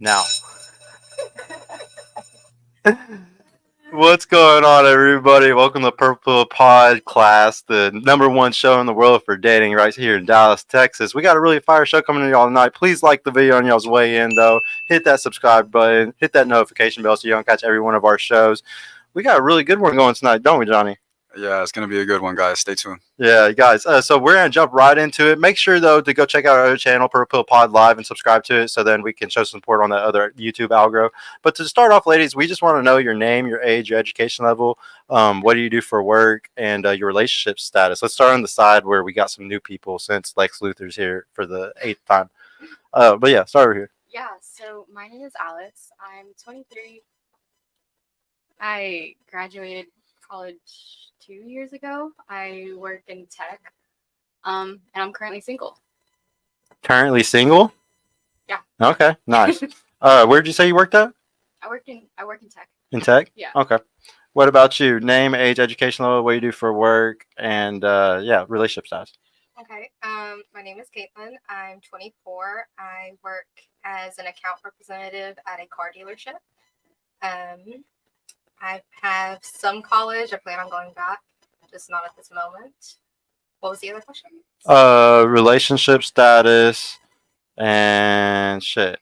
Now, what's going on, everybody? Welcome to Purple Pod Class, the #1 show in the world for dating, right here in Dallas, Texas. We got a really fire show coming to y'all tonight. Please like the video on y'all's way in, though. Hit that subscribe button, hit that notification bell so you don't catch every one of our shows. We got a really good one going tonight, don't we, Johnny? Yeah, it's going to be a good one, guys. Stay tuned. Yeah, guys. So we're going to jump right into it. Make sure, though, to go check out our other channel, Purple Pod Live, and subscribe to it so then we can show some support on that other YouTube algo. But to start off, ladies, we just want to know your name, your age, your education level, what do you do for work, and your relationship status. Let's start on the side where we got some new people since Lex Luthor's here for the 8th time. But yeah, start over here. Yeah, so my name is Alice. I'm 23. I graduated college 2 years ago. I work in tech, and I'm currently single. Currently single? Yeah. Okay, nice. Where'd you say you worked at? I work in tech. In tech? Yeah. Okay. What about you? Name, age, education level, what you do for work, and yeah, relationship status. Okay. My name is Caitlin. I'm 24. I work as an account representative at a car dealership. I have some college. I plan on going back, just not at this moment. What was the other question? Relationship status and shit.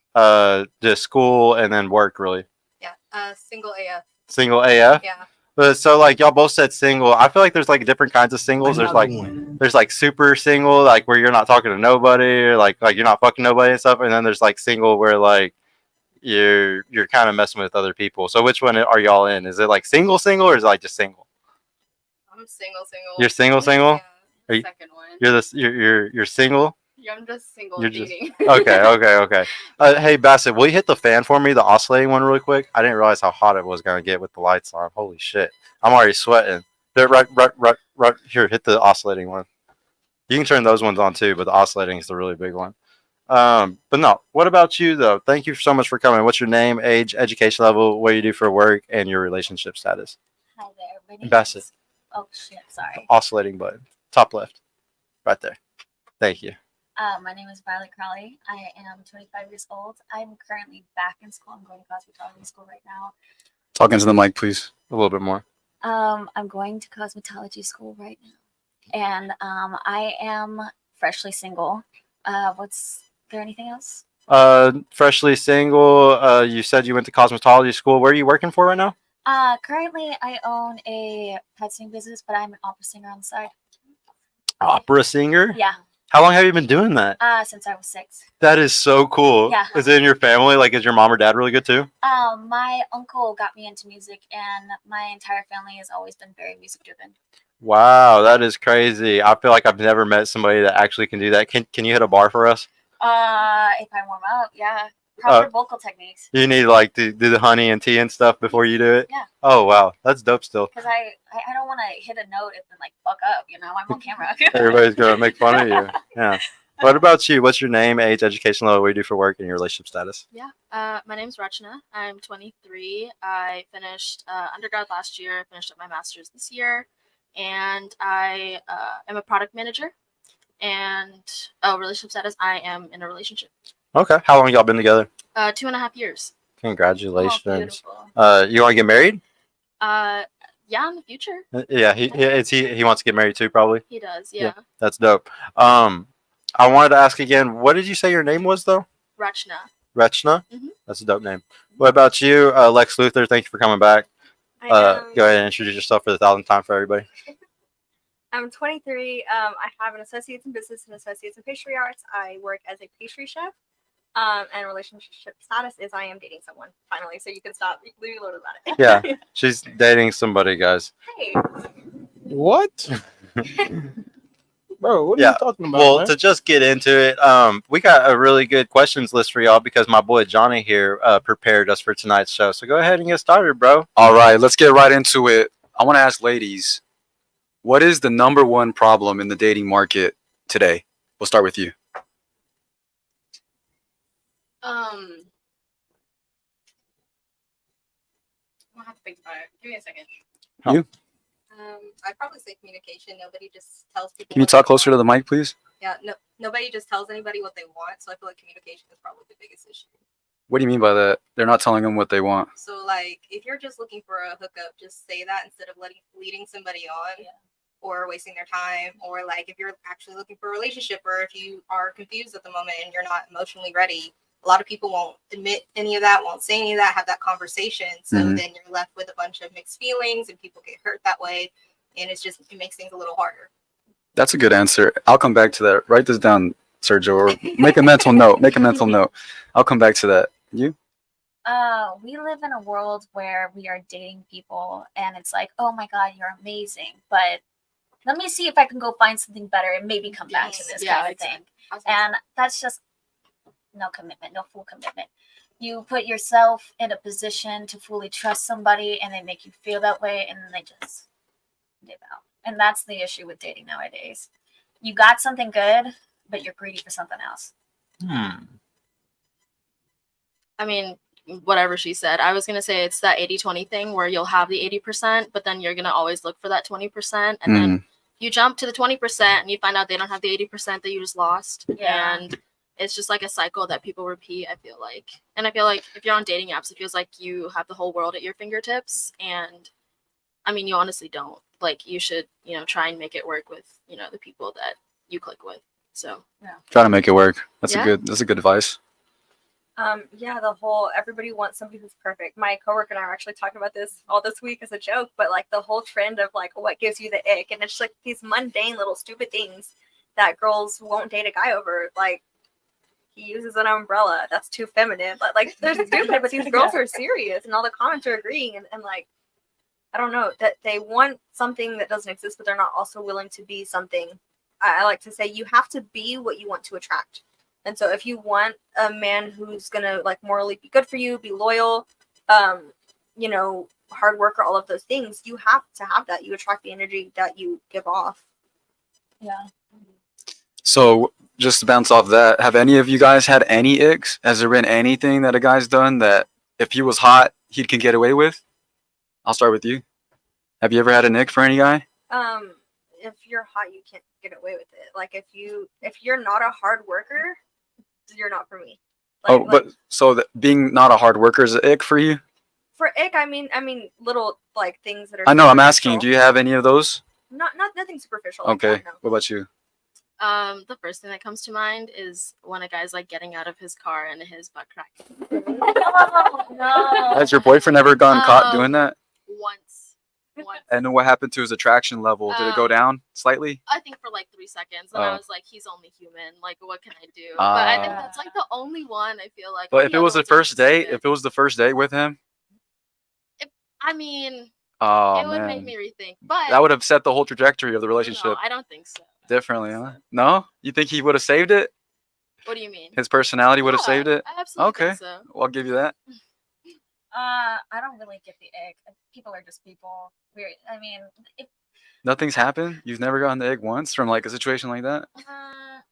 Just school and then work, really. Yeah. Single AF. Single AF? Yeah. But so like y'all both said single. I feel like there's like different kinds of singles. There's like super single, like where you're not talking to nobody, or like you're not fucking nobody and stuff. And then there's like single where like you're kind of messing with other people. So which one are y'all in? Is it like single or is it like just single? I'm single. You're single? Yeah. Are you, Second one. you're single? Yeah, I'm just single You're dating. Okay. Hey Bassett, will you hit the fan for me, the oscillating one, really quick? I didn't realize how hot it was gonna get with the lights on. Holy shit, I'm already sweating. Right here, hit the oscillating one. You can turn those ones on too, but the oscillating is the really big one. But no, what about you though? Thank you so much for coming. What's your name, age, education level, what you do for work, and your relationship status? Hi there. My name Bassett. is... Oh, shit. Sorry. Oscillating button, top left, right there. Thank you. My name is Violet Crowley. I am 25 years old. I'm currently back in school. I'm going to cosmetology school right now. Talk into the mic, please. A little bit more. I'm going to cosmetology school right now. And I am freshly single. What's there anything else? Freshly single. You said you went to cosmetology school. Where are you working for right now? Currently I own a pet sitting business, but I'm an opera singer on the side. Opera singer? Yeah. How long have you been doing that? Since I was 6. That is so cool. Yeah. Is it in your family? Like, is your mom or dad really good too? My uncle got me into music, and my entire family has always been very music driven. Wow, that is crazy. I feel like I've never met somebody that actually can do that. Can you hit a bar for us? If I warm up, yeah. Proper vocal techniques. You need like to do the honey and tea and stuff before you do it? Yeah. Oh wow, that's dope still. Because I don't want to hit a note and then like fuck up, you know. I'm on camera. Everybody's gonna make fun of you. Yeah. What about you? What's your name, age, education level, what do you do for work, and your relationship status? Yeah. My name's Rachna. I'm 23. I finished undergrad last year. I finished up my master's this year, and I am a product manager. And relationship status, I am in a relationship. Okay. How long y'all been together? 2.5 years. Congratulations. Oh, You want to get married? Yeah, in the future. Yeah, he wants to get married too, probably. He does, yeah. That's dope. I wanted to ask again, what did you say your name was though? Rachna. Rachna? Mhm. That's a dope name. What about you, Lex Luthor? Thank you for coming back. Go ahead and introduce yourself for the 1,000th time for everybody. I'm 23. I have an associate's in business and associate's in pastry arts. I work as a pastry chef. And relationship status is I am dating someone finally, so you can stop. Leave me alone about it. Yeah, she's dating somebody, guys. Hey. What? Bro, what are Yeah, you talking about? Well, man? to just get into it, we got a really good questions list for y'all because my boy Johnny here prepared us for tonight's show. So go ahead and get started, bro. All right, let's get right into it. I want to ask ladies, what is the #1 problem in the dating market today? We'll start with you. I'll have to think about it. Give me a second. I'd probably say communication. Nobody just tells people. Can you what talk they closer to want. the mic, please? Yeah, no, nobody just tells anybody what they want. So I feel like communication is probably the biggest issue. What do you mean by that? They're not telling them what they want. So like if you're just looking for a hookup, just say that instead of leading somebody on or wasting their time. Or like if you're actually looking for a relationship or if you are confused at the moment and you're not emotionally ready, a lot of people won't admit any of that, won't say any of that, have that conversation. So Mhm. then you're left with a bunch of mixed feelings and people get hurt that way. And it makes things a little harder. That's a good answer. I'll come back to that. Write this down, Sergio, or make a mental note. Make a mental note. I'll come back to that. You? We live in a world where we are dating people and it's like, oh my God, you're amazing. But let me see if I can go find something better and maybe come back to this Yeah, kind of thing. And that's just no commitment, no full commitment. You put yourself in a position to fully trust somebody and they make you feel that way and then they just dip out. And that's the issue with dating nowadays. You got something good, but you're greedy for something else. I mean, whatever she said. I was going to say it's that 80-20 thing where you'll have the 80%, but then you're going to always look for that 20%. And then you jump to the 20% and you find out they don't have the 80% that you just lost. Yeah. And it's just like a cycle that people repeat, I feel like. And I feel like if you're on dating apps, it feels like you have the whole world at your fingertips. And I mean, you honestly don't. Like, you should, try and make it work with, the people that you click with. So, yeah. Try to make it work. That's Yeah. a good advice. The whole everybody wants somebody who's perfect. My coworker and I were actually talking about this all this week as a joke, but like the whole trend of like what gives you the ick, and it's like these mundane little stupid things that girls won't date a guy over. Like he uses an umbrella. That's too feminine. Like they're stupid, but these girls are serious, and all the comments are agreeing. And like I don't know that they want something that doesn't exist, but they're not also willing to be something. I like to say you have to be what you want to attract. And so if you want a man who's going to like morally be good for you, be loyal, hard worker, all of those things, you have to have that. You attract the energy that you give off. Yeah. So just to bounce off that, have any of you guys had any icks? Has there been anything that a guy's done that if he was hot, he can get away with? I'll start with you. Have you ever had an ick for any guy? If you're hot, you can't get away with it. Like if you're not a hard worker, you're not for me. Being not a hard worker is an ick for you? For ick, I mean little like things that are. I know. I'm asking. superficial. Do you have any of those? Not nothing superficial. Like Okay. that, no. What about you? The first thing that comes to mind is when a guy's like getting out of his car and his butt crack. No. Has your boyfriend ever gotten caught doing that? Once. And then what happened to his attraction level? Did it go down slightly? I think for like 3 seconds. And Oh. I was like, he's only human. Like, what can I do? But I think Ah. that's like the only one I feel like. But all if the it was other the ones are first date, stupid. if it was the first date with him, I mean, oh it would make man, me rethink. But that would have set the whole trajectory of the relationship no, I don't think so. differently, huh? No, you think he would have saved it? What do you mean? His personality would have Yeah, saved it. I absolutely Okay. think so. Well, I'll give you that. I don't really get the ick. People are just people. I mean, Nothing's happened. You've never gotten the egg once from like a situation like that,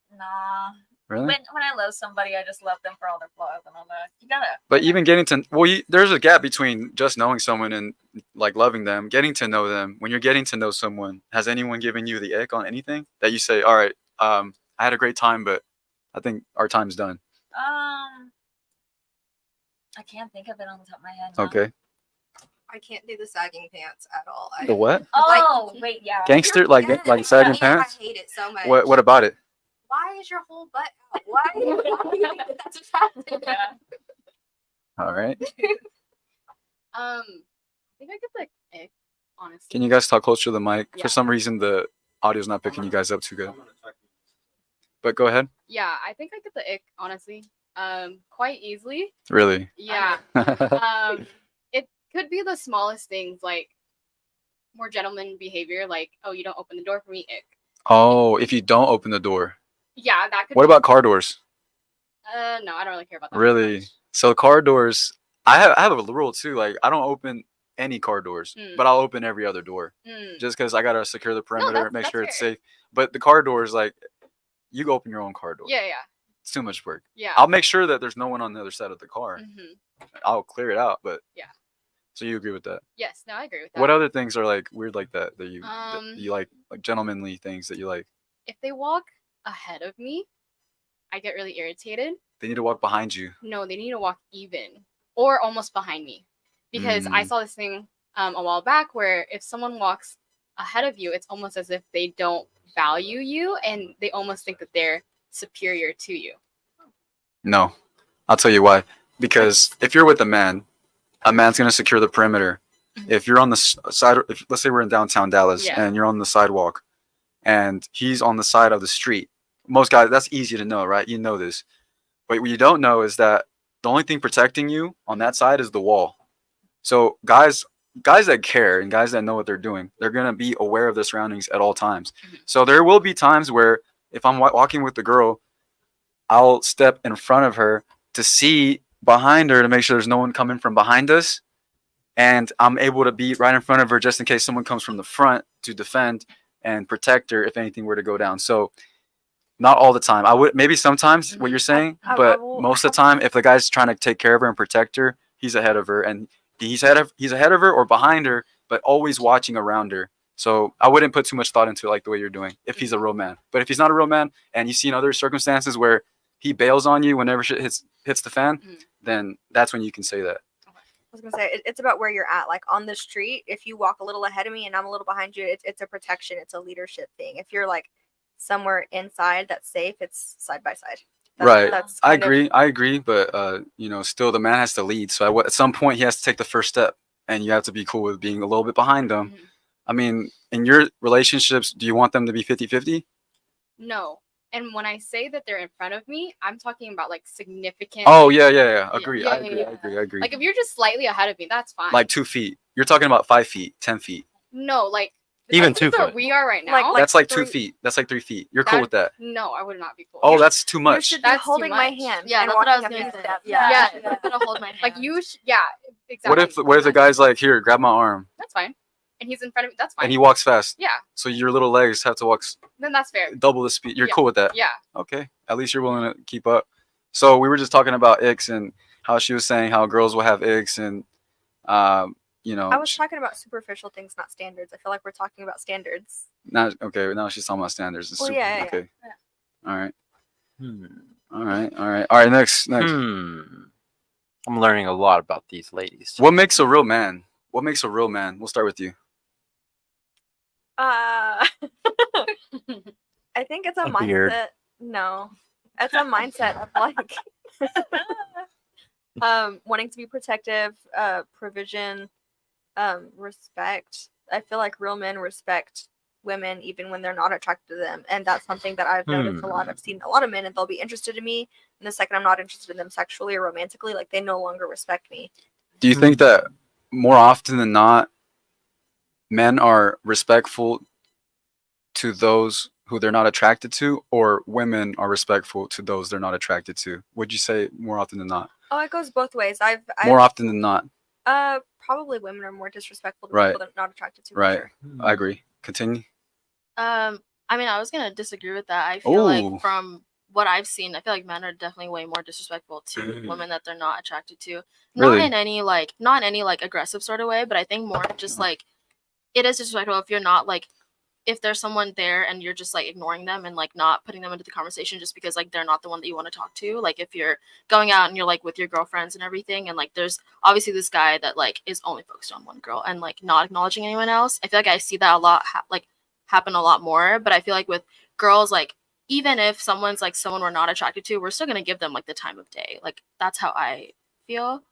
nah. really? When I love somebody, I just love them for all their flaws and all that. You gotta. But even getting to there's a gap between just knowing someone and like loving them. Getting to know them. When you're getting to know someone, has anyone given you the ick on anything that you say, all right, I had a great time, but I think our time's done. I can't think of it on the top of my head. now. Okay. I can't do the sagging pants at all. The what? Oh wait, yeah. Gangster like sagging pants? I hate it so much. What about it? Why is your whole butt out? Why do you think that that's attractive? Yeah. All right. I think I get the ick, honestly. Can you guys talk closer to the mic? Yeah. For some reason, the audio's not picking you guys up too good. But go ahead. Yeah, I think I get the ick, honestly. Quite easily. Really? Yeah. It could be the smallest things, like more gentleman behavior, like, oh, you don't open the door for me, ick. Oh, if you don't open the door. Yeah, that could What be- about car doors? no, I don't really care about that. Really? So car doors, I have a rule too. Like I don't open any car doors, but I'll open every other door just because I gotta secure the perimeter, make that's sure it's fair. safe. But the car doors, like you go open your own car door. Yeah. It's too much work. Yeah. I'll make sure that there's no one on the other side of the car. I'll clear it out, but Yeah. So you agree with that? Yes, no, I agree with that. What other things are like weird like that that you like gentlemanly things that you like? If they walk ahead of me, I get really irritated. They need to walk behind you. No, they need to walk even or almost behind me, because I Mm. saw this thing a while back where if someone walks ahead of you, it's almost as if they don't value you and they almost think that they're superior to you. No, I'll tell you why. Because if you're with a man's gonna secure the perimeter. Mhm. If you're on the side, if, let's say we're in downtown Dallas Yeah. and you're on the sidewalk, and he's on the side of the street, most guys, that's easy to know, right? You know this. But what you don't know is that the only thing protecting you on that side is the wall. So guys that care and guys that know what they're doing, they're gonna be aware of their surroundings at all times. Mhm. So there will be times where if I'm walking with the girl, I'll step in front of her to see behind her to make sure there's no one coming from behind us, and I'm able to be right in front of her just in case someone comes from the front to defend and protect her if anything were to go down. So not all the time. I would maybe sometimes what you're saying, I but will- most of the time, if the guy's trying to take care of her and protect her, he's ahead of her, and he's ahead of her or behind her, but always watching around her. So I wouldn't put too much thought into it like the way you're doing if he's a real man. But if he's not a real man and you see in other circumstances where he bails on you whenever shit hits the fan, Mhm. then that's when you can say that. I was gonna say it's about where you're at. Like on the street, if you walk a little ahead of me and I'm a little behind you, it's a protection. It's a leadership thing. If you're like somewhere inside that's safe, it's side by side. Right. That's I kind of- agree, but still the man has to lead. So at some point he has to take the first step, and you have to be cool with being a little bit behind them. Mhm. I mean, in your relationships, do you want them to be 50-50? No. And when I say that they're in front of me, I'm talking about like significant. Oh yeah. Agree. Yeah, I yeah, agree. yeah. I agree. Like if you're just slightly ahead of me, that's fine. Like 2 feet. You're talking about 5 feet, 10 feet. no, like Even I think 2 where foot. we are right now. Like That's like 2 three- feet. That's like 3 feet. You're cool with that? No, I would not be cool. Oh, that's too You much. should be That's too holding my much. hand. Yeah, and that's what I was walking up gonna the say. steps. Yeah, Yeah. you're gonna hold my hand. like you, yeah, exactly. What if the guy's like, here, grab my arm, That's fine, and he's in front of me. That's fine. and he walks fast, yeah, so your little legs have to walk then that's fair. double the speed. You're Yeah. cool with that? Yeah, Okay, at least you're willing to keep up. So we were just talking about icks and how she was saying how girls will have icks, and I was talking about superficial things, not standards. I feel like we're talking about standards. now she's talking about standards. It's Well, super, yeah. okay. All right. Hmm. All right. Next. I'm learning a lot about these ladies. What makes a real man? We'll start with you. I think it's a A mindset. beard. No, it's a mindset of like wanting to be protective, provision, respect. I feel like real men respect women even when they're not attracted to them, and that's something that I've noticed a lot. I've seen a lot of men, and they'll be interested in me, and the second I'm not interested in them sexually or romantically, like they no longer respect me. Do you think that more often than not, men are respectful to those who they're not attracted to, or women are respectful to those they're not attracted to? Would you say more often than not? Oh, it goes both ways. I've More often than not. probably women are more disrespectful to Right. people they're not attracted to. for Right. sure. I agree. Continue. I mean, I was gonna disagree with that. I feel Ooh. like from what I've seen, I feel like men are definitely way more disrespectful to Mm. women that they're not attracted to. Really? Not in any like aggressive sort of way, but I think more just like it is disrespectful if you're not like if there's someone there and you're just like ignoring them and like not putting them into the conversation just because like they're not the one that you want to talk to. Like if you're going out and you're like with your girlfriends and everything, and like there's obviously this guy that like is only focused on one girl and like not acknowledging anyone else. I feel like I see that a lot happen a lot more. But I feel like with girls, like even if someone's like someone we're not attracted to, we're still gonna give them like the time of day. Like that's how I feel.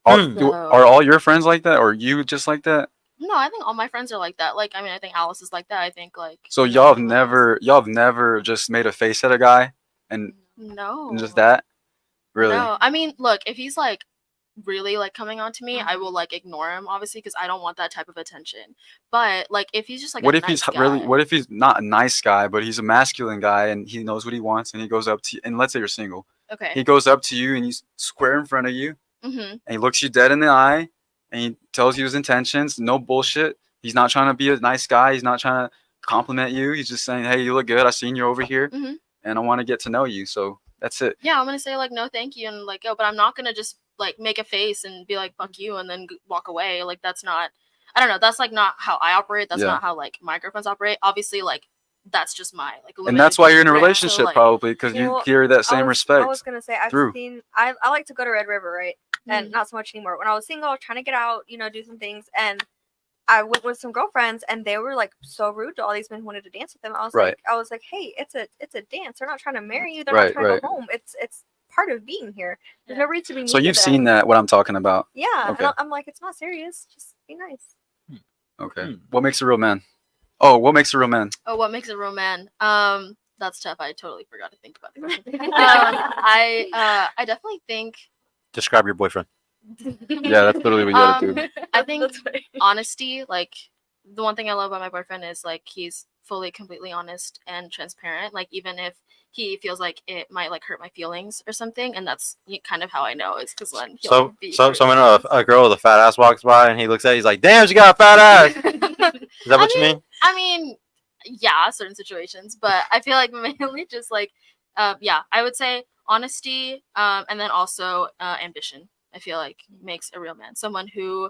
Are all your friends like that, or you just like that? No, I think all my friends are like that. Like, I mean, I think Alice is like that. I think like. So you know, y'all everyone have never just made a face at a guy and else- No. just that? Really? No, I mean, look, if he's like really like coming on to me, I will like ignore him obviously because I don't want that type of attention. But like if he's just like What a if he's nice really? guy- What if he's not a nice guy, but he's a masculine guy and he knows what he wants and he goes up to you, and let's say you're single. Okay. He goes up to you and he's square in front of you Mm-hmm. and he looks you dead in the eye and he tells you his intentions. No bullshit. He's not trying to be a nice guy. He's not trying to compliment you. He's just saying, "Hey, you look good. I seen you over here, Mhm. and I want to get to know you." So that's it. Yeah, I'm gonna say like no, thank you, and like go. But I'm not gonna just like make a face and be like fuck you and then walk away. Like that's not. I don't know. That's like not how I operate. That's Yeah. not how like my girlfriends operate. Obviously, like that's just my like. And limited that's why you're in a view, right? relationship So, like, probably because you Well, carry that same I respect. was gonna say I've through. seen. I like to go to Red River, right? And Mhm. not so much anymore. When I was single, trying to get out, do some things, and I went with some girlfriends, and they were like so rude to all these men who wanted to dance with them. Right. I was like, hey, it's a dance. They're not trying to marry you. They're Right, not trying to right. go home. It's part of being here. There's no reason to be mean So to you've them. seen that what I'm talking about. Yeah, Okay. and I'm like, it's not serious. Just be nice. Okay. What makes a real man? Oh, what makes a real man? Oh, what makes a real man? That's tough. I totally forgot to think about the question. I definitely think Describe your boyfriend. Yeah, that's literally what you gotta do. I think That's funny. honesty, like the one thing I love about my boyfriend is like he's fully completely honest and transparent, like even if he feels like it might like hurt my feelings or something, and that's kind of how I know is because when he'll So, be so, very so when honest. a girl with a fat ass walks by and he looks at it, he's like, "Damn, she got a fat ass." Is that what you mean? I mean, yeah, certain situations, but I feel like mainly just like, yeah, I would say honesty, and then also ambition. I feel like makes a real man. Someone who,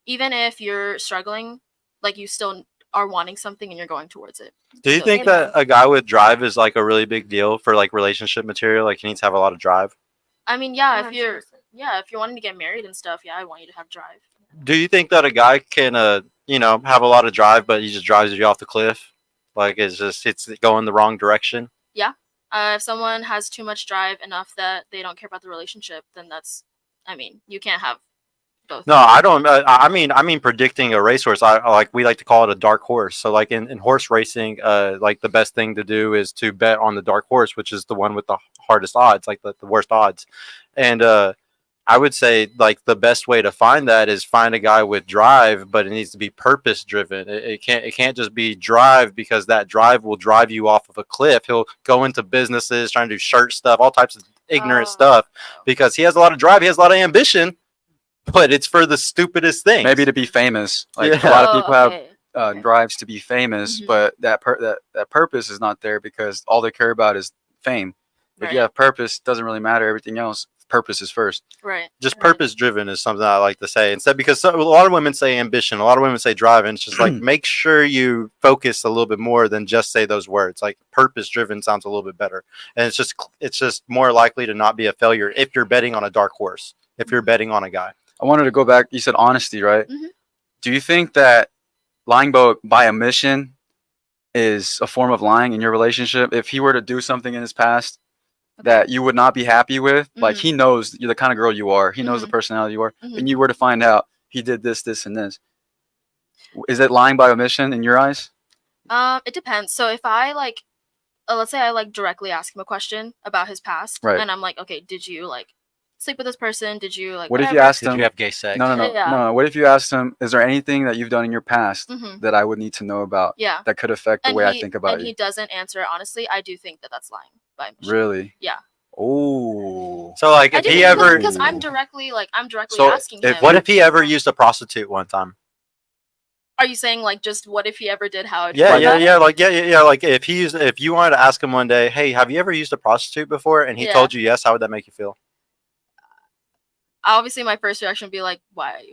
even if you're struggling, like you still are wanting something and you're going towards it. Do you So, think that a guy with drive is like a really big deal for like relationship material? Like he needs to have a lot of drive. I mean, yeah, if 100%. you're wanting to get married and stuff, yeah, I want you to have drive. Do you think that a guy can, have a lot of drive, but he just drives you off the cliff? Like it's going the wrong direction. If someone has too much drive enough that they don't care about the relationship, then that's, I mean, you can't have both. No, I don't. I mean, predicting a racehorse. We like to call it a dark horse. So, like in horse racing, like the best thing to do is to bet on the dark horse, which is the one with the hardest odds, like the worst odds. And I would say like the best way to find that is find a guy with drive, but it needs to be purpose driven. It can't just be drive because that drive will drive you off of a cliff. He'll go into businesses trying to do shirt stuff, all types of ignorant stuff because he has a lot of drive. He has a lot of ambition. But it's for the stupidest thing. Maybe to be famous. Like Yeah. a lot of people have okay. drives to be famous, Mhm. but that purpose is not there because all they care about is fame. If you Right. have purpose, it doesn't really matter. Everything else, purpose is first. Right. Just right. purpose driven is something I like to say instead because a lot of women say ambition, a lot of women say drive, and it's just like make sure you focus a little bit more than just say those words. Like purpose driven sounds a little bit better, and it's just more likely to not be a failure if you're betting on a dark horse. If you're betting on a guy. I wanted to go back. You said honesty, right? Mhm. Do you think that lying by omission is a form of lying in your relationship? If he were to do something in his past that you would not be happy with, like Mhm. he knows you're the kind of girl you are, he knows the Mhm. personality you are, Mhm. and you were to find out he did this, this, and this. Is it lying by omission in your eyes? It depends. So if I like, let's say I like directly ask him a question about his past, Right. and I'm like, okay, did you like sleep with this person? Did you like? What if you whatever? asked Did him? you have gay sex? No. Yeah. What if you asked him, is there anything that you've done in your past Mhm. that I would need to know about Yeah. that could affect the And way I he- think about and you? he doesn't answer it honestly. I do think that that's lying by omission. Really? Yeah. Oh. So like I if do he ever because I'm directly So asking if him. what if he ever used a prostitute one time? Are you saying like just what if he ever did? How? I'd Yeah, feel yeah, about it? yeah. Like if you wanted to ask him one day, hey, have you ever used a prostitute before? And he Yeah. told you yes, how would that make you feel? Obviously, my first reaction would be like, why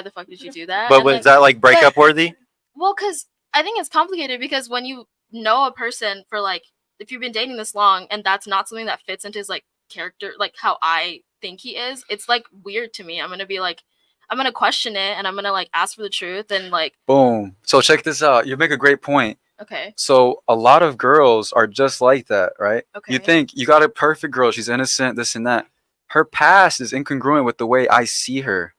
the fuck did you do that? But And was then- that like breakup worthy? Well, because I think it's complicated because when you know a person for like, if you've been dating this long and that's not something that fits into his like character, like how I think he is, it's like weird to me. I'm gonna be like, I'm gonna question it and I'm gonna like ask for the truth and like, Boom. So check this out. You make a great point. okay, So a lot of girls are just like that, right? okay, You think you got a perfect girl, she's innocent, this and that. Her past is incongruent with the way I see her.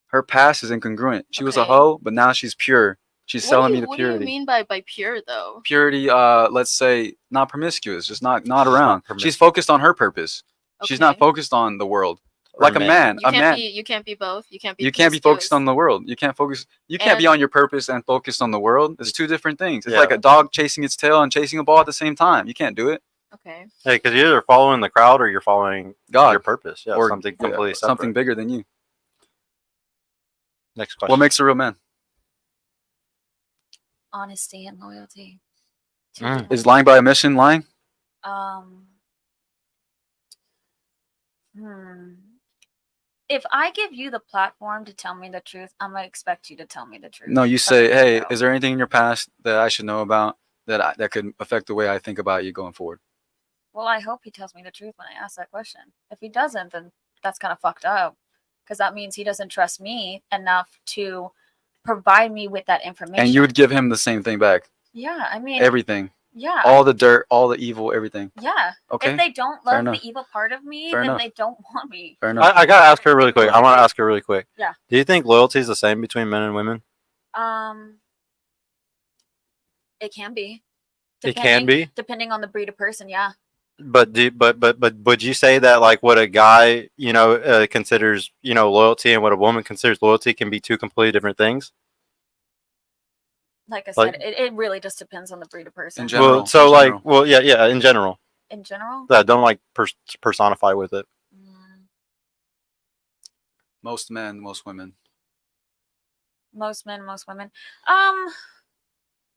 Her past is incongruent. She was a Okay. hoe, but now she's pure. She's selling me the what do you purity. mean by pure though? Purity, let's say not promiscuous, just not around. promiscuous. She's focused on her purpose. She's not Okay. focused on the world. Or Like a men. man. You can't be both. You can't be. You can't be focused promiscuous. on the world. You can't be And- on your purpose and focused on the world. It's two different things. It's Yeah. like a dog chasing its tail and chasing a ball at the same time. You can't do it. Okay. Hey, because you're either following the crowd or you're following God your purpose. Yeah, or something completely separate. something bigger than you. Next question. What makes a real man? Honesty and loyalty. Mm. Is lying by omission lying? Um. Hmm. If I give you the platform to tell me the truth, I'm gonna expect you to tell me the truth. No, you from say, the hey, get-go. is there anything in your past that I should know about that could affect the way I think about you going forward? Well, I hope he tells me the truth when I ask that question. If he doesn't, then that's kind of fucked up, because that means he doesn't trust me enough to provide me with that information. And you would give him the same thing back, yeah, I mean, everything, yeah, all the dirt, all the evil, everything. yeah. Okay, If they don't Fair love enough. the evil part of me, Fair then enough. they don't want me. fair enough. I gotta ask her really quick. I want to ask her really quick. Yeah. Do you think loyalty is the same between men and women? It can be. It can be. Depending on the breed of person. Yeah. But would you say that like what a guy considers loyalty and what a woman considers loyalty can be two completely different things? Like I Like- said, it really just depends on the breed of person. In general. Well, so in like, general. well, yeah, in general, In general, don't like personify with it. mm, Most men, most women. most men, most women.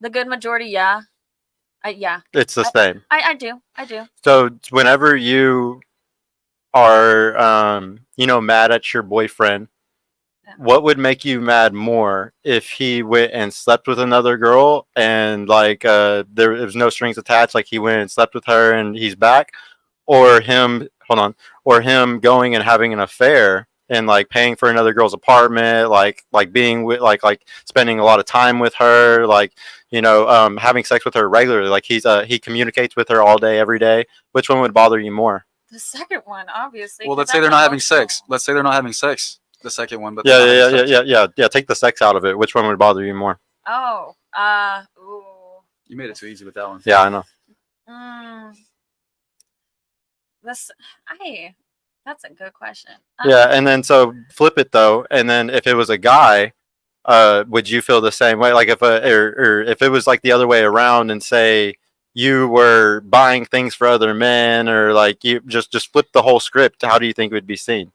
The good majority, yeah. Yeah, It's the same. I do. I do. So whenever you are, mad at your boyfriend, Yeah. what would make you mad more if he went and slept with another girl and like there was no strings attached, like he went and slept with her and he's back, or him going and having an affair and like paying for another girl's apartment, like being with like spending a lot of time with her, like having sex with her regularly, like he communicates with her all day every day. Which one would bother you more? The second one, obviously. Well, 'cause let's say that's they're not having emotional. sex. Let's say they're not having sex. The second one, but they're not having sex. Yeah. Take the sex out of it. Which one would bother you more? Oh, ooh. You made it too easy with that one. Yeah, I know. That's a good question. Yeah, and then so flip it though, and then if it was a guy, would you feel the same way? Like if or if it was like the other way around, and say you were buying things for other men, or like you just flip the whole script, how do you think it would be seen?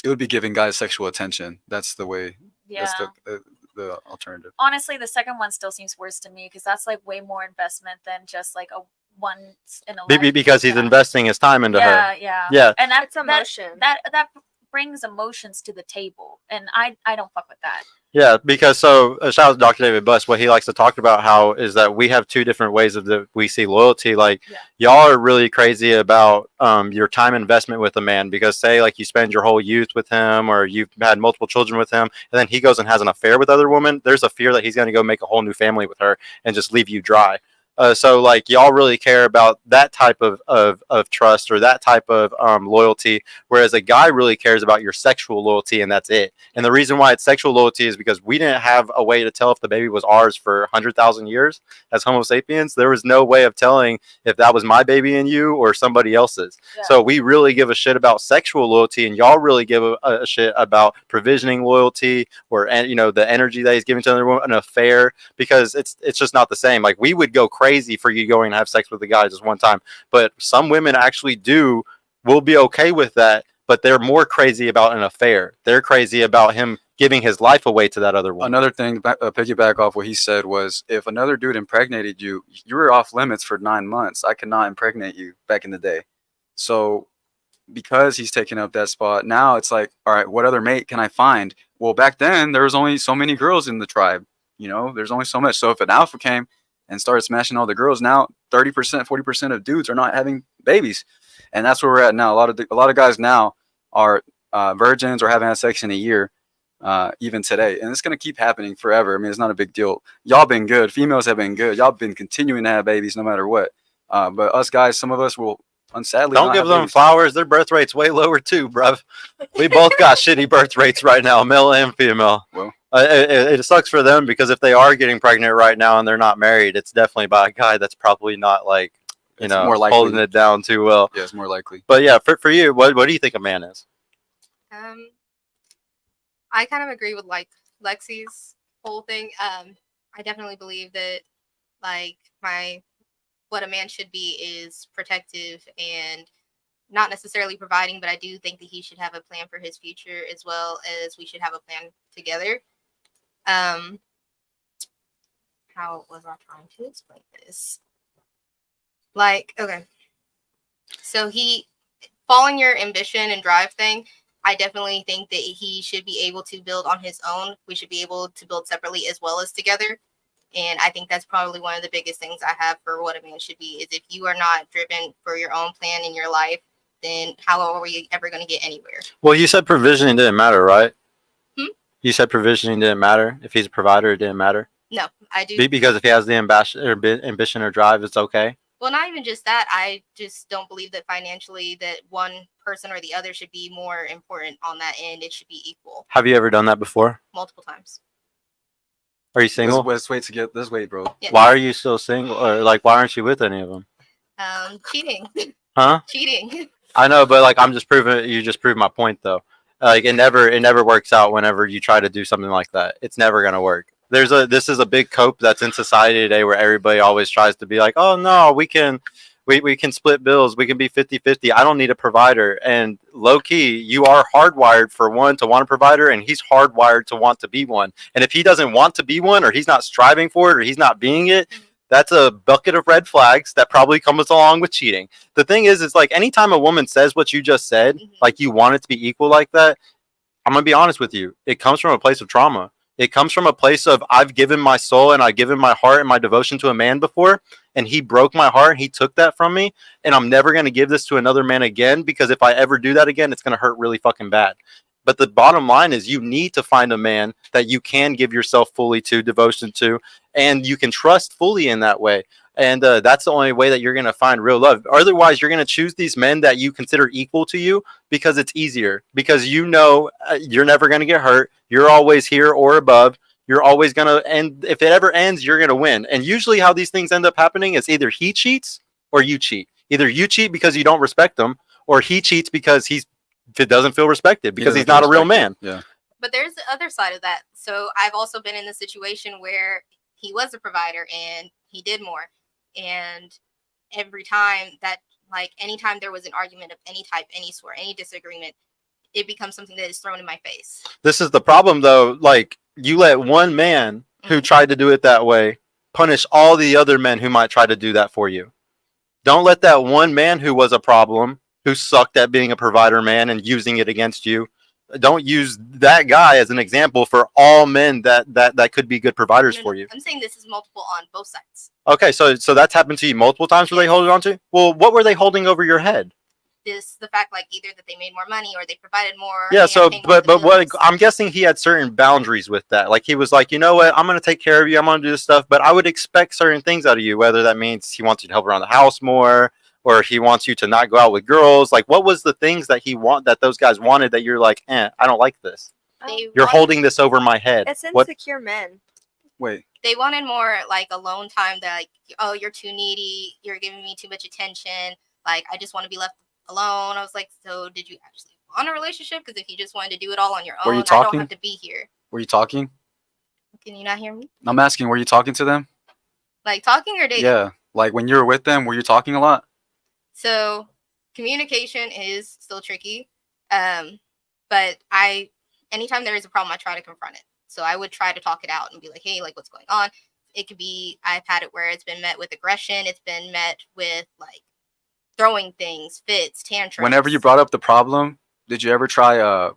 It would be giving guys sexual attention. That's the way. Yeah. That's the alternative. Honestly, the second one still seems worse to me because that's like way more investment than just like a once in a Maybe life. because he's Yeah. investing his time into her. Yeah. Yeah. And It's emotion. that brings emotions to the table, and I don't fuck with that. Yeah, because so shout out to Dr. David Buss. What he likes to talk about how is that we have two different ways of we see loyalty. Like Yeah. y'all are really crazy about your time investment with a man, because say like you spend your whole youth with him or you've had multiple children with him, and then he goes and has an affair with other women. There's a fear that he's going to go make a whole new family with her and just leave you dry. So like y'all really care about that type of trust or that type of loyalty, whereas a guy really cares about your sexual loyalty, and that's it. And the reason why it's sexual loyalty is because we didn't have a way to tell if the baby was ours for 100,000 years as Homo sapiens. There was no way of telling if that was my baby in you or somebody else's. Yeah. So we really give a shit about sexual loyalty, and y'all really give a shit about provisioning loyalty or the energy that he's giving to another woman, an affair, because it's just not the same. Like we would go crazy for you going and have sex with a guy just one time, but some women actually will be okay with that, but they're more crazy about an affair. They're crazy about him giving his life away to that other woman. Another thing, piggyback off what he said, was if another dude impregnated you, you were off limits for 9 months. I could not impregnate you back in the day. So because he's taking up that spot, now it's like, all right, what other mate can I find? Well, back then there was only so many girls in the tribe. There's only so much. So if an alpha came and started smashing all the girls, now 30%, 40% of dudes are not having babies, and that's where we're at now. A lot of guys now are virgins or haven't had sex in a year, even today, and it's gonna keep happening forever. I mean, it's not a big deal. Y'all been good. Females have been good. Y'all been continuing to have babies no matter what. But us guys, some of us will unsadly Don't not give have them babies. flowers. Their birth rate's way lower too, bruv. We both got shitty birth rates right now, male and female. Well. It sucks for them, because if they are getting pregnant right now and they're not married, it's definitely by a guy that's probably not like It's more likely. holding it down too well. Yeah, it's more likely. But yeah, for you, what do you think a man is? I kind of agree with like Lexi's whole thing. I definitely believe that like what a man should be is protective and not necessarily providing, but I do think that he should have a plan for his future as well as we should have a plan together. How was I trying to explain this? Like, okay. So following your ambition and drive thing, I definitely think that he should be able to build on his own. We should be able to build separately as well as together. And I think that's probably one of the biggest things I have for what a man should be is if you are not driven for your own plan in your life, then how are we ever going to get anywhere? Well, you said provisioning didn't matter, right? Hmm? You said provisioning didn't matter. If he's a provider, it didn't matter. No, I do. Because if he has the ambition or drive, it's okay. Well, not even just that. I just don't believe that financially that one person or the other should be more important on that end. It should be equal Have you ever done that before? multiple times. Are you single? Let's wait to get this way, bro. Yeah. Why are you still single? Or like, why aren't you with any of them? Cheating. Huh? Cheating. I know, but like, I'm just proving. You just proved my point, though. Like, it never works out whenever you try to do something like that. It's never gonna work. This is a big cope that's in society today where everybody always tries to be like, oh no, we can split bills, we can be 50-50. I don't need a provider. And low key, you are hardwired for one to want a provider, and he's hardwired to want to be one. And if he doesn't want to be one, or he's not striving for it, or he's not being it, that's a bucket of red flags that probably comes along with cheating. The thing is like anytime a woman says what you just said, like you want it to be equal like that, I'm gonna be honest with you, it comes from a place of trauma. It comes from a place of I've given my soul and I've given my heart and my devotion to a man before, and he broke my heart. He took that from me, and I'm never going to give this to another man again, because if I ever do that again, it's going to hurt really fucking bad. But the bottom line is you need to find a man that you can give yourself fully to, devotion to, and you can trust fully in that way. And that's the only way that you're going to find real love. Otherwise, you're going to choose these men that you consider equal to you because it's easier. Because you know you're never going to get hurt. You're always here or above. You're always going to end. If it ever ends, you're going to win. And usually how these things end up happening is either he cheats or you cheat. Either you cheat because you don't respect him, or he cheats because he doesn't feel respected because he's not a real man. Yeah. But there's the other side of that. So I've also been in the situation where he was a provider and he did more. And every time that, like, anytime there was an argument of any type, any sort, any disagreement, it becomes something that is thrown in my face. This is the problem, though. Like, you let one man who tried to do it that way punish all the other men who might try to do that for you. Don't let that one man who was a problem, who sucked at being a provider man and using it against you, don't use that guy as an example for all men that could be good providers for you. I'm saying this is multiple on both sides. Okay, so that's happened to you multiple times where they hold it on to? Well, what were they holding over your head? The fact, like, either that they made more money or they provided more. Yeah, and so paying more but of the what bills. I'm guessing he had certain boundaries with that. Like, he was like, you know what, I'm gonna take care of you, I'm gonna do this stuff, but I would expect certain things out of you, whether that means he wants you to help around the house more, or he wants you to not go out with girls. Like, what was the things that that those guys wanted that you're like, I don't like this. They You're wanted- holding this over my head. It's What? insecure men. Wait. They wanted more, like, alone time. That, like, oh, you're too needy. You're giving me too much attention. Like, I just want to be left alone. I was like, so did you actually want a relationship? Because if you just wanted to do it all on your own, Were you I don't talking? have to be here. Were you talking? Can you not hear me? I'm asking, were you talking to them? Like, talking or dating? Yeah. Like, when you were with them, were you talking a lot? So communication is still tricky. But anytime there is a problem, I try to confront it. So I would try to talk it out and be like, hey, like, what's going on? It could be, I've had it where it's been met with aggression. It's been met with, like, throwing things, fits, tantrums. Whenever you brought up the problem, did you ever try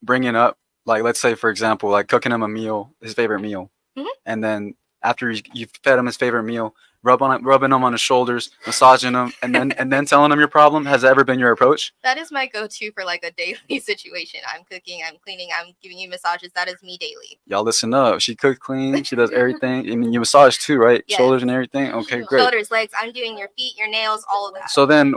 bringing up, like, let's say, for example, like cooking him a meal, his favorite meal, and then after you fed him his favorite meal, rubbing him on his shoulders, massaging him, and then telling him your problem? Has that ever been your approach? That is my go-to for, like, a daily situation. I'm cooking, I'm cleaning, I'm giving you massages. That is me daily. Y'all listen up. She cooks clean. She does everything. I mean, you massage too, right? Yes. Shoulders and everything. Okay, great. Shoulders, legs. I'm doing your feet, your nails, all of that. So then,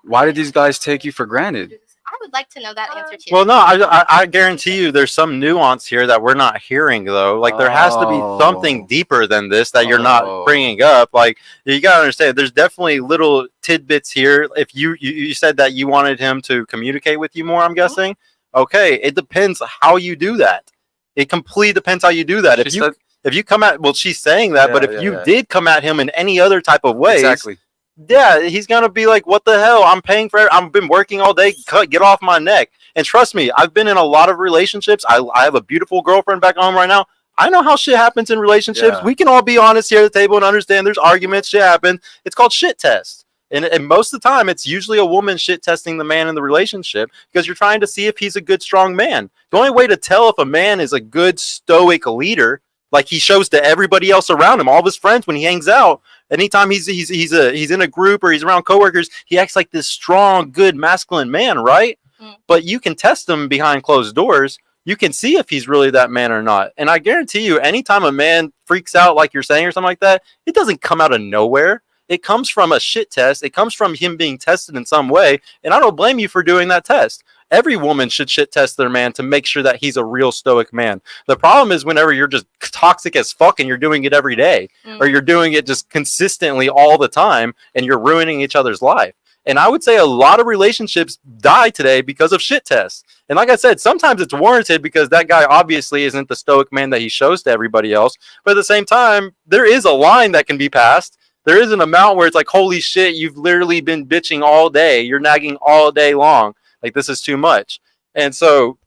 why did these guys take you for granted? I would like to know that answer too. Well, no, I guarantee you there's some nuance here that we're not hearing, though. Like, there has to be something Oh. deeper than this that you're Oh. not bringing up. Like, you got to understand, there's definitely little tidbits here. If you said that you wanted him to communicate with you more, I'm guessing. Okay, it depends how you do that. It completely depends how you do that. She said- If you come at, well, she's saying that, but Yeah, if yeah, you yeah. did come at him in any other type of way, Exactly. yeah, he's gonna be like, "What the hell? I'm paying for it. I've been working all day. Get off my neck." And trust me, I've been in a lot of relationships. I have a beautiful girlfriend back home right now. I know how shit happens in relationships. Yeah. We can all be honest here at the table and understand there's arguments. Shit happens. It's called shit test. And most of the time, it's usually a woman shit testing the man in the relationship because you're trying to see if he's a good, strong man. The only way to tell if a man is a good, stoic leader Like he shows to everybody else around him, all of his friends when he hangs out. Anytime he's in a group or he's around coworkers, he acts like this strong, good, masculine man, right? Mm. But you can test him behind closed doors. You can see if he's really that man or not. And I guarantee you, anytime a man freaks out like you're saying or something like that, it doesn't come out of nowhere. It comes from a shit test. It comes from him being tested in some way. And I don't blame you for doing that test. Every woman should shit test their man to make sure that he's a real stoic man. The problem is whenever you're just toxic as fuck and you're doing it every day, or you're doing it just consistently all the time and you're ruining each other's life. And I would say a lot of relationships die today because of shit tests. And like I said, sometimes it's warranted because that guy obviously isn't the stoic man that he shows to everybody else. But at the same time, there is a line that can be passed. There is an amount where it's like, holy shit, you've literally been bitching all day. You're nagging all day long. Like, this is too much. And so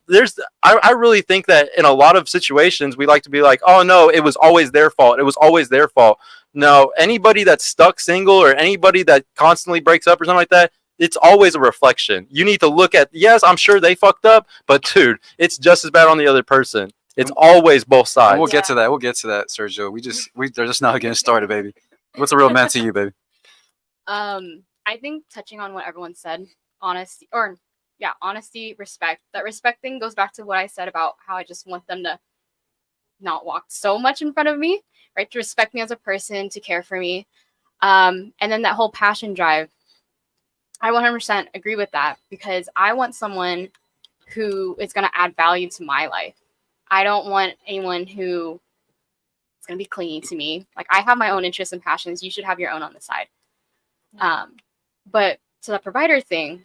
I really think that in a lot of situations, we like to be like, oh no, it was always their fault. It was always their fault. No, anybody that's stuck single or anybody that constantly breaks up or something like that, it's always a reflection. You need to look at, yes, I'm sure they fucked up, but dude, it's just as bad on the other person. It's always both sides. And we'll get to that. We'll get to that, Sergio. They're just not getting started, baby. What's a real man to you, baby? I think touching on what everyone said, honesty, respect. That respect thing goes back to what I said about how I just want them to not walk so much in front of me, right? To respect me as a person, to care for me. And then that whole passion drive. I 100% agree with that because I want someone who is going to add value to my life. I don't want anyone who is going to be clingy to me. Like, I have my own interests and passions. You should have your own on the side. But to the provider thing,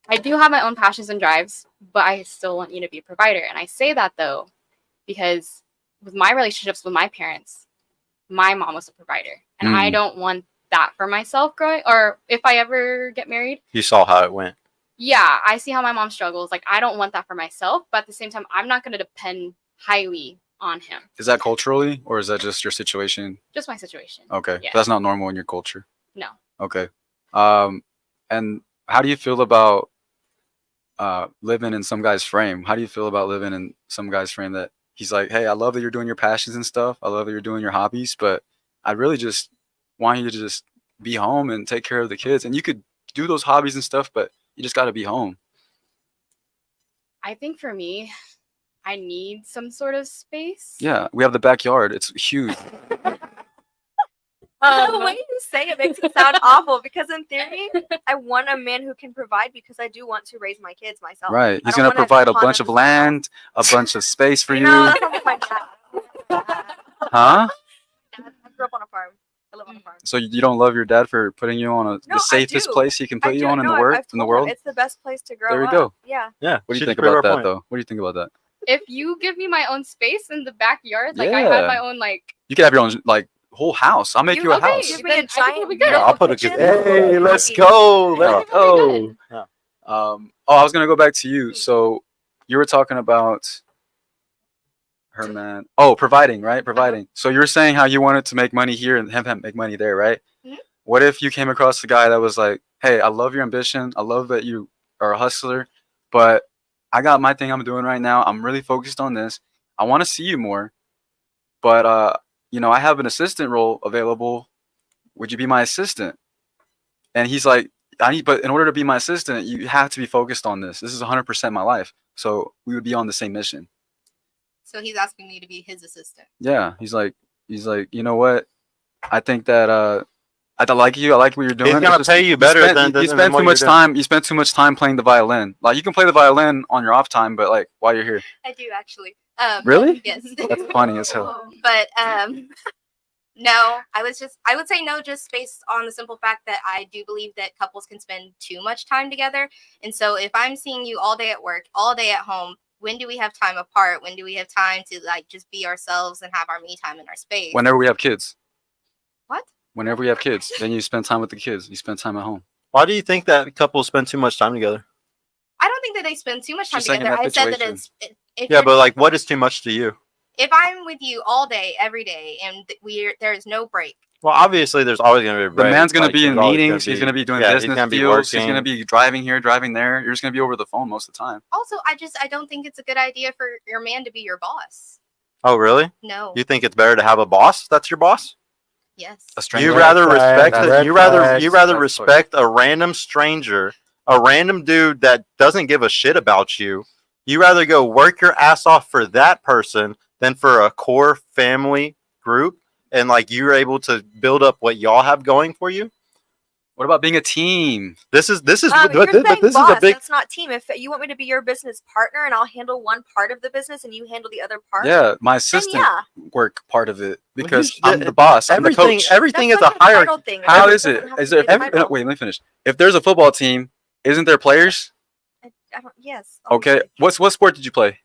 I do have my own passions and drives, but I still want you to be a provider. And I say that, though, because with my relationships with my parents, my mom was a provider. And I don't want that for myself growing, or if I ever get married. You saw how it went. Yeah, I see how my mom struggles. Like, I don't want that for myself, but at the same time, I'm not going to depend highly on him. Is that culturally, or is that just your situation? Just my situation. Okay, Yeah. that's not normal in your culture. No. Okay, and how do you feel about living in some guy's frame? How do you feel about living in some guy's frame that he's like, hey, I love that you're doing your passions and stuff. I love that you're doing your hobbies, but I really just want you to just be home and take care of the kids. And you could do those hobbies and stuff, but you just got to be home. I think for me, I need some sort of space. Yeah, we have the backyard. It's huge. The way you say it makes it sound awful because in theory, I want a man who can provide because I do want to raise my kids myself. Right. I He's don't going to wanna provide a ton bunch of this land, a bunch of space for you. No, that's not my dad. Huh? I grew up on a farm. I live on a farm. So you don't love your dad for putting you on No, the I safest do. place he can put I you do. on in No, the I've world, in the told him world? it's the best place to grow There you up. go. Yeah. Yeah. What do you she think just proved about our that, point. though? What do you think about that? If you give me my own space in the backyard, like I Yeah. have my own, like, You could have your own like whole house. I'll make you a okay. house. Give me Then a I think it'll giant be good. Yeah, I'll put a kitchen. good. Hey, let's Happy. go. I Let's think it'll be go. good. I was gonna go back to you. So you were talking about her man. Oh, providing, right? Providing. So you're saying how you wanted to make money here and have him make money there, right? Mhm. What if you came across a guy that was like, hey, I love your ambition. I love that you are a hustler, but I got my thing I'm doing right now. I'm really focused on this. I want to see you more, but I have an assistant role available. Would you be my assistant? And he's like, but in order to be my assistant, you have to be focused on this. This is 100% my life. So we would be on the same mission. So he's asking me to be his assistant. Yeah. He's like, you know what? I think that I like you. I like what you're doing. He's It's gonna just- pay you better than you spend what too you're much doing. time. You spend too much time playing the violin. Like, you can play the violin on your off time, but like while you're here. I do actually. Really? Yes. That's funny as hell. But no, I would say no, just based on the simple fact that I do believe that couples can spend too much time together. And so if I'm seeing you all day at work, all day at home, when do we have time apart? When do we have time to like just be ourselves and have our me time in our space? Whenever we have kids. What? Whenever we have kids, then you spend time with the kids. You spend time at home. Why do you think that couples spend too much time together? I don't think that they spend too much time She's saying in together. I that said that situation. it's if Yeah, you're- but like, what is too much to you? if I'm with you all day, every day, and there is no break. Well, obviously, there's always gonna be a The break. man's gonna Like, be in there's always meetings. He's gonna be doing yeah, business he's gonna be deals. He's working. gonna be driving here, driving there. You're just gonna be over the phone most of the time. Also, I don't think it's a good idea for your man to be your boss. Oh, really? No. You think it's better to have a boss that's your boss? Yes. A stranger. You rather Red respect flags, the, red you rather flags. you rather That's respect a random stranger, a random dude that doesn't give a shit about you. You rather go work your ass off for that person than for a core family group, and like you're able to build up what y'all have going for you. What about being a team? This is You're but saying this boss, is a big. that's not team. If you want me to be your business partner and I'll handle one part of the business and you handle the other part, Yeah, my then assistant yeah. work part of it Well, because you- I'm the boss. I'm the Everything coach. everything That's is a like a hierarchy. title thing. How It is it? doesn't have Is to there? be a title. Wait, let me finish. If there's a football team, isn't there players? I don't, yes. Okay. obviously. What sport did you play?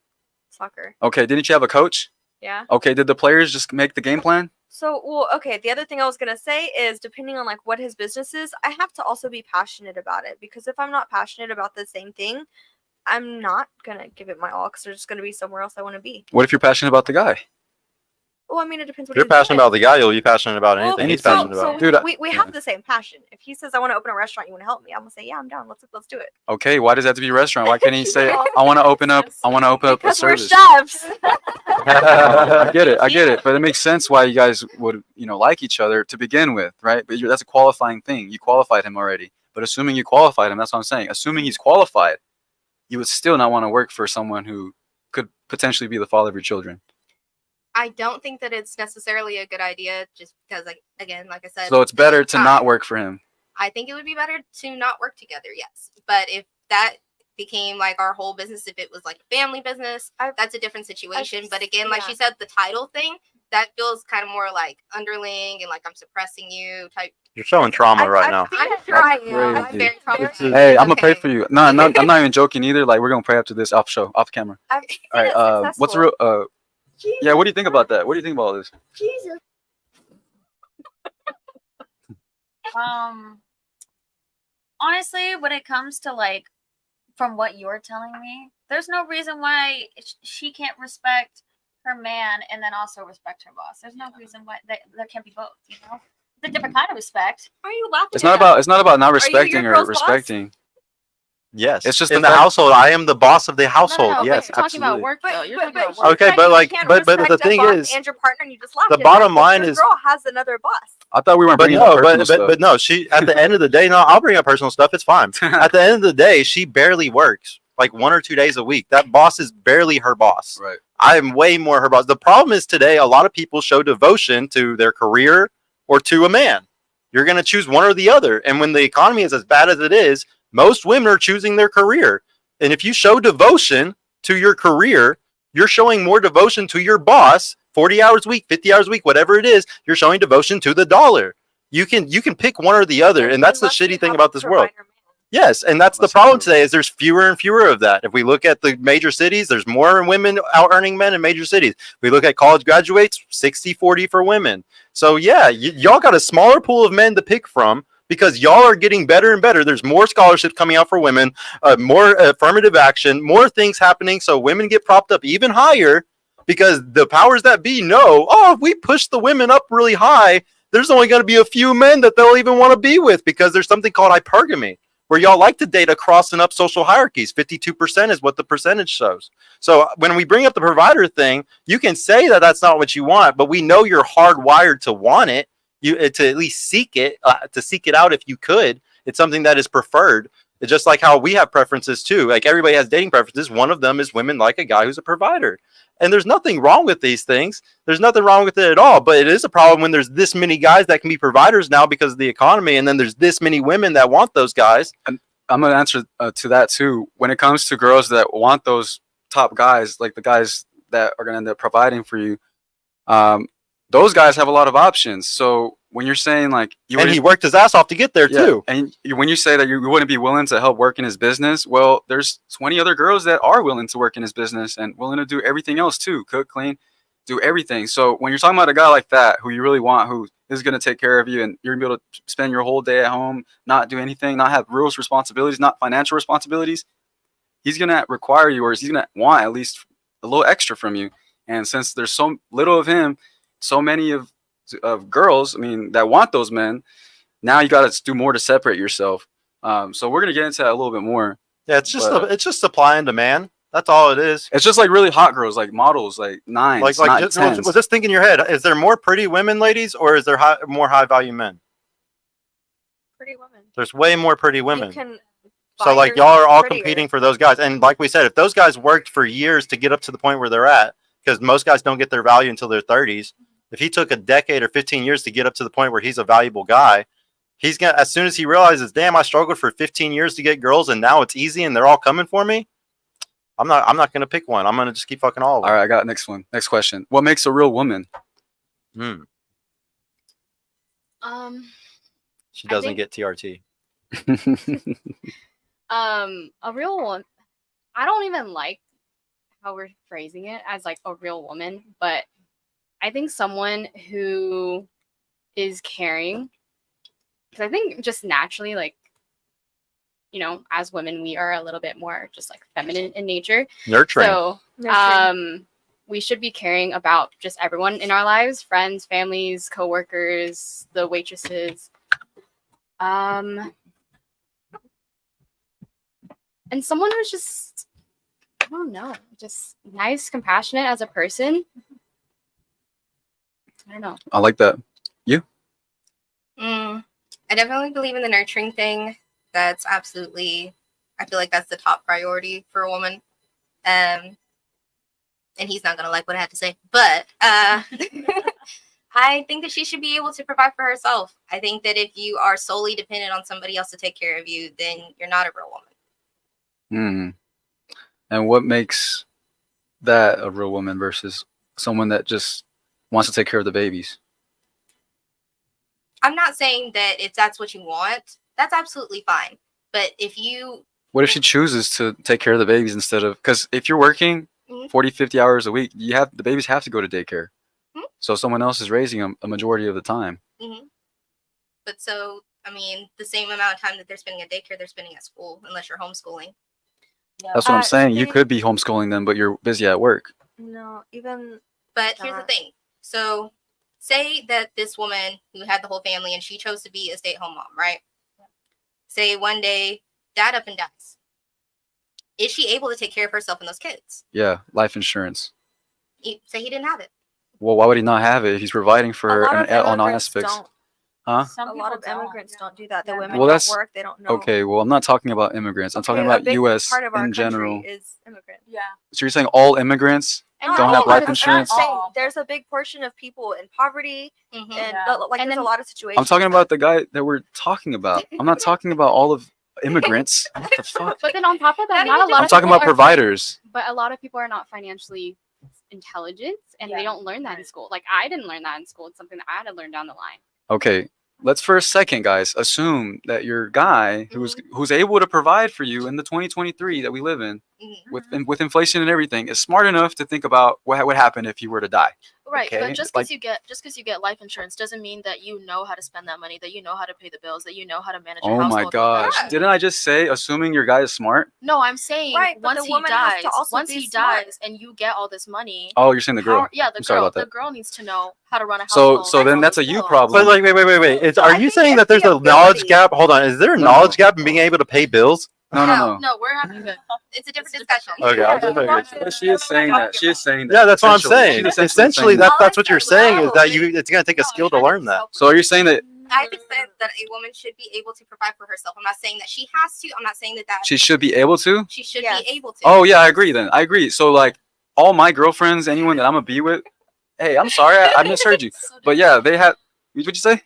Soccer. Okay. Didn't you have a coach? Yeah. Okay. Did the players just make the game plan? So, well, okay. The other thing I was gonna say is, depending on like what his business is, I have to also be passionate about it, because if I'm not passionate about the same thing, I'm not gonna give it my all, because there's just gonna be somewhere else I want to be. What if you're passionate about the guy? Well, I mean, it depends what If you're he's passionate doing. about the guy, you'll be passionate about Well, anything he's so- passionate about. Dude, we yeah. have the same passion. If he says I want to open a restaurant, you want to help me? I'm gonna say yeah, I'm down. Let's do it. Okay. Why does that have to be a restaurant? Why can't he say I want to open up? I want to open up a Because we're service. chefs. I get it, but it makes sense why you guys would, like each other to begin with, right? But that's a qualifying thing. You qualified him already. But assuming you qualified him, that's what I'm saying. Assuming he's qualified, you would still not want to work for someone who could potentially be the father of your children. I don't think that it's necessarily a good idea, just because, like, again, like I said. So it's better to not time. work for him. I think it would be better to not work together, yes. But if that became like our whole business, if it was like a family business, that's a different situation. But again, like she said, the title thing, that feels kind of more like underling and like I'm suppressing you type. You're showing trauma right now. I'm sure I am. I'm crazy. very traumatized. Hey, I'm gonna pray Okay. for you. No, I'm not even joking either. Like we're gonna pray after this off camera. I've All right. What's the real? Yeah. What do you think about that? What do you think about all this? Honestly, when it comes to like, from what you're telling me, there's no reason why she can't respect her man and then also respect her boss. There's no reason why there can't be both. You know, it's a different kind of respect. Are you laughing? It's not about. It's not about not you your respecting or girl's boss? respecting. Yes, It's just in the the fact- household. I am the boss of the household. No, Yes, but you're talking about absolutely. work though. You're talking about she work. Okay, said but you like- can't but the respect a thing boss is, and your partner, and you just laughed the at that. bottom But line your is- girl has another boss. I thought we weren't But bringing no, up personal but no. She at the end of the day, no. I'll bring up personal stuff. It's fine. At the end of the day, she barely works like 1 or 2 days a week. That boss is barely her boss. Right. I am way more her boss. The problem is today, a lot of people show devotion to their career or to a man. You're going to choose one or the other. And when the economy is as bad as it is, most women are choosing their career. And if you show devotion to your career, you're showing more devotion to your boss, 40 hours a week, 50 hours a week, whatever it is, you're showing devotion to the dollar. You can pick one or the other. And that's the Unless you shitty thing have about a this world. provider man. Yes, and that's the Unless you problem do. today is there's fewer and fewer of that. If we look at the major cities, there's more women out earning men in major cities. If we look at college graduates, 60-40 for women. So yeah, y'all got a smaller pool of men to pick from because y'all are getting better and better. There's more scholarships coming out for women, more affirmative action, more things happening so women get propped up even higher because the powers that be know, if we push the women up really high, there's only going to be a few men that they'll even want to be with because there's something called hypergamy, where y'all like to date across and up social hierarchies. 52% is what the percentage shows. So when we bring up the provider thing, you can say that that's not what you want, but we know you're hardwired to want it, to at least seek it, to seek it out if you could. It's something that is preferred. It's just like how we have preferences too. Like everybody has dating preferences. One of them is women like a guy who's a provider. And there's nothing wrong with these things. There's nothing wrong with it at all. But it is a problem when there's this many guys that can be providers now because of the economy. And then there's this many women that want those guys. I'm gonna answer to that too. When it comes to girls that want those top guys, like the guys that are gonna end up providing for you, those guys have a lot of options. So when you're saying like And he worked his ass off to get there too. and when you say that you wouldn't be willing to help work in his business, well, there's 20 other girls that are willing to work in his business and willing to do everything else too, cook, clean, do everything. So when you're talking about a guy like that who you really want, who is going to take care of you and you're going to be able to spend your whole day at home, not do anything, not have rules, responsibilities, not financial responsibilities, he's going to require you, or he's going to want at least a little extra from you. And since there's so little of him, so many of girls, I mean, that want those men, now you got to do more to separate yourself. So we're going to get into that a little bit more. Yeah, it's just supply and demand. That's all it is. It's just like really hot girls, like models, like nines, Like not just, tens. well, just think in your head: is there more pretty women, ladies, or is there more high value men? Pretty women. There's way more pretty women. You can So buy like y'all are all prettier. competing for those guys, and like we said, if those guys worked for years to get up to the point where they're at, because most guys don't get their value until their 30s. If he took a decade or 15 years to get up to the point where he's a valuable guy, he's gonna, as soon as he realizes, damn, I struggled for 15 years to get girls, and now it's easy and they're all coming for me. I'm not gonna pick one. I'm gonna just keep fucking all of them. All right, I got next one. Next question. What makes a real woman? Hmm. She I doesn't think- get TRT. A real one. I don't even like how we're phrasing it as like a real woman, but I think someone who is caring, because I think just naturally, like, you know, as women, we are a little bit more just like feminine in nature. Nurturing. So, we should be caring about just everyone in our lives, friends, families, coworkers, the waitresses. And someone who's just, I don't know, just nice, compassionate as a person. I don't know. I like that. I definitely believe in the nurturing thing. That's absolutely, I feel like that's the top priority for a woman. And he's not gonna like what I have to say, but I think that she should be able to provide for herself. I think that if you are solely dependent on somebody else to take care of you, then you're not a real woman. And what makes that a real woman versus someone that just wants to take care of the babies? I'm not saying that if that's what you want, that's absolutely fine. But if you, What if she chooses to take care of the babies instead of, because if you're working Mhm. 40, 50 hours a week, the babies have to go to daycare. Mhm. So someone else is raising them a majority of the time. but so, I mean, the same amount of time that they're spending at daycare, they're spending at school, unless you're homeschooling. That's what I'm saying. You Speaking- could be homeschooling them, but you're busy at work. No, even But here's the Not- thing. So, say that this woman who had the whole family and she chose to be a stay-at-home mom, right? Say one day dad up and dies. Is she able to take care of herself and those kids? Yeah, life insurance. Say he didn't have it. Well, why would he not have it if he's providing a for lot of on all immigrants aspects? don't. Huh? Some A lot of people don't. immigrants don't do that. The Yeah. women Well, don't that's- work. They don't know. Okay, well, I'm not talking about immigrants. I'm talking Okay, a about big U.S. part of our in general. country is immigrant. Yeah. So you're saying all immigrants? Not Don't all have of life them. I'm insurance? saying All. there's a big portion of people in poverty, Mhm. and Yeah. like And there's then- a lot of situations. I'm talking about the guy that we're talking about. I'm not talking about all of immigrants. What the fuck? But then on top of that, Not not a even lot I'm of talking people about are providers. But a lot of people are not financially intelligent and they Yeah. don't learn that in school. Like I didn't learn that in school. It's something that I had to learn down the line. Okay, let's for a second, guys, assume that your guy who's able to provide for you in the 2023 that we live in, Mhm. with inflation and everything, is smart enough to think about what would happen if he were to die. Right, Okay, but just like- because you get life insurance doesn't mean that you know how to spend that money, that you know how to pay the bills, that you know how to manage your Oh household. my gosh! Yeah. Didn't I just say assuming your guy is smart? No, I'm saying Right, but once the he woman has to dies, also once be he smart. dies and you get all this money, Oh, you're saying the girl. yeah, the I'm sorry girl, about that. the girl needs to know how to run a So household. then all that's a those you bills. problem. But like, wait. So Are I you think saying it's that there's the a knowledge ability. gap? Hold on. Is there a No. knowledge gap in being able to pay bills? No. No, we're having good. It's a different discussion. Okay, I'll just Yeah. figure. But she is saying that. She is saying that. Yeah, that's what I'm Essentially, saying. she's Essentially, saying that's what you're Knowledge saying is that alone. it's gonna take a skill to learn that. So are you saying that I just said that a woman should be able to provide for herself. I'm not saying that she has to. I'm not saying that she should be able to? she should Yes. be able to. Oh yeah, I agree. Then I agree. So like all my girlfriends, anyone that I'm gonna be with. Hey, I'm sorry, I misheard you. But yeah, they have. What'd you say?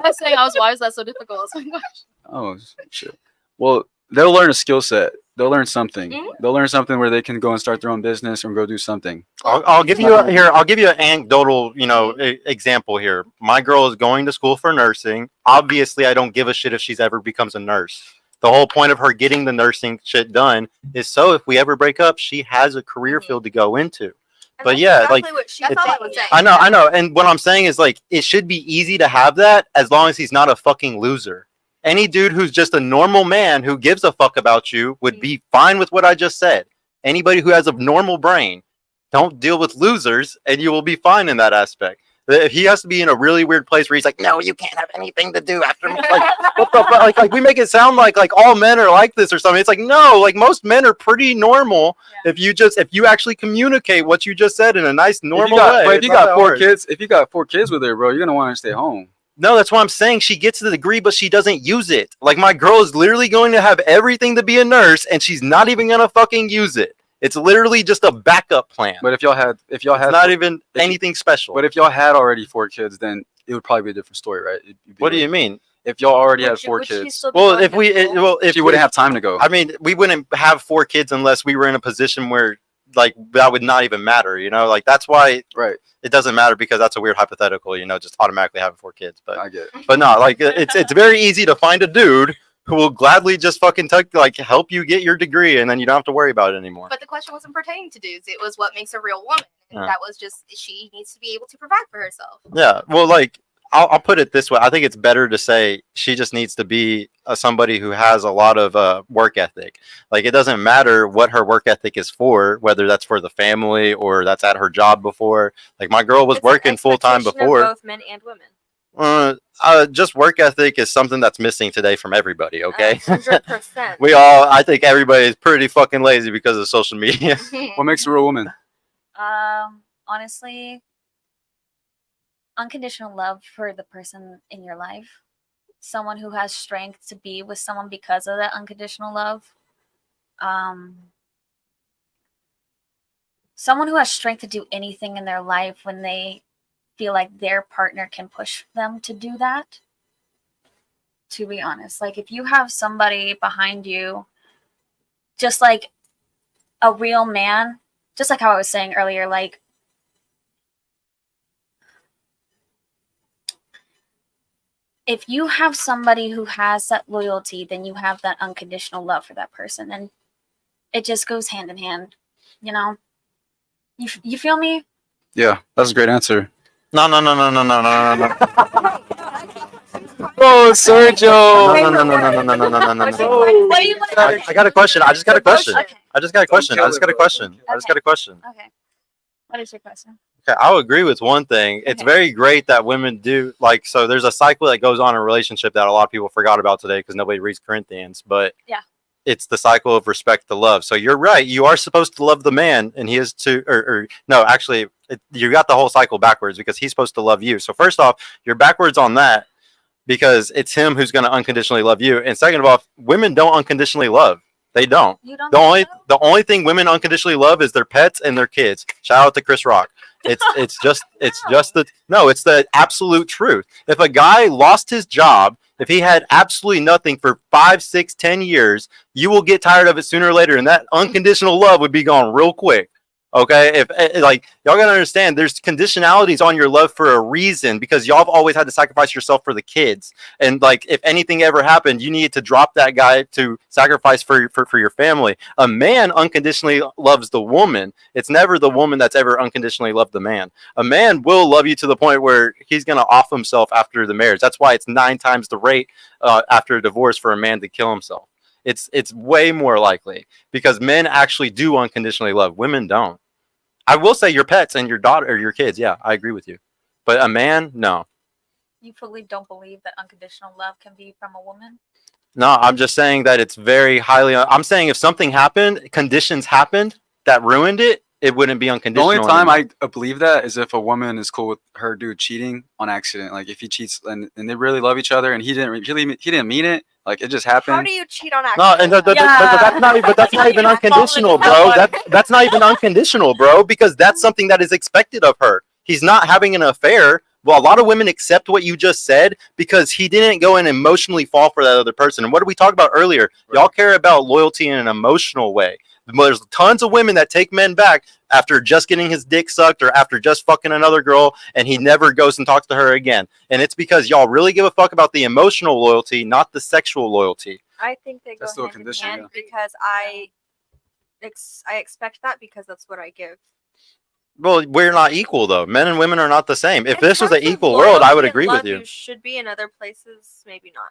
I was saying, why is that so difficult? I was like, Oh shit. Well, they'll learn a skill set. They'll learn something. Mhm. They'll learn something where they can go and start their own business or go do something. I'll give you I'll give you an anecdotal, example here. My girl is going to school for nursing. Obviously, I don't give a shit if she's ever becomes a nurse. The whole point of her getting the nursing shit done is so if we ever break up, she has a career field to go into. And But that's yeah, exactly like, what she That's all I said. would say. I know. And what I'm saying is like it should be easy to have that as long as he's not a fucking loser. Any dude who's just a normal man who gives a fuck about you would be fine with what I just said. Anybody who has a normal brain, don't deal with losers and you will be fine in that aspect. If he has to be in a really weird place where he's like, no, you can't have anything to do after me. Like, what the fuck? Like we make it sound like all men are like this or something. It's like, no, like most men are pretty normal. Yeah. If you actually communicate what you just said in a nice normal way. But if It's you not got that four hard. kids, if you got 4 kids with her, bro, you're gonna want to stay home. No, that's what I'm saying. She gets the degree, but she doesn't use it. Like my girl is literally going to have everything to be a nurse, and she's not even gonna fucking use it. It's literally just a backup plan. But if y'all had It's not even anything special. But if y'all had already 4 kids, then it would probably be a different story, right? What do you mean? If y'all already had Would 4 she kids, still be Well, going if to we school? if she wouldn't have time to go. I mean, we wouldn't have 4 kids unless we were in a position where like that would not even matter. You know, like that's why Right. it doesn't matter because that's a weird hypothetical. You know, just automatically having 4 kids. I get it. But no, like it's very easy to find a dude who will gladly just fucking help you get your degree, and then you don't have to worry about it anymore. But the question wasn't pertaining to dudes. It was what makes a real woman. And Yeah. that was just she needs to be able to provide for herself. Yeah, well, like I'll put it this way. I think it's better to say she just needs to be somebody who has a lot of work ethic. Like it doesn't matter what her work ethic is for, whether that's for the family or that's at her job before. Like my girl was It's an working full time expectation of before. both men and women. Just work ethic is something that's missing today from everybody. Okay, 100%. I think everybody is pretty fucking lazy because of social media. What makes a real woman? Honestly, unconditional love for the person in your life. Someone who has strength to be with someone because of that unconditional love. Someone who has strength to do anything in their life when they feel like their partner can push them to do that. To be honest, like if you have somebody behind you, just like a real man, just like how I was saying earlier, like if you have somebody who has that loyalty, then you have that unconditional love for that person, and it just goes hand in hand. You know, you feel me? Yeah, that's a great answer. No. Oh, Sergio. No. What do you want? I got a question. I just got a question. Okay. I just got a question. I just got a question. Okay. What is your question? Okay, I'll agree with one thing. It's Okay. very great that women do so there's a cycle that goes on in a relationship that a lot of people forgot about today because nobody reads Corinthians, but Yeah. it's the cycle of respect to love. So you're right. You are supposed to love the man and he is to, or no, actually you got the whole cycle backwards because he's supposed to love you. So first off, you're backwards on that because it's him who's going to unconditionally love you. And second of all, women don't unconditionally love. They don't. You don't. The only thing women unconditionally love is their pets and their kids. Shout out to Chris Rock. It's just the absolute truth. If a guy lost his job, if he had absolutely nothing for 5, 6, 10 years, you will get tired of it sooner or later, and that unconditional love would be gone real quick. Okay, if like y'all gotta understand, there's conditionalities on your love for a reason because y'all have always had to sacrifice yourself for the kids, and like if anything ever happened, you needed to drop that guy to sacrifice for your family. A man unconditionally loves the woman. It's never the woman that's ever unconditionally loved the man. A man will love you to the point where he's gonna off himself after the marriage. That's why it's 9 times the rate after a divorce for a man to kill himself. It's way more likely because men actually do unconditionally love. Women don't. I will say your pets and your daughter or your kids. Yeah, I agree with you. But a man, no. You fully don't believe that unconditional love can be from a woman? No, I'm just saying that it's very highly. I'm saying if something happened, conditions happened that ruined it, it wouldn't be The unconditional. only time anymore. I believe that is if a woman is cool with her dude cheating on accident. Like if he cheats and they really love each other and he didn't mean it. Like it just happened. How do you cheat on No, accident? and that's not even unconditional, bro. That's not even unconditional, bro, because that's something that is expected of her. He's not having an affair. Well, a lot of women accept what you just said because he didn't go and emotionally fall for that other person. And what did we talk about earlier? Y'all care about loyalty in an emotional way. There's tons of women that take men back after just getting his dick sucked or after just fucking another girl and he never goes and talks to her again. And it's because y'all really give a fuck about the emotional loyalty, not the sexual loyalty. I think they go That's still a hand in condition, hand yeah. because I expect that because that's what I give. Well, we're not equal though. Men and women are not the same. If In this was an terms of equal world, I would loyalty and agree with love, you. Should be in other places, maybe not.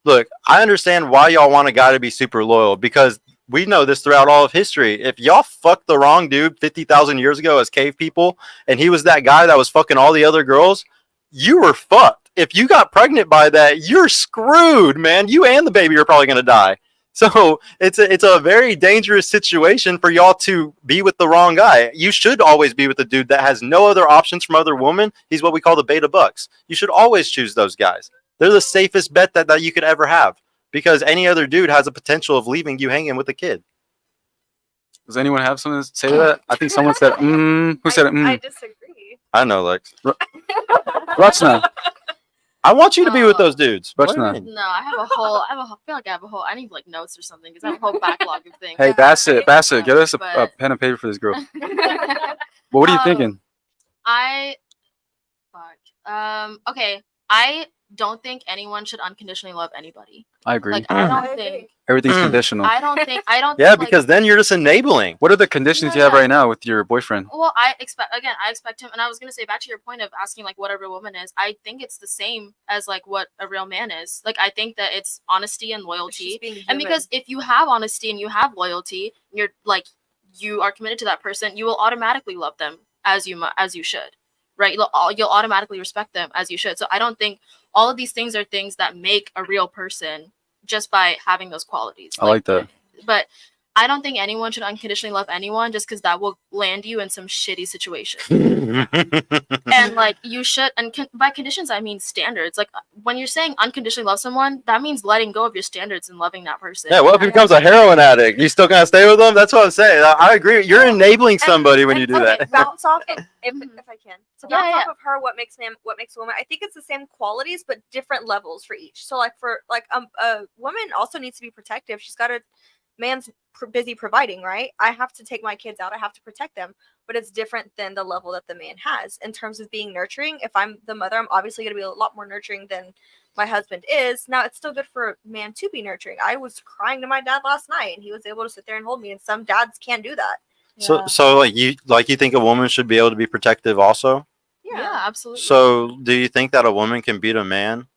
Look, I understand why y'all want a guy to be super loyal because we know this throughout all of history. If y'all fucked the wrong dude 50,000 years ago as cave people, and he was that guy that was fucking all the other girls, you were fucked. If you got pregnant by that, you're screwed, man. You and the baby are probably gonna die. So it's a very dangerous situation for y'all to be with the wrong guy. You should always be with a dude that has no other options from other women. He's what we call the beta bucks. You should always choose those guys. They're the safest bet that you could ever have, because any other dude has a potential of leaving you hanging with a kid. Does anyone have something to say to that? I think someone said, Who said it? I disagree. I know, Lex. Rachna. I want you to be with those dudes. What's What do you that? mean? No, I feel like I have a whole. I need like notes or something because I have a whole backlog of things. Hey, Bassett, get us a But- pen and paper for this girl. Well, what are you thinking? Okay. I don't think anyone should unconditionally love anybody. I agree. Like I I don't agree. think. Everything's Mm. conditional. I don't think. Yeah, think, because then you're just enabling. What are the conditions you have Yeah. right now with your boyfriend? Well, I expect him, and I was gonna say back to your point of asking like what a real woman is. I think it's the same as like what a real man is. Like I think that it's honesty and It's loyalty. just being And human. because if you have honesty and you have loyalty, you're like you are committed to that person, you will automatically love them as you should, right? You'll automatically respect them as you should. So I don't think all of these things are things that make a real person just by having those qualities. I like that. But I don't think anyone should unconditionally love anyone just because that will land you in some shitty situation. And like you should, and by conditions I mean standards. Like when you're saying unconditionally love someone, that means letting go of your standards and loving that person. Yeah, what if he becomes a heroin addict? You still gonna stay with him? That's what I'm saying. I agree. You're enabling somebody when you do okay, that. bounce off of, if I can. So Yeah, bounce yeah. off of her, what makes a woman. I think it's the same qualities but different levels for each. So like for like a woman also needs to be protective. She's got a man's busy providing, right? I have to take my kids out. I have to protect them, but it's different than the level that the man has in terms of being nurturing. If I'm the mother, I'm obviously going to be a lot more nurturing than my husband is. Now it's still good for a man to be nurturing. I was crying to my dad last night and he was able to sit there and hold me, and some dads can't do that. So like you think a woman should be able to be protective also? Yeah, absolutely. So do you think that a woman can beat a man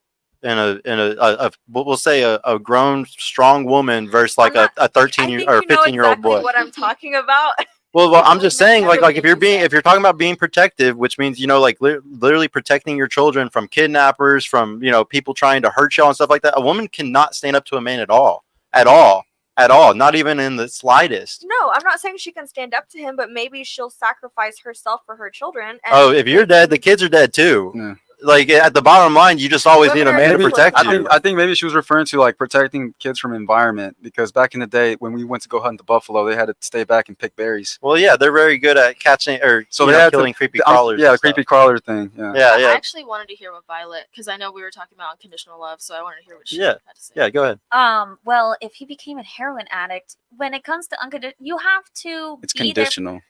in a we'll say a grown strong woman versus like I'm not- a 13 I year think or you know 15-year-old exactly boy? what I'm talking about. Well, I'm just saying, like if you're Everything you if you're talking about being protective, which means like literally protecting your children from kidnappers, from people trying to hurt y'all and stuff like that. A woman cannot stand up to a man at all, not even in the slightest. No, I'm not saying she can stand up to him, but maybe she'll sacrifice herself for her children. And Oh, if you're dead, the kids are dead too. Yeah. Like at the bottom line, you just always need a man to Maybe- protect I you. think maybe she was referring to like protecting kids from environment, because back in the day when we went to go hunt the buffalo, they had to stay back and pick berries. Well, yeah, they're very good at catching or So so they had to- killing creepy Yeah, crawlers. yeah, and the stuff. creepy crawler thing. Yeah. Yeah, I yeah, actually wanted to hear what Violet, because I know we were talking about unconditional love, so I wanted to hear what she Yeah. had to say. yeah. Go ahead. Well, if he became a heroin addict, when it comes to unconditional, you have to It's be conditional. there.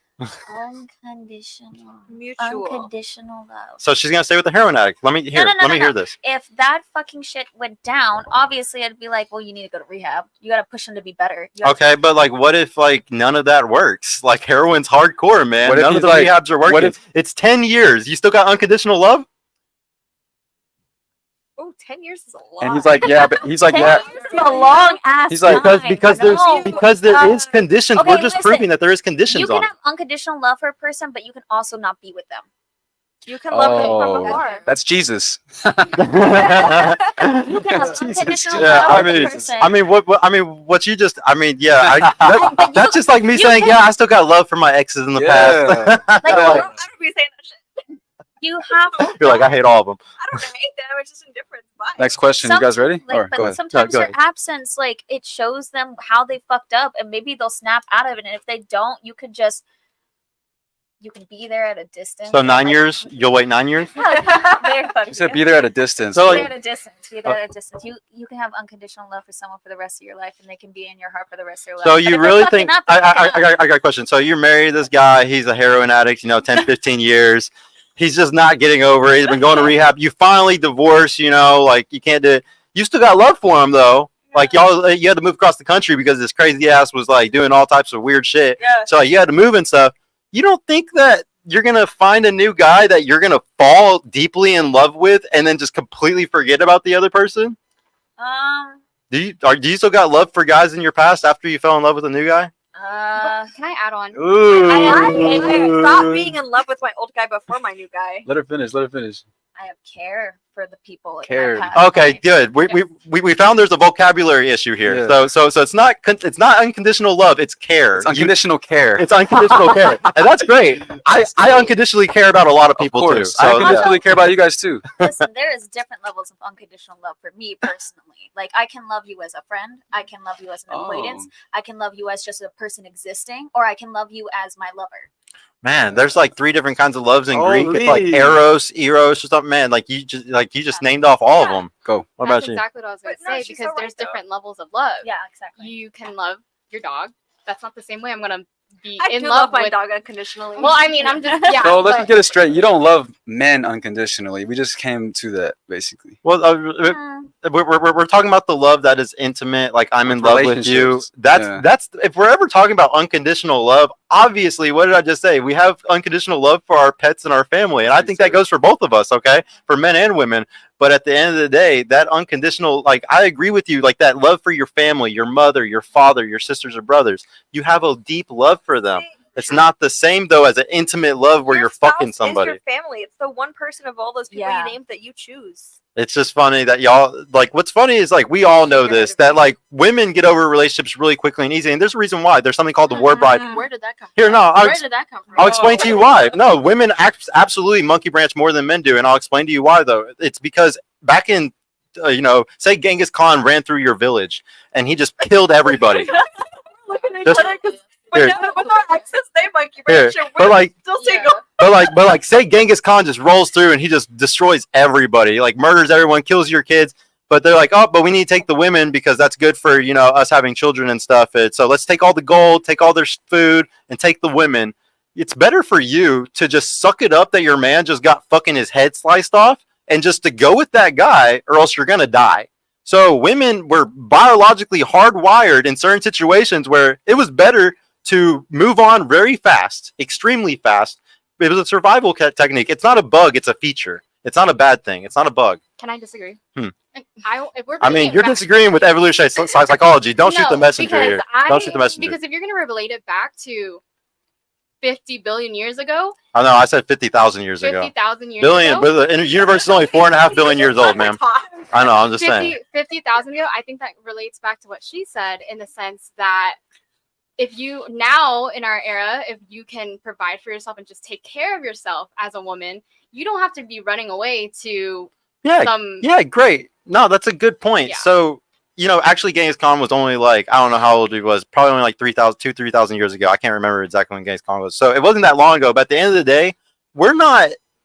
Unconditional. mutual. Unconditional love. So she's gonna stay with the heroin addict. Let me hear. no, Let me no. hear this. If that fucking shit went down, obviously I'd be like, well, you need to go to rehab. You gotta push him to be better. You gotta- Okay, but like, what if like none of that works? Like heroin's hardcore, man. What if None of he's the like- rehabs are what working. if- It's 10 years. You still got unconditional love? Oh, 10 years is a lot. And he's like, yeah, but he's like, 10 yeah. years is a long ass He's like, time. Because there No. is conditions. Okay, We're just listen. proving that there is You conditions can on have unconditional love for a person, but you can also not be with them. you can love him Oh. from afar. That's Jesus. You it. can have unconditional Yeah, love I for a mean, person. what you just, I mean, yeah, But that's just like me you saying, can- yeah, I still got love for my exes in the past. Like, I you, don't be saying that shit. you have You're like, I hate all of them. I don't hate them. It's just indifference. Bye. Next question. You guys ready? Like, Or but go ahead. sometimes go your ahead. absence, like, it shows them how they fucked up, and maybe they'll snap out of it. And if they don't, you can be there at a distance. So and, 9 like, years, you'll wait 9 years? Very fucking You said good. be there at a distance. So, Be like- there at a distance. Be there at a distance. You can have unconditional love for someone for the rest of your life, and they can be in your heart for the rest of your life. So But you if they're really fucking think up, they're fucking up. I got a question. So you're married to this guy, he's a heroin addict, 10, 15 years. He's just not getting over it. He's been going to rehab. You finally divorce, like you can't do it. You still got love for him though. Like you had to move across the country because this crazy ass was like doing all types of weird shit. Yeah. So you had to move and stuff. You don't think that you're gonna find a new guy that you're gonna fall deeply in love with and then just completely forget about the other person? Do you still got love for guys in your past after you fell in love with a new guy? Can I add on? Ooh. Stop being in love with my old guy before my new guy. Let her finish. Let her finish. I have care for the people. in my Care. past Okay, life. good. We found there's a vocabulary issue here. Yeah. So it's not unconditional love. It's care. It's unconditional care. It's unconditional care, and that's great. I unconditionally care about a lot of people too. I So unconditionally care about you guys too. Listen, there is different levels of unconditional love for me personally. Like I can love you as a friend, I can love you as an acquaintance, I can love you as just a person existing, or I can love you as my lover. man, there's like 3 different kinds of loves in Greek. It's like Holy. eros, or something. Man, like you just named off all of them. Go. What That's about you? exactly what I was going to But no, say she's so because right, there's though. different levels of love. Yeah, exactly. You can love your dog. That's not the same way I'm going to be I in do love love my with. dog unconditionally. Well, I mean, I'm just yeah. So let's but- get it straight. You don't love men unconditionally. We just came to that basically. Well, we're talking about the love that is intimate. Like I'm in love with you. Relationships. That's Yeah. that's if we're ever talking about unconditional love. Obviously, what did I just say? We have unconditional love for our pets and our family, and I think that goes for both of us. Okay, for men and women. But at the end of the day, that unconditional, like I agree with you, like that love for your family, your mother, your father, your sisters or brothers. You have a deep love for them. It's not the same though as an intimate love where Your you're fucking spouse is somebody. your family. It's the one person of all those people Yeah. you named that you choose. It's just funny that y'all like. What's funny is like we all know this that like women get over relationships really quickly and easy, and there's a reason why. There's something called the war bride. Where did that come from? Here, no, Where did that come from? I'll explain to you why. No, women absolutely monkey branch more than men do, and I'll explain to you why. Though it's because back in, say Genghis Khan ran through your village and he just killed everybody. Look at each Just- other because Here. with our exes, they monkey Here, branch. and but we're like, still Yeah. single. but like, say Genghis Khan just rolls through and he just destroys everybody, like murders everyone, kills your kids. But they're like, oh, but we need to take the women because that's good for us having children and stuff. So let's take all the gold, take all their food, and take the women. It's better for you to just suck it up that your man just got fucking his head sliced off and just to go with that guy, or else you're gonna die. So women were biologically hardwired in certain situations where it was better to move on very fast, extremely fast. It was a survival technique. It's not a bug, it's a feature. It's not a bad thing. It's not a bug. Can I disagree? Hmm. If we're I bringing mean, it you're back- disagreeing with evolutionary psychology. Don't shoot the No, messenger because here. Don't shoot the messenger. Because if you're going to relate it back to 50 billion years ago, I know. I said 50,000 years ago. 50,000 years Billion, ago, but the universe is only 4.5 billion years old, ma'am. I know. I'm just saying. 50,000 ago, I think that relates back to what she said in the sense that if you now in our era, if you can provide for yourself and just take care of yourself as a woman, you don't have to be running away to Yeah. some. Yeah. Great. No, that's a good point. Yeah. So, actually, Genghis Khan was only like, I don't know how old he was. Probably only like 3,000 years ago. I can't remember exactly when Genghis Khan was. So it wasn't that long ago. But at the end of the day,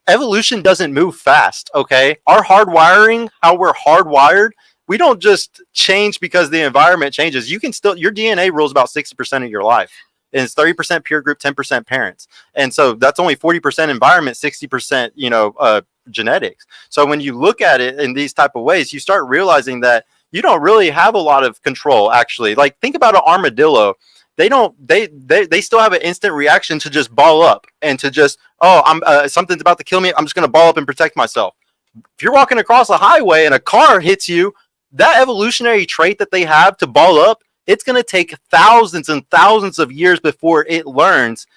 evolution doesn't move fast. Okay. Our hardwiring, how we're hardwired, we don't just change because the environment changes. You can still, your DNA rules about 60% of your life. And it's 30% peer group, 10% parents. And so that's only 40% environment, 60%, genetics. So when you look at it in these type of ways, you start realizing that you don't really have a lot of control, actually. Like, think about an armadillo. They still have an instant reaction to just ball up and to just, something's about to kill me. I'm just going to ball up and protect myself. If you're walking across a highway and a car hits you, that evolutionary trait that they have to ball up, it's going to take thousands and thousands of years before it learns,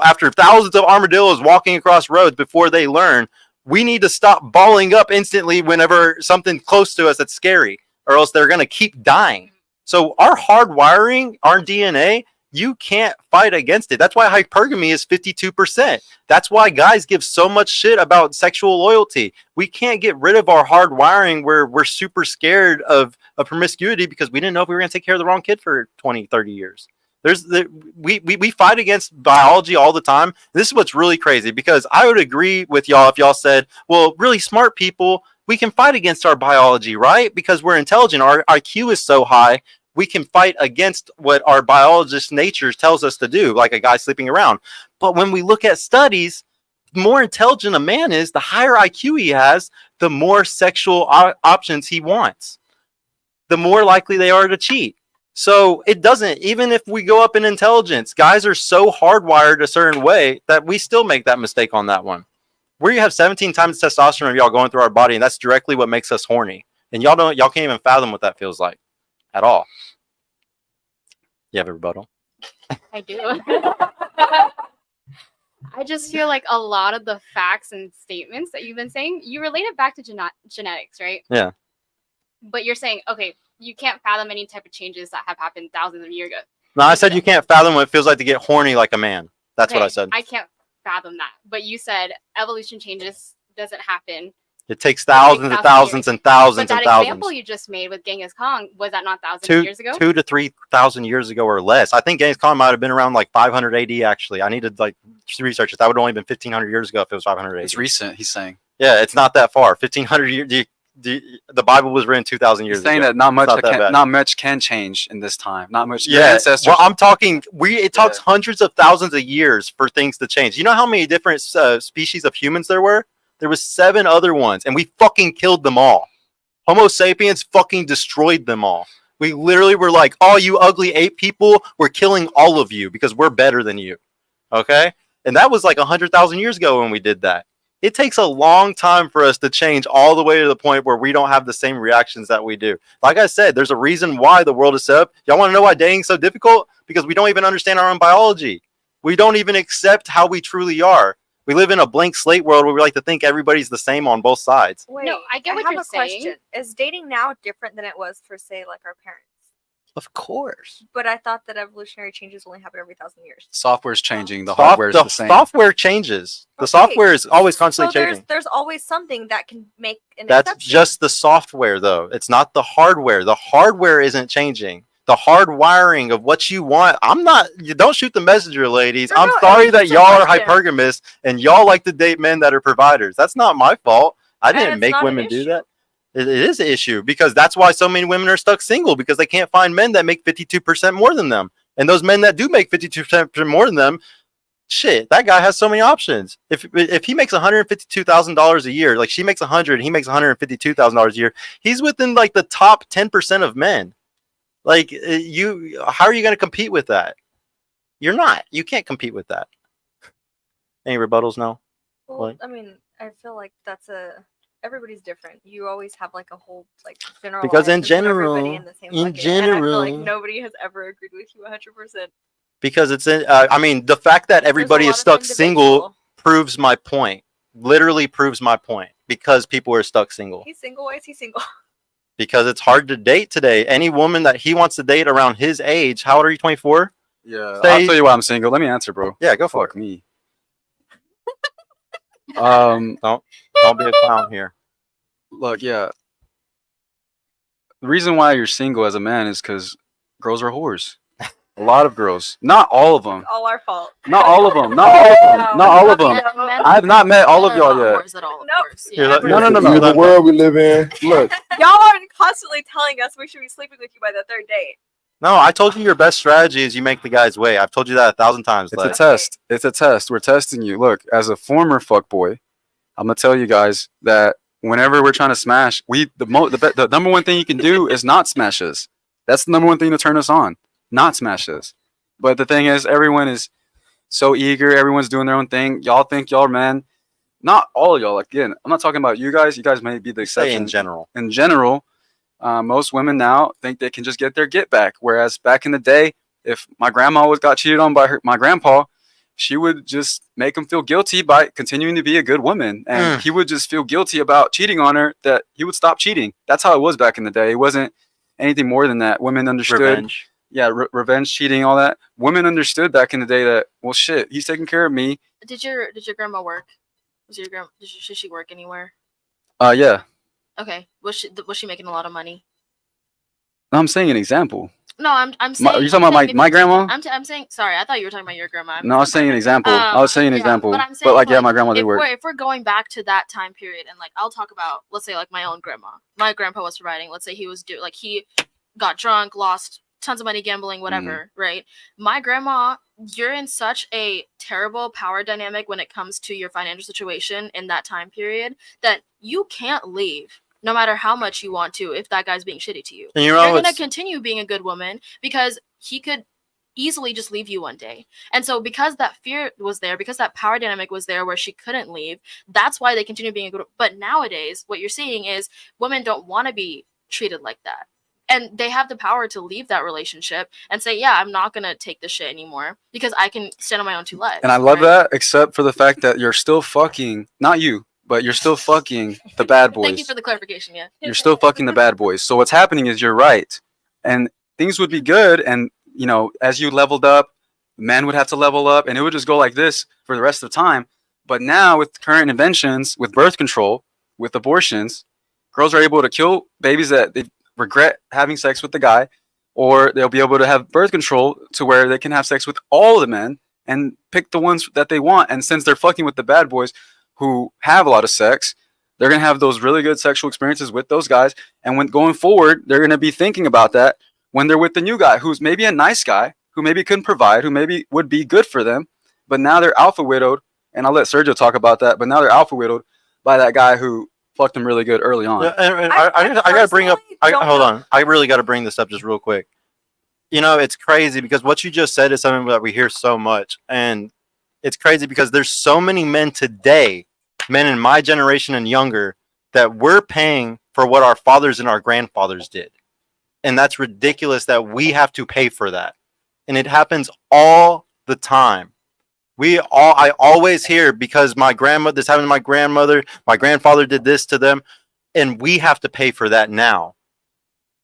after thousands of armadillos walking across roads before they learn, we need to stop balling up instantly whenever something close to us that's scary, or else they're going to keep dying. So our hardwiring, our DNA, you can't fight against it. That's why hypergamy is 52%. That's why guys give so much shit about sexual loyalty. We can't get rid of our hardwiring where we're super scared of promiscuity because we didn't know if we were going to take care of the wrong kid for 20, 30 years. We fight against biology all the time. This is what's really crazy, because I would agree with y'all if y'all said, well, really smart people, we can fight against our biology, right? Because we're intelligent. Our IQ is so high. We can fight against what our biologist nature tells us to do, like a guy sleeping around. But when we look at studies, the more intelligent a man is, the higher IQ he has, the more sexual options he wants, the more likely they are to cheat. So it doesn't, even if we go up in intelligence, guys are so hardwired a certain way that we still make that mistake on that one. Where you have 17 times testosterone of y'all going through our body, and that's directly what makes us horny. And y'all can't even fathom what that feels like. at all. You have a rebuttal? I do. I just feel like a lot of the facts and statements that you've been saying, you relate it back to genetics, right? Yeah. But you're saying, okay, you can't fathom any type of changes that have happened thousands of years ago. No, I said you can't fathom what it feels like to get horny like a man. That's what I Okay, said. I can't fathom that. But you said evolution changes doesn't happen. It takes thousands and thousands and But thousands that and thousands. example you just made with Genghis Khan, was that not thousands of Two, years ago? 2,000 to 3,000 years ago or less. I think Genghis Khan might have been around like 500 AD. Actually, I needed like research it. That would have only been 1,500 years ago if it was 500 AD. It's recent. He's saying. Yeah, it's not that far. 1,500 years. The Bible was written 2,000 years He's saying ago. that not much. It's not that bad. Not much can change in this time. Not much. Your Yeah, ancestors. well, I'm talking. It talks hundreds of thousands of years for things to change. You know how many different species of humans there were? There was 7 other ones, and we fucking killed them all. Homo sapiens fucking destroyed them all. We literally were like, "Oh, you ugly ape people, we're killing all of you because we're better than you." Okay, and that was like 100,000 years ago when we did that. It takes a long time for us to change all the way to the point where we don't have the same reactions that we do. Like I said, there's a reason why the world is set up. Y'all want to know why dating's so difficult? Because we don't even understand our own biology. We don't even accept how we truly are. We live in a blank slate world where we like to think everybody's the same on both sides. Wait, No, I get what have you're a question. saying. Is dating now different than it was for, say, like our parents? Of course. But I thought that evolutionary changes only happen every 1,000 years. Software's changing. The hardware is the same. Software changes. The Okay, software is always constantly so changing. there's always something that can make an That's exception. just the software, though. It's not the hardware. The hardware isn't changing. The hard wiring of what you want. You don't shoot the messenger, ladies. No, I'm no, sorry it's that just a y'all are question. hypergamous and y'all like to date men that are providers. That's not my fault. I And didn't it's make not an women do issue. that. It is an issue because that's why so many women are stuck single because they can't find men that make 52% more than them. And those men that do make 52% more than them, shit, that guy has so many options. If he makes $152,000 a year, like she makes 100, he makes $152,000 a year. He's within like the top 10% of men. Like how are you going to compete with that? You're not. You can't compete with that. Any rebuttals? No. Well, What? I mean, I feel like everybody's different. You always have like a whole like general. Because in general- and I feel like general- nobody has ever agreed with you 100%. Because it's in. I mean, the fact that everybody is stuck single proves my point. Literally proves my point. Because people are stuck single. He's single. Why is he single? Because it's hard to date today. Any woman that he wants to date around his age. How old are you? 24? Yeah. Say- I'll tell you why I'm single. Let me answer, bro. Yeah, go for Fuck it. me. Don't be a clown here. Look, yeah. The reason why you're single as a man is because girls are whores. A lot of girls. Not all of them. It's all our fault. Not all of them. Not all of them. Not all of them. Men- men I have not met all of are y'all not yet. whores at all, of Nope. course. You're Yeah, like- No, no, no, no. You're the world we live in. Look, Y'all are constantly telling us we should be sleeping with you by the 3rd date. No, I told you your best strategy is you make the guys wait. I've told you that 1,000 times. it's a Lex. test. It's a test. We're testing you. Look, as a former fuckboy, I'm gonna tell you guys that whenever we're trying to smash, the number one thing you can do is not smash us. That's the number one thing to turn us on. Not smash us. But the thing is, everyone is so eager. Everyone's doing their own thing. Y'all think y'all are man. Not all of y'all. Again, I'm not talking about you guys. You guys may be the Say exception. in general. In general, most women now think they can just get their get back. Whereas back in the day, if my grandma got cheated on by my grandpa, she would just make him feel guilty by continuing to be a good woman. And he would just feel guilty about cheating on her, that he would stop cheating. That's how it was back in the day. It wasn't anything more than that. Women understood. Revenge. Yeah, revenge, cheating, all that. Women understood back in the day that, well, shit, he's taking care of me. Did your grandma work? Should she work anywhere? Yeah. Okay. Was she making a lot of money? No, I'm saying an example. No, I'm saying. Are you talking about my grandma? I'm saying. Sorry, I thought you were talking about your grandma. No, I was saying an example. I was saying an yeah, example. but I'm But saying, like, yeah, like, my grandma did if work. we're going back to that time period, and like I'll talk about, let's say, like my own grandma. My grandpa was providing. Let's say he got drunk, lost tons of money gambling, whatever, right? My grandma, you're in such a terrible power dynamic when it comes to your financial situation in that time period that you can't leave no matter how much you want to if that guy's being shitty to you. And You're know, going to it's- continue being a good woman because he could easily just leave you one day. And so because that fear was there, because that power dynamic was there where she couldn't leave, that's why they continue being a good. But nowadays, what you're seeing is women don't want to be treated like that. and they have the power to leave that relationship and say, yeah, I'm not gonna take this shit anymore because I can stand on my own two legs. And I love right? that, except for the fact that you're still fucking, not you, but you're still fucking the bad boys. Thank you for the clarification. Yeah. You're still fucking the bad boys. So what's happening is you're right. And things would be good. And, you know, as you leveled up, men would have to level up and it would just go like this for the rest of the time. But now with current inventions, with birth control, with abortions, girls are able to kill babies that they regret having sex with the guy, or they'll be able to have birth control to where they can have sex with all the men and pick the ones that they want. And since they're fucking with the bad boys who have a lot of sex, they're going to have those really good sexual experiences with those guys. And when going forward, they're going to be thinking about that when they're with the new guy who's maybe a nice guy, who maybe couldn't provide, who maybe would be good for them. But now they're alpha widowed. And I'll let Sergio talk about that. But now they're alpha widowed by that guy who fucked them really good early on. Yeah, and I got to bring up. Hold on. I really got to bring this up just real quick. You know, it's crazy because what you just said is something that we hear so much. And it's crazy because there's so many men today, men in my generation and younger, that we're paying for what our fathers and our grandfathers did. And that's ridiculous that we have to pay for that. And it happens all the time. I always hear because my grandmother, this happened to my grandmother, my grandfather did this to them, and we have to pay for that now.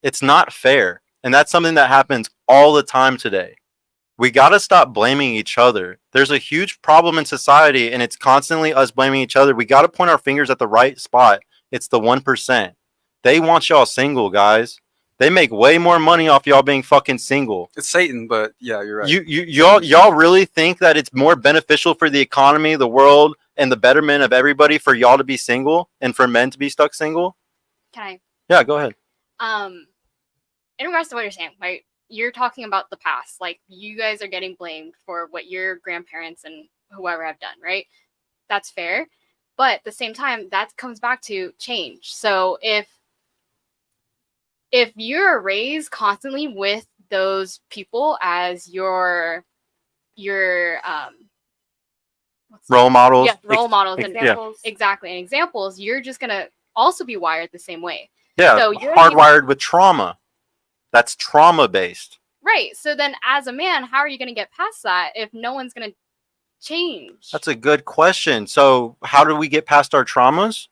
It's not fair. And that's something that happens all the time today. We got to stop blaming each other. There's a huge problem in society, and it's constantly us blaming each other. We got to point our fingers at the right spot. It's the 1%. They want y'all single, guys. They make way more money off y'all being fucking single. It's Satan, but yeah, you're right. Y'all really think that it's more beneficial for the economy, the world, and the betterment of everybody for y'all to be single and for men to be stuck single? Can I? Yeah, go ahead. In regards to what you're saying, right? You're talking about the past. Like, you guys are getting blamed for what your grandparents and whoever have done, right? That's fair. But at the same time, that comes back to change. So if you're raised constantly with those people as your Role models. Yeah, role models and Examples. exactly, and examples, you're just gonna also be wired the same way. Yeah, So you're hardwired with trauma. That's trauma based. Right. So then as a man, how are you gonna get past that if no one's gonna change? That's a good question. So how do we get past our traumas?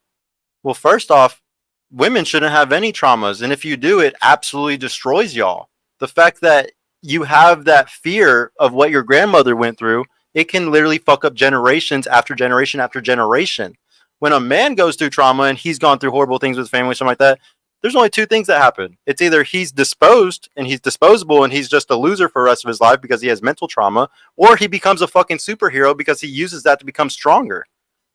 Well, first off, women shouldn't have any traumas. And if you do, it absolutely destroys y'all. The fact that you have that fear of what your grandmother went through, it can literally fuck up generations after generation after generation. When a man goes through trauma and he's gone through horrible things with family, something like that, there's only two things that happen. It's either he's disposed and he's disposable and he's just a loser for the rest of his life because he has mental trauma, or he becomes a fucking superhero because he uses that to become stronger.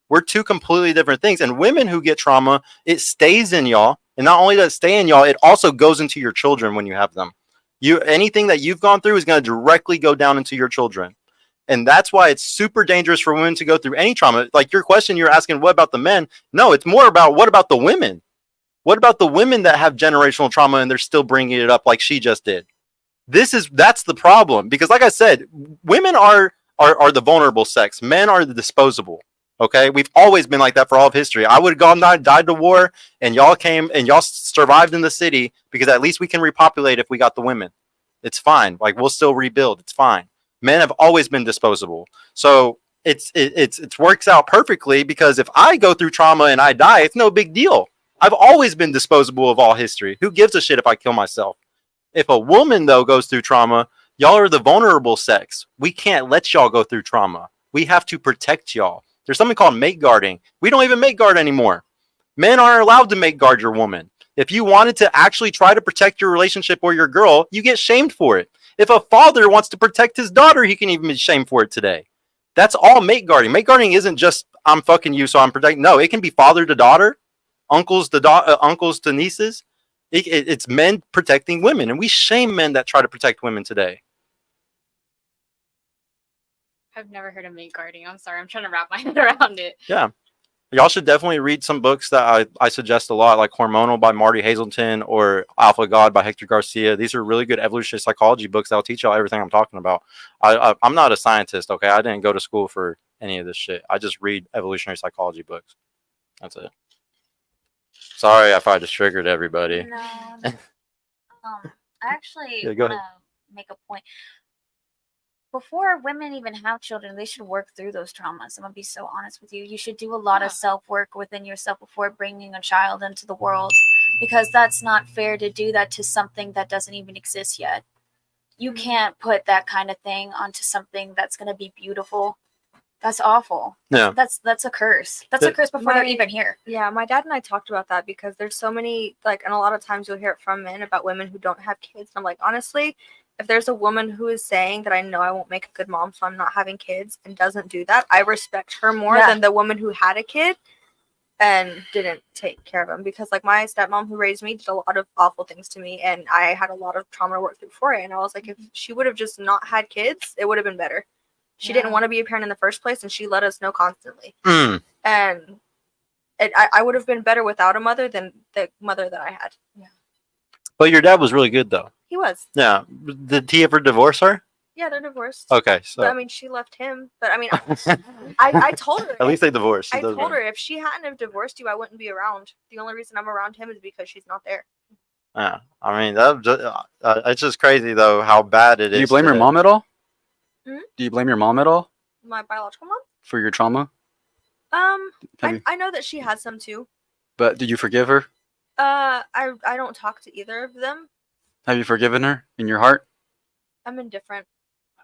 We're two completely different things. And women who get trauma, it stays in y'all. And not only does it stay in y'all, it also goes into your children when you have them. Anything that you've gone through is going to directly go down into your children. And that's why it's super dangerous for women to go through any trauma. Like your question, you're asking, what about the men? No, it's more about what about the women? What about the women that have generational trauma and they're still bringing it up like she just did? That's the problem. Because like I said, women are the vulnerable sex. Men are the disposable. Okay, we've always been like that for all of history. I would have gone died to war, and y'all came and y'all survived in the city because at least we can repopulate if we got the women. It's fine. Like we'll still rebuild. It's fine. Men have always been disposable. So it works out perfectly because if I go through trauma and I die, it's no big deal. I've always been disposable of all history. Who gives a shit if I kill myself? If a woman though goes through trauma, y'all are the vulnerable sex. We can't let y'all go through trauma. We have to protect y'all. There's something called mate guarding. We don't even mate guard anymore. Men aren't allowed to mate guard your woman. If you wanted to actually try to protect your relationship or your girl, you get shamed for it. If a father wants to protect his daughter, he can even be shamed for it today. That's all mate guarding. Mate guarding isn't just I'm fucking you, so I'm protecting. No, it can be father to daughter, uncles to nieces. It's men protecting women, and we shame men that try to protect women today. I've never heard of mate guarding. I'm sorry. I'm trying to wrap my head around it. Yeah. Y'all should definitely read some books that I suggest a lot, like Hormonal by Marty Hazelton or Alpha God by Hector Garcia. These are really good evolutionary psychology books that'll teach y'all everything I'm talking about. I'm not a scientist, okay? I didn't go to school for any of this shit. I just read evolutionary psychology books. That's it. Sorry if I just triggered everybody. No. I actually Yeah, go want to make a point. Before women even have children, they should work through those traumas. I'm gonna be so honest with you. You should do a lot Yeah. of self work within yourself before bringing a child into the world, because that's not fair to do that to something that doesn't even exist yet. You Mhm. can't put that kind of thing onto something that's gonna be beautiful. That's awful. Yeah. That's a curse. That's a But- curse before they're My- even here. Yeah, my dad and I talked about that because there's so many, like, and a lot of times you'll hear it from men about women who don't have kids. And I'm like, honestly, if there's a woman who is saying that I know I won't make a good mom, so I'm not having kids, and doesn't do that, I respect her more Yeah. than the woman who had a kid and didn't take care of him. Because, like, my stepmom who raised me did a lot of awful things to me, and I had a lot of trauma to work through for it. And I was like, if she would have just not had kids, it would have been better. She Yeah. didn't want to be a parent in the first place, and she let us know constantly. Mm. And I would have been better without a mother than the mother that I had. But your dad was really good though. He was. Yeah. Did he ever divorce her? Yeah, they're divorced. Okay, so But I mean, she left him. But I mean, I told her. at least they divorced. I It doesn't told her matter. if she hadn't have divorced you, I wouldn't be around. The only reason I'm around him is because she's not there. Yeah. I mean, it's just crazy though how bad it is. Do you blame your today. mom at all? Hmm? Do you blame your mom at all My biological mom. for your trauma? Have you- I know that she has some too. But did you forgive her? I don't talk to either of them. Have you forgiven her in your heart? I'm indifferent.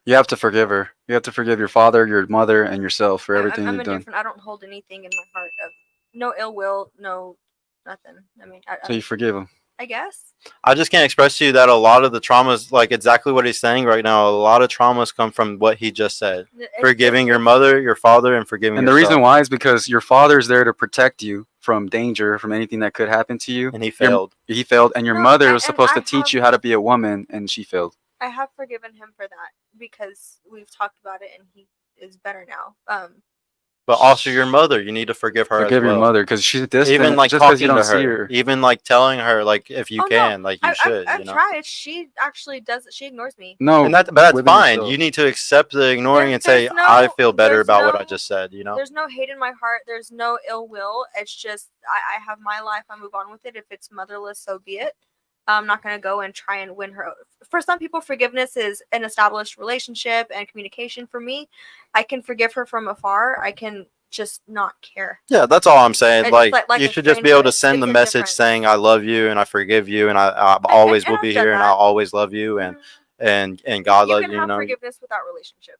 You have to forgive her. You have to forgive your father, your mother, and yourself for everything I'm you've done. indifferent. I don't hold anything in my heart of no ill will, no nothing. I mean, So you forgive him. I guess. I just can't express to you that a lot of the traumas, like exactly what he's saying right now, a lot of traumas come from what he just said. Forgiving your mother, your father, and forgiving And the yourself. reason why is because your father's there to protect you from danger, from anything that could happen to you. And he failed. He failed, and your No, mother and- was supposed to and I teach have- you how to be a woman, and she failed. I have forgiven him for that because we've talked about it and he is better now. But also your mother, you need to forgive her Forgive as well. your mother because she's distant. Even like just 'cause talking you to don't see her, even like telling her, like if you Oh, no. can, like you should, I've you know. tried. She actually does it. She ignores me. No, And but that's within fine. yourself. You need to accept the ignoring There- and say, there's no- I feel better there's about what I no- just said. You know. There's no hate in my heart. There's no ill will. It's just I have my life. I move on with it. If it's motherless, so be it. I'm not going to go and try and win her. For some people, forgiveness is an established relationship and communication. For me, I can forgive her from afar. I can just not care. Yeah, that's all I'm saying. It's Like, like you a should just be able to stranger. send the It's message indifferent. saying I love you and I forgive you and I always and will I've be done here and that. I'll always love you and God You loves can you. You have know. forgiveness without relationship.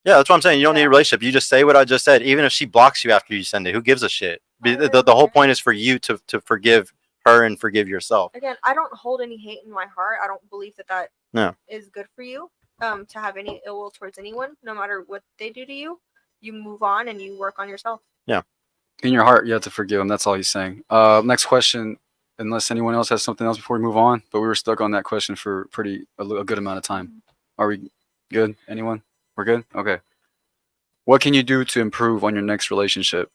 Yeah, that's what I'm saying. You don't need a Yeah. relationship. You just say what I just said. Even if she blocks you after you send it, who gives a shit? The whole point is for you to forgive her and forgive yourself. Again, I don't hold any hate in my heart. I don't believe that No. is good for you. To have any ill will towards anyone, no matter what they do to you, you move on and you work on yourself. In your heart, you have to forgive him. That's all he's saying. Next question, unless anyone else has something else before we move on. But we were stuck on that question for a good amount of time. Are we good? Anyone? We're good? Okay. What can you do to improve on your next relationship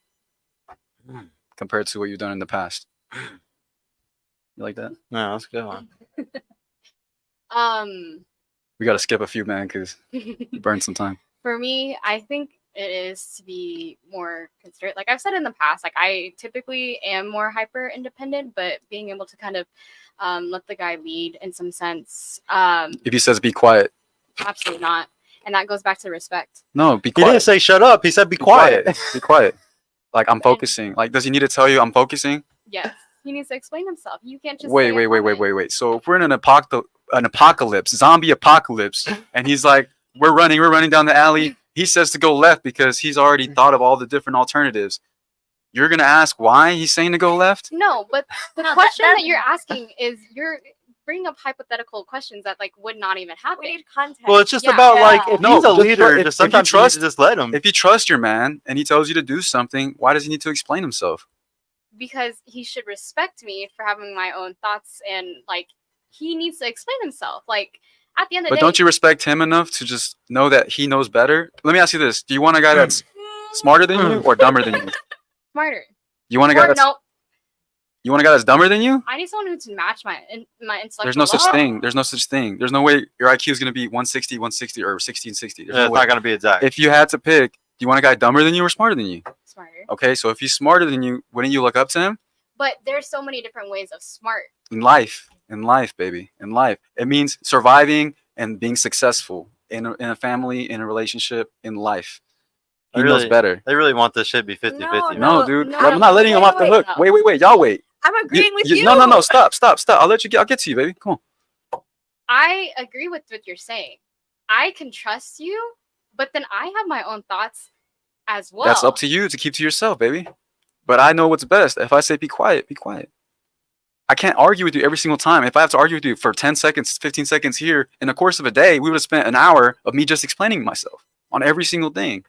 compared to what you've done in the past? You like that? No, that's a good one. We got to skip a few, man, because you burned some time. For me, I think it is to be more considerate. Like I've said in the past, like I typically am more hyper independent, but being able to kind of let the guy lead in some sense, If he says be quiet, absolutely not. And that goes back to respect. no, be He quiet. didn't say shut up. He said be quiet. Be quiet. Like I'm focusing. Like, does he need to tell you I'm focusing? Yes, he needs to explain himself. You can't just Wait, say wait, a wait, wait, comment. wait, wait. So if we're in an apocalypse, zombie apocalypse, and he's like, we're running down the alley. He says to go left because he's already thought of all the different alternatives. You're gonna ask why he's saying to go left? No, but the No, question that- that you're asking is you're bringing up hypothetical questions that like would not even happen. We need context. Well, it's just Yeah. about like if No, he's a just leader, if just you sometimes trust- you need to just let him. If you trust your man and he tells you to do something, why does he need to explain himself? Because he should respect me for having my own thoughts and like he needs to explain himself. Like at the end of the But day, don't you respect him enough to just know that he knows better? Let me ask you this: do you want a guy that's smarter than you or dumber than you? smarter? You want a guy Or that's no, you want a guy that's dumber than you? I need someone who to match my intellectual. There's no such level. thing. There's no such thing. There's no way your IQ is going to be 160, 160, or 1660. There's Yeah, no it's way. not gonna be exact. If you had to pick, do you want a guy dumber than you or smarter than you? Smarter. Okay, so if he's smarter than you, wouldn't you look up to him But there's so many different ways of smart. in life? In life, baby. In life. It means surviving and being successful in a family, in a relationship, in life. He knows better. They really want this shit to be 50-50. No, No, dude. no, I'm not letting him wait, off the wait, hook. no. Wait. Y'all wait. I'm agreeing with you. No. Stop. I'll let you get. I'll get to you, baby. Come on. I agree with what you're saying. I can trust you, but then I have my own thoughts as well. That's up to you to keep to yourself, baby. But I know what's best. If I say be quiet, be quiet. I can't argue with you every single time. If I have to argue with you for 10 seconds, 15 seconds here, in the course of a day, we would have spent an hour of me just explaining myself on every single thing.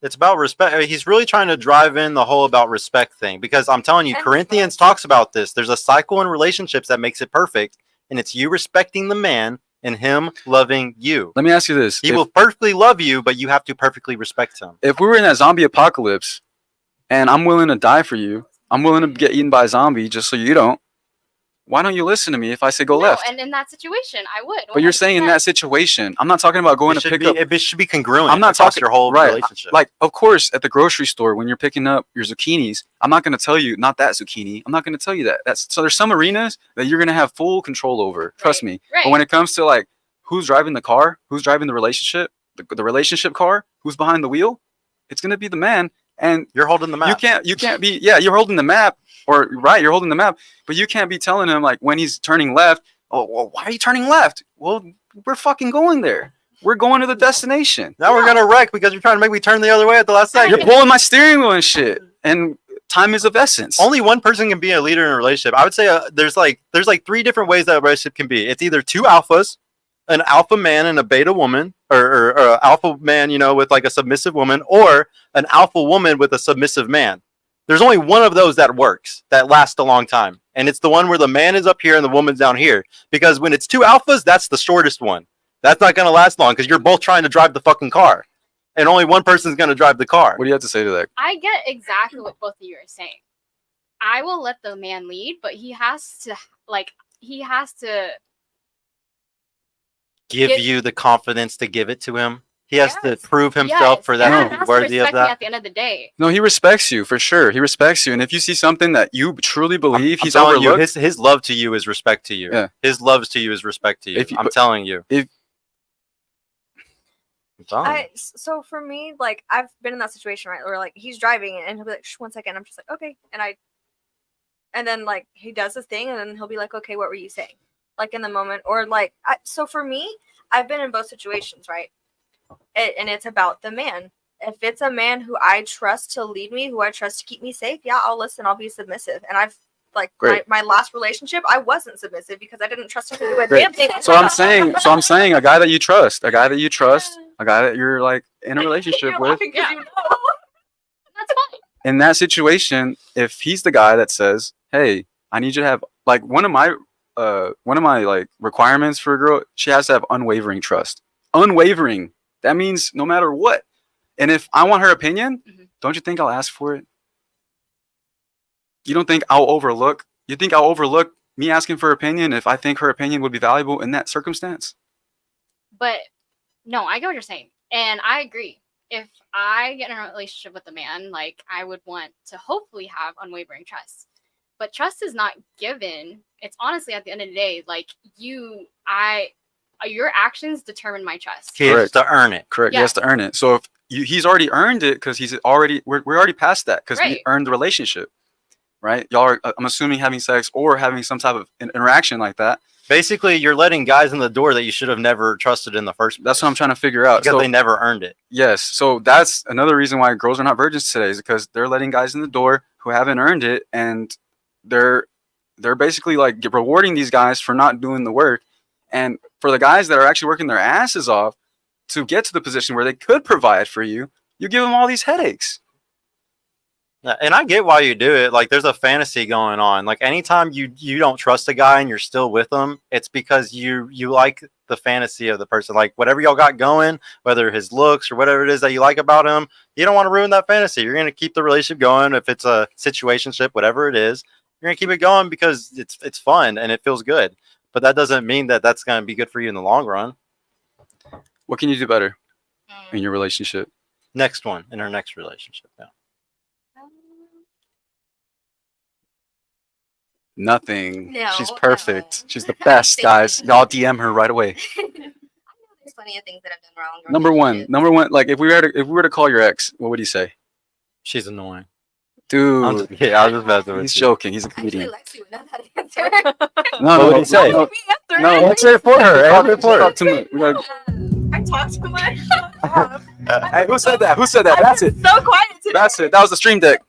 It's about respect. I mean, he's really trying to drive in the whole about respect thing, because I'm telling you, And Corinthians talks about this. There's a cycle in relationships that makes it perfect, and it's you respecting the man and him loving you. Let me ask you this. He will perfectly love you, but you have to perfectly respect him. If we were in that zombie apocalypse and I'm willing to die for you, I'm willing to get eaten by a zombie just so you don't, why don't you listen to me if I say go No, left? and in that situation, I would. But you're saying in 100%. that situation, I'm not talking about going It to should pick up. it should be congruent. I'm not across talking your whole right. relationship. Like, of course, at the grocery store when you're picking up your zucchinis, I'm not going to tell you not that zucchini. I'm not going to tell you that. So there's some arenas that you're going to have full control over. Trust me. Right. But when it comes to like who's driving the car, who's driving the relationship, the relationship car, who's behind the wheel, it's going to be the man. And you're holding the map. you can't be, yeah, you're holding the map, or right, you're holding the map, but you can't be telling him like when he's turning left, oh, well, why are you turning left? Well, we're fucking going there. We're going to the destination. Now we're gonna wreck because you're trying to make me turn the other way at the last second. You're pulling my steering wheel and shit. And time is of essence. Only one person can be a leader in a relationship. I would say there's like 3 different ways that a relationship can be. It's either 2 alphas, an alpha man and a beta woman, or an alpha man, you know, with like a submissive woman, or an alpha woman with a submissive man. There's only one of those that works, that lasts a long time. And it's the one where the man is up here and the woman's down here. Because when it's 2 alphas, that's the shortest one. That's not going to last long because you're both trying to drive the fucking car. And only one person's going to drive the car. What do you have to say to that? I get exactly what both of you are saying. I will let the man lead, but he has to Give Get- you the confidence to give it to him. He has to Yes. prove himself Yes, for and that he to be has to worthy of respect me that. at the end of the day. No, he respects you for sure. He respects you. And if you see something that you truly believe I'm he's telling you, overlooked, his love to you is respect to you. Yeah. His love to you is respect to you. If you- I'm but telling you. if- I'm telling you. So for me, like I've been in that situation, right? Where like he's driving and he'll be like, "Shh, 1 second." I'm just like, "Okay," and then like he does his thing, and then he'll be like, "Okay, what were you saying?" Like in the moment, or like so for me, I've been in both situations, right? And it's about the man. If it's a man who I trust to lead me, who I trust to keep me safe, yeah, I'll listen. I'll be submissive. And I've like Great. my last relationship, I wasn't submissive because I didn't trust him to do a Great. damn thing. So I'm saying a guy that you trust, a guy that you're like in a relationship You're with. laughing 'cause Yeah. you know. That's fine. In that situation, if he's the guy that says, "Hey, I need you to have like one of my like requirements for a girl, she has to have unwavering trust. Unwavering. That means no matter what. And if I want her opinion, Mhm. don't you think I'll ask for it? You don't think I'll overlook? You think I'll overlook me asking for her opinion if I think her opinion would be valuable in that circumstance? But no, I get what you're saying. And I agree. If I get in a relationship with a man, like I would want to hopefully have unwavering trust. But trust is not given. It's honestly at the end of the day, like your actions determine my trust. He has Correct. to earn it. Correct. Yeah. He has to earn it. So if he's already earned it because we're already past that because we Right. earned the relationship, right? Y'all are, I'm assuming, having sex or having some type of interaction like that. Basically, you're letting guys in the door that you should have never trusted in the first place. That's what I'm trying to figure out. Because So, they never earned it. yes. So that's another reason why girls are not virgins today is because they're letting guys in the door who haven't earned it, and they're basically like rewarding these guys for not doing the work. And for the guys that are actually working their asses off to get to the position where they could provide for you, you give them all these headaches. Yeah, and I get why you do it. Like, there's a fantasy going on. Like, anytime you don't trust a guy and you're still with them, it's because you like the fantasy of the person. Like, whatever y'all got going, whether his looks or whatever it is that you like about him, you don't want to ruin that fantasy. You're going to keep the relationship going. If it's a situationship, whatever it is, you're going to keep it going because it's fun and it feels good. But that doesn't mean that that's going to be good for you in the long run. What can you do better Mm. in your relationship? Next one in our next relationship. Yeah. Nothing. No, She's perfect. no. She's the best, guys. Y'all DM her right away. I know there's plenty of things that I've done wrong. in Number relationships. one. Like if we were to call your ex, what would you say, She's annoying. dude? Yeah, I was just messing with He's you. joking. He's a Actually, comedian. Lexi would know that answer. No, What would he say? No, No, Answer it for her. Answer it for her. Talk to me. We gotta- I talk too much. Hey, who said that? Who said that? That's it. So quiet today. That's it. That was the stream deck.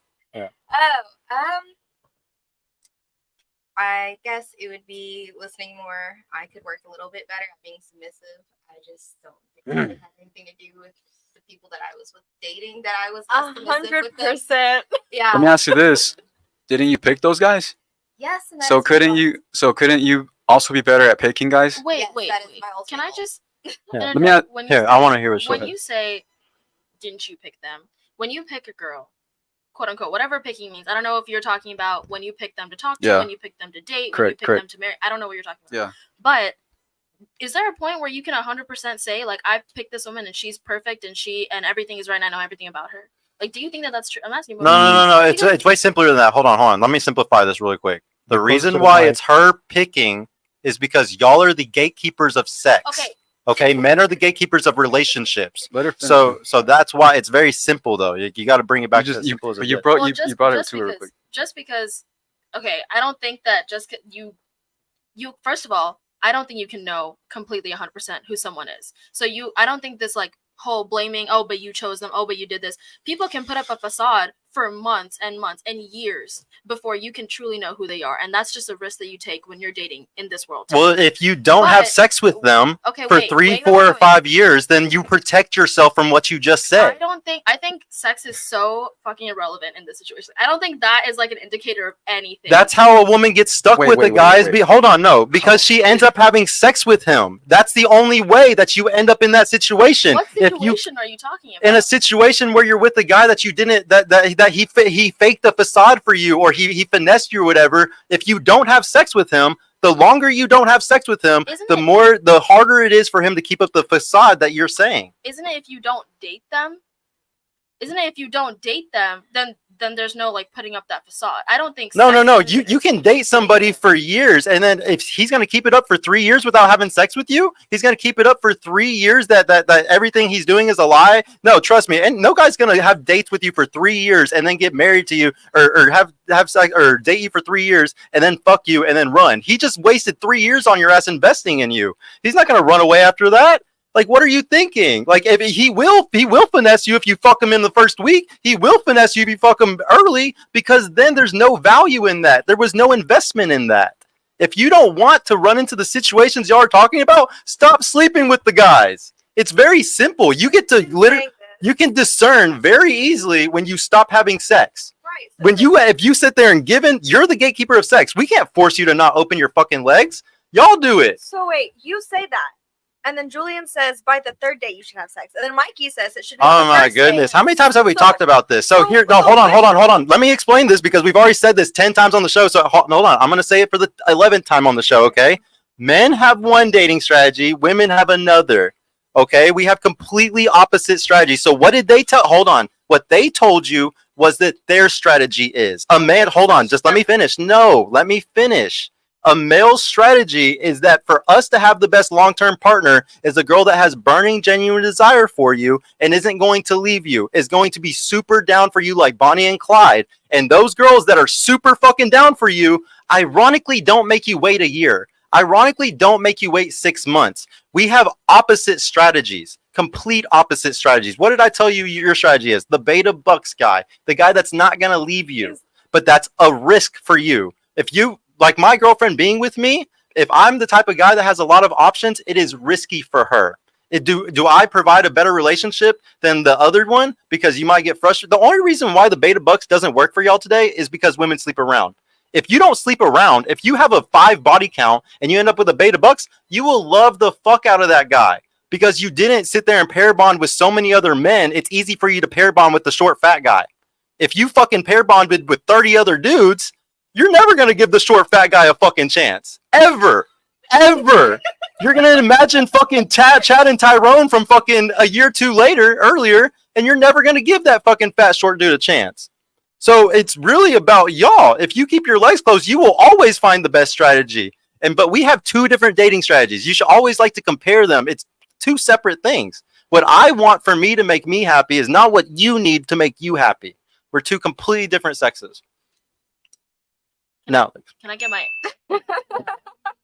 I guess it would be listening more. I could work a little bit better at being submissive. I just don't think it had anything to do with the people that I was with dating. That I was less submissive with them. 100%. Yeah. Let me ask you this: didn't you pick those guys? Yes. And So that's couldn't fun. you? So couldn't you also be better at picking guys? Wait, Yes, wait, that is wait. my ultimate Can I goal. just? Yeah. No, Let no, me no. ask- When Here, I want to hear what she when said. you say, didn't you pick them? When you pick a girl, quote unquote, whatever picking means. I don't know if you're talking about when you pick them to talk to, Yeah. when you pick them to date, when you Correct, pick correct. them to marry. I don't know what you're talking about. Yeah. But is there a point where you can 100% say, like, I picked this woman and she's perfect and everything is right and I know everything about her? Like, do you think that that's true? I'm asking. No, no, no, no. Because- It's way simpler than that. Hold on. Let me simplify this really quick. The Close reason to the why mic. it's her picking is because y'all are the gatekeepers of sex. Okay. Okay. Men are the gatekeepers of relationships. Let her finish. So that's why it's very simple though. You got to bring it back you to just as you, simple as but it you gets. brought Well, you brought it just to her real because, quick. just because, okay, I don't think that you first of all, I don't think you can know completely 100% who someone is. So I don't think this like whole blaming, oh, but you chose them, oh, but you did this. People can put up a facade for months and months and years before you can truly know who they are, and that's just a risk that you take when you're dating in this world. Well, if you don't have But- sex with them Okay, for wait, 3, wait, 4, wait, or wait. 5 years, then you protect yourself from what you just said. I think sex is so fucking irrelevant in this situation. I don't think that is like an indicator of anything. That's how a woman gets stuck Wait, with wait, the wait, guys. wait. Hold on, no, because she ends up having sex with him. That's the only way that you end up in that situation. What If you situation are you talking about? in a situation where you're with a guy that you didn't that he faked a facade for you, or he finessed you or whatever, if you don't have sex with him, the longer you don't have sex with him, Isn't the harder it is for him to keep up the facade that you're saying. Isn't it if you don't date them? Isn't it if you don't date them, then there's no like putting up that facade? I don't think. No, sex no, no. is You can date somebody for years, and then if he's gonna keep it up for 3 years without having sex with you, he's gonna keep it up for 3 years that everything he's doing is a lie. No, trust me. And no guy's gonna have dates with you for 3 years and then get married to you, or have sex or date you for 3 years and then fuck you and then run. He just wasted 3 years on your ass investing in you. He's not gonna run away after that. Like, what are you thinking? Like, if he will finesse you if you fuck him in the first week. He will finesse you if you fuck him early, because then there's no value in that. There was no investment in that. If you don't want to run into the situations y'all are talking about, stop sleeping with the guys. It's very simple. You get to literally, you can discern very easily when you stop having sex. Right. So When if you sit there and you're the gatekeeper of sex. We can't force you to not open your fucking legs. Y'all do it. So wait, you say that, and then Julian says by the third date you should have sex, and then Mikey says it should. Be Oh the my first goodness. date. How many times have we So- talked about this? So here, no, so hold on. Let me explain this, because we've already said this 10 times on the show. So hold on. I'm going to say it for the 11th time on the show, okay? Men have one dating strategy, women have another. Okay? We have completely opposite strategies. So what did they tell? Hold on. What they told you was that their strategy is a man. Hold on. Just let me finish. No, let me finish. A male strategy is that for us to have the best long-term partner is a girl that has burning, genuine desire for you and isn't going to leave you, is going to be super down for you like Bonnie and Clyde. And those girls that are super fucking down for you, ironically, don't make you wait a year. Ironically, don't make you wait 6 months. We have opposite strategies, complete opposite strategies. What did I tell you your strategy is? The beta bucks guy, the guy that's not going to leave you, but that's a risk for you. If you, like my girlfriend being with me, if I'm the type of guy that has a lot of options, it is risky for her. Do I provide a better relationship than the other one? Because you might get frustrated. The only reason why the beta bucks doesn't work for y'all today is because women sleep around. If you don't sleep around, if you have a 5 body count and you end up with a beta bucks, you will love the fuck out of that guy, because you didn't sit there and pair bond with so many other men. It's easy for you to pair bond with the short fat guy. If you fucking pair bonded with 30 other dudes, you're never going to give the short fat guy a fucking chance. Ever. You're going to imagine fucking Chad and Tyrone from fucking a year or two earlier, and you're never going to give that fucking fat short dude a chance. So it's really about y'all. If you keep your legs closed, you will always find the best strategy. But we have two different dating strategies. You should always like to compare them. It's two separate things. What I want for me to make me happy is not what you need to make you happy. We're two completely different sexes. Now, Can I get my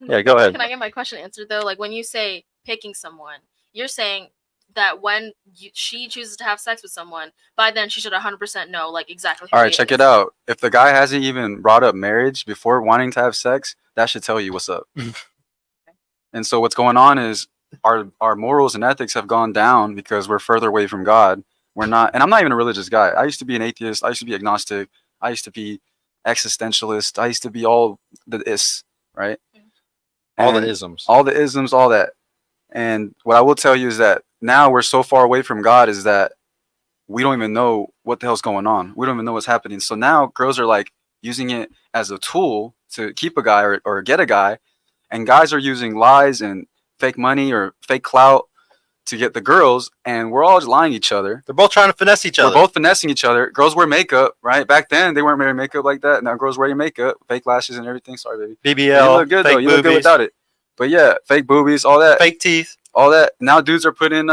yeah, go ahead. Can I get my question answered though? Like when you say picking someone, you're saying that when she chooses to have sex with someone, by then she should 100% know like exactly. Who All right, he check is. it out. If the guy hasn't even brought up marriage before wanting to have sex, that should tell you what's up. And so what's going on is our morals and ethics have gone down because we're further away from God. We're not, and I'm not even a religious guy. I used to be an atheist. I used to be agnostic. I used to be existentialist. I used to be all the is, right? All the And isms. all the isms, all that. And what I will tell you is that now we're so far away from God is that we don't even know what the hell's going on. We don't even know what's happening. So now girls are like using it as a tool to keep a guy or get a guy. And guys are using lies and fake money or fake clout to get the girls. And we're all just lying to each other. They're both trying to finesse each other. We're both finessing each other. Girls wear makeup, right? Back then they weren't wearing makeup like that. Now girls wear makeup, fake lashes and everything. Sorry, baby. But you BBL, look good fake though. You look good boobies, without it. But yeah, fake boobies, all that. fake teeth. All that. Now dudes are putting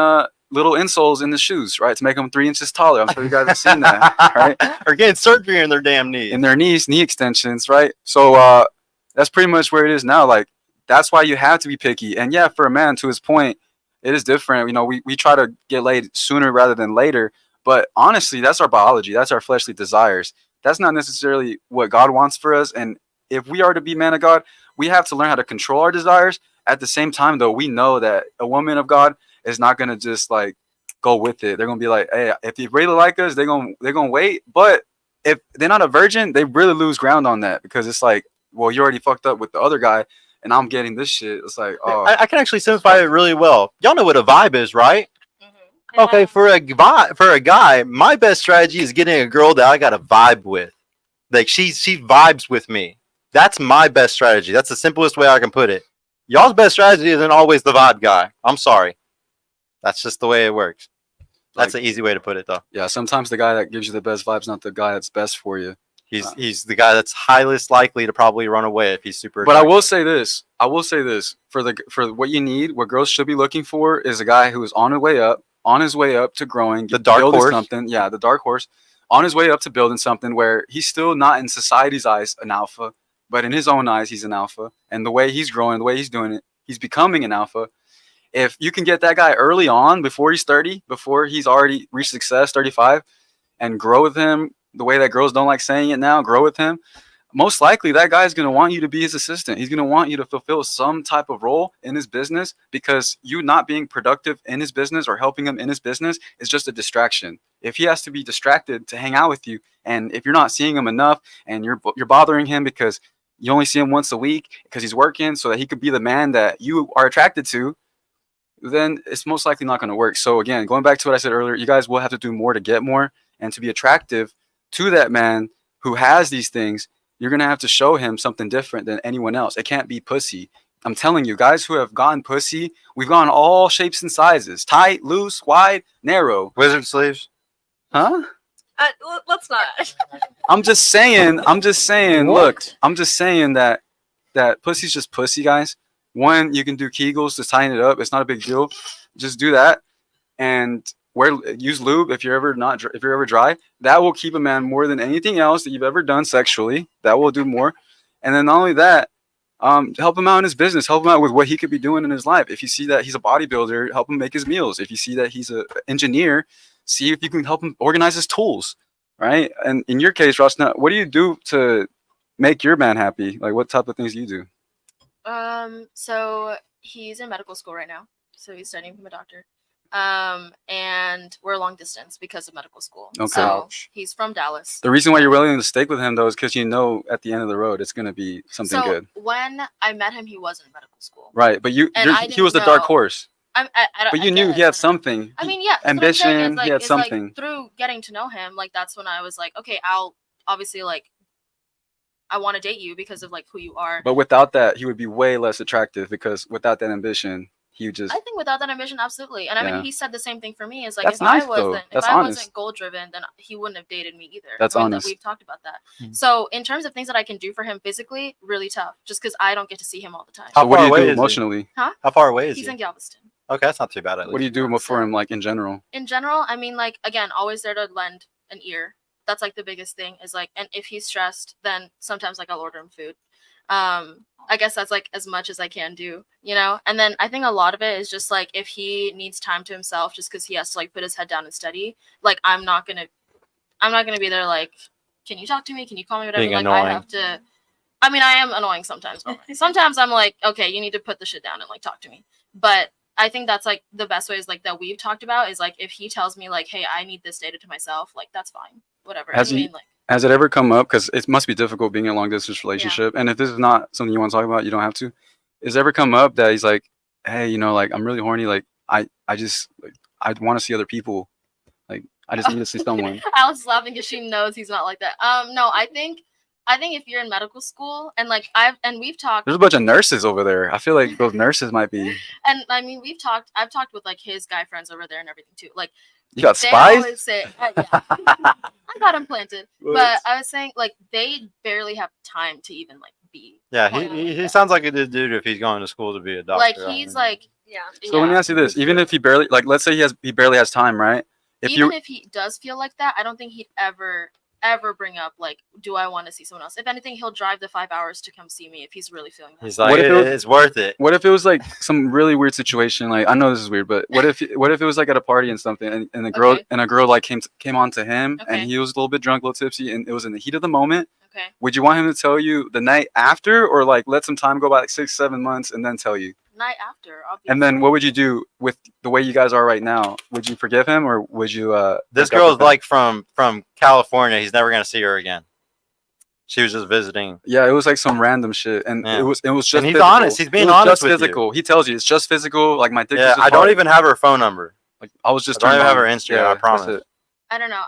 little insoles in the shoes, right, to make them 3 inches taller. I'm sure you guys have seen that, right? Or getting surgery in their damn knees. In their knees, knee extensions, right? So that's pretty much where it is now. Like that's why you have to be picky. And yeah, for a man, to his point, it is different. You know, we try to get laid sooner rather than later. But honestly, that's our biology. That's our fleshly desires. That's not necessarily what God wants for us. And if we are to be man of God, we have to learn how to control our desires. At the same time, though, we know that a woman of God is not gonna just like go with it. They're gonna be like, hey, if you really like us, they're gonna wait. But if they're not a virgin, they really lose ground on that because it's like, well, you already fucked up with the other guy, and I'm getting this shit. It's like, oh, I can actually simplify it really well. Y'all know what a vibe is, right? Mm-hmm. Okay, for a guy, my best strategy is getting a girl that I got a vibe with. Like she vibes with me. That's my best strategy. That's the simplest way I can put it. Y'all's best strategy isn't always the vibe guy. I'm sorry. That's just the way it works. That's like, an easy way to put it, though. yeah. Sometimes the guy that gives you the best vibes, not the guy that's best for you. He's the guy that's highest likely to probably run away if he's super. But I attractive. will say this. I will say this for what you need, what girls should be looking for is a guy who is on his way up to growing, The dark building horse. something. Yeah, the dark horse, on his way up to building something where he's still not in society's eyes an alpha, but in his own eyes he's an alpha. And the way he's growing, the way he's doing it, he's becoming an alpha. If you can get that guy early on, before he's 30, before he's already reached success, 35, and grow with him the way that girls don't like saying it now, grow with him, most likely that guy is going to want you to be his assistant. He's going to want you to fulfill some type of role in his business because you not being productive in his business or helping him in his business is just a distraction. If he has to be distracted to hang out with you, and if you're not seeing him enough and you're bothering him because you only see him once a week because he's working so that he could be the man that you are attracted to, then it's most likely not going to work. So again, going back to what I said earlier, you guys will have to do more to get more, and to be attractive to that man who has these things, you're going to have to show him something different than anyone else. It can't be pussy. I'm telling you, guys who have gotten pussy, we've gone all shapes and sizes: tight, loose, wide, narrow. Wizard sleeves. Huh? Let's not. I'm just saying, look, What? I'm just saying that pussy's just pussy, guys. One, you can do Kegels to tighten it up. It's not a big deal. Just do that, and use lube if you're ever dry. That will keep a man more than anything else that you've ever done sexually. That will do more. And then not only that, help him out in his business. Help him out with what he could be doing in his life. If you see that he's a bodybuilder, help him make his meals. If you see that he's an engineer, see if you can help him organize his tools. Right? And in your case, Rosna, what do you do to make your man happy? Like, what type of things do you do? So he's in medical school right now. So he's studying to become a doctor. And we're long distance because of medical school. Okay. So he's from Dallas. The reason why you're willing to stick with him, though, is because you know at the end of the road it's going to be something So good. when I met him, he was in medical school. Right. But And I he was the didn't dark know- horse. But But you knew he had something. I mean, yeah. that's what I'm saying, Ambition, is, like, he had it's, like, something. through getting to know him, like that's when I was like, okay, I'll obviously like, I want to date you because of like who you are. But without that, he would be way less attractive because without that ambition, he just I think without that ambition, absolutely. And I Yeah. mean, he said the same thing for me. Is like That's if nice, I though. wasn't, That's if I honest. wasn't goal driven, then he wouldn't have dated me either. That's I mean, honest. We've talked about that. Mhm. So in terms of things that I can do for him physically, really tough. Just because I don't get to see him all the time. How So what do far you away do is he? emotionally? How far away is He's he? in Galveston. Okay, that's not too bad at What do least. you do Yeah, for so- him, like in general? In general, I mean, like again, always there to lend an ear. That's like the biggest thing. Is like, and if he's stressed, then sometimes like I'll order him food. I guess that's like as much as I can do, you know. And then I think a lot of it is just like if he needs time to himself, just because he has to like put his head down and study. Like I'm not gonna be there like, can you talk to me? Can you call me? Whatever. Being like annoying. I have to. I mean, I am annoying sometimes. But sometimes I'm like, okay, you need to put the shit down and like talk to me. But I think that's like the best ways like that we've talked about is like if he tells me like, hey, I need this data to myself, like that's fine, whatever. Has I he- mean, like. Has it ever come up? Because it must be difficult being in a long distance relationship. And if this is not something you want to talk about, you don't have to. Has it ever come up that he's like, hey, you know, like I'm really horny. Like I just like, I want to see other people. Like I just need to see someone. Alice is laughing because she knows he's not like that. No, I think if you're in medical school and like we've talked There's a bunch of nurses over there. I feel like those nurses might be. and I mean I've talked with like his guy friends over there and everything too. Like You got they spies? always say yeah. I got implanted. But I was saying like they barely have time to even like be Yeah, horny. he sounds like a good dude if he's going to school to be a doctor. like I he's mean. like Yeah. So let me ask you this: even if he barely, like, let's say he barely has time, right? If even you if he does feel like that, I don't think he'd ever bring up like, do I want to see someone else? If anything, he'll drive the 5 hours to come see me if he's really feeling that. he's way. like, What if it was- it's worth it. What if it was like some really weird situation? Like I know this is weird, but what if it was like at a party and something, and Okay. a girl like came on to him, and Okay. he was a little bit drunk, a little tipsy, and it was in the heat of the moment. Okay. Would you want him to tell you the night after, or like let some time go by, like 6-7 months, and then tell you? Night after, obviously. And then what would you do with the way you guys are right now? Would you forgive him, or would you? This break up girl's with him? like from California. He's never gonna see her again. She was just visiting. Yeah, it was like some random shit, and Yeah. it was just. And he's physical. honest. He's being It was honest just with you. physical. He tells you it's just physical. Like my dick. Yeah, was just I don't hard. even have her phone number. Like I was just. I don't turned even have on. her Instagram, I that's promise. it. I don't know.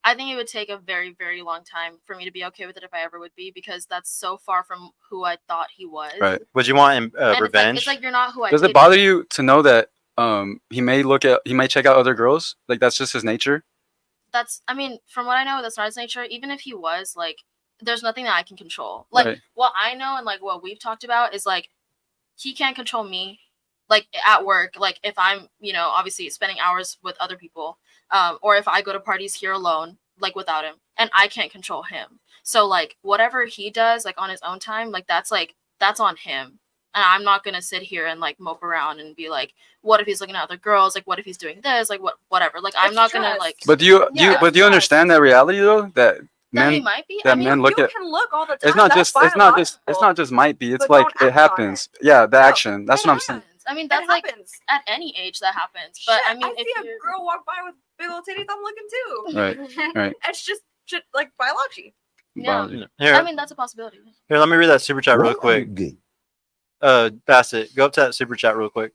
I think it would take a very, very long time for me to be okay with it if I ever would be, because that's so far from who I thought he was. Right. Would you want And it's like- revenge? It's like you're not who I Does it dated. bother you to know that he may check out other girls? Like that's just his nature. I mean, from what I know, that's not his nature. Even if he was, like, there's nothing that I can control. Like, Right. what I know and, like, what we've talked about is, like, he can't control me, like, at work. Like, if I'm, obviously spending hours with other people, or if I go to parties here alone, like, without him, and I can't control him. So, like, whatever he does, like, on his own time, like, that's on him. And I'm not going to sit here and, like, mope around and be like, what if he's looking at other girls? Like, what if he's doing this? Like, whatever. Like, I'm It's not going to, trust. like, But do you Yeah, but do you trust. understand that reality though? That that he men might be. that I mean, men look you at can look all the time. it's not That's just biological. might be. It's But like don't it act on happens. Yeah, the No, action. That's it what I'm saying. happens. I mean, That that's like happens. at any age that happens. But Shit, I mean, I if see a you're, girl walk by with big old titties, I'm looking too. Right, right. It's just shit, like biology. Yeah. Biology. Here, I mean, that's a possibility. here, let me read that super chat real quick. Bassett, go up to that super chat real quick.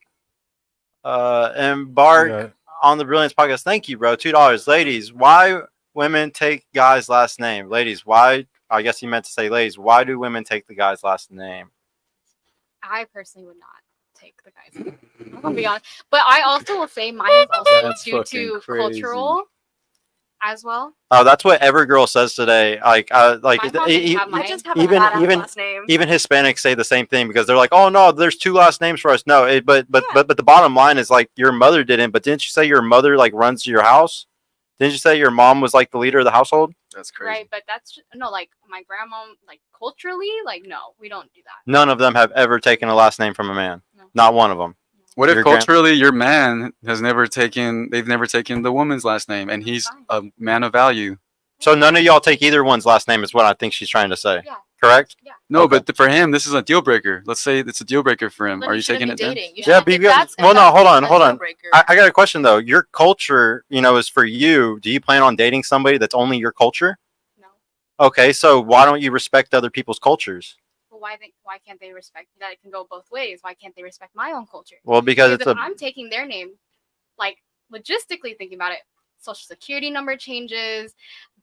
Embark Yeah. on the Brilliance podcast. Thank you, bro. $2. Ladies, why women take guys' last name? Ladies, why? I guess you meant to say ladies. Why do women take the guy's last name? I personally would not take the guy's. I'm gonna be honest, but I also will say mine is also That's due fucking to crazy. cultural as well. Oh, that's what every girl says today. Like My mom e- didn't e- have I mine. just have even- a badass even- last name. even Hispanics say the same thing because they're like, "Oh no, there's two last names for us." No, but Yeah. the bottom line is like your mother didn't. But didn't you say your mother like runs your house? Didn't you say your mom was like the leader of the household? That's crazy. Right, but no, like my grandma, like culturally, like no, we don't do that. None of them have ever taken a last name from a man. No. Not one of them. What if Your gran- culturally your man they've never taken the woman's last name and he's Fine. a man of value? So none of y'all take either one's last name is what I think she's trying to say. Yeah. Correct? No, Okay. but for him this is a deal breaker. Let's say it's a deal breaker for him. Then Are you shouldn't taking be it then? dating. You Yeah, shouldn't- but if you that's- if well, no, that's hold on, a hold deal on. breaker- I got a question though. Your culture, is for you. Do you plan on dating somebody that's only your culture? No. Okay, so why don't you respect other people's cultures? Well, why can't they respect that? It can go both ways. Why can't they respect my own culture? Well, because Because it's if a I'm taking their name, like logistically thinking about it, social security number changes,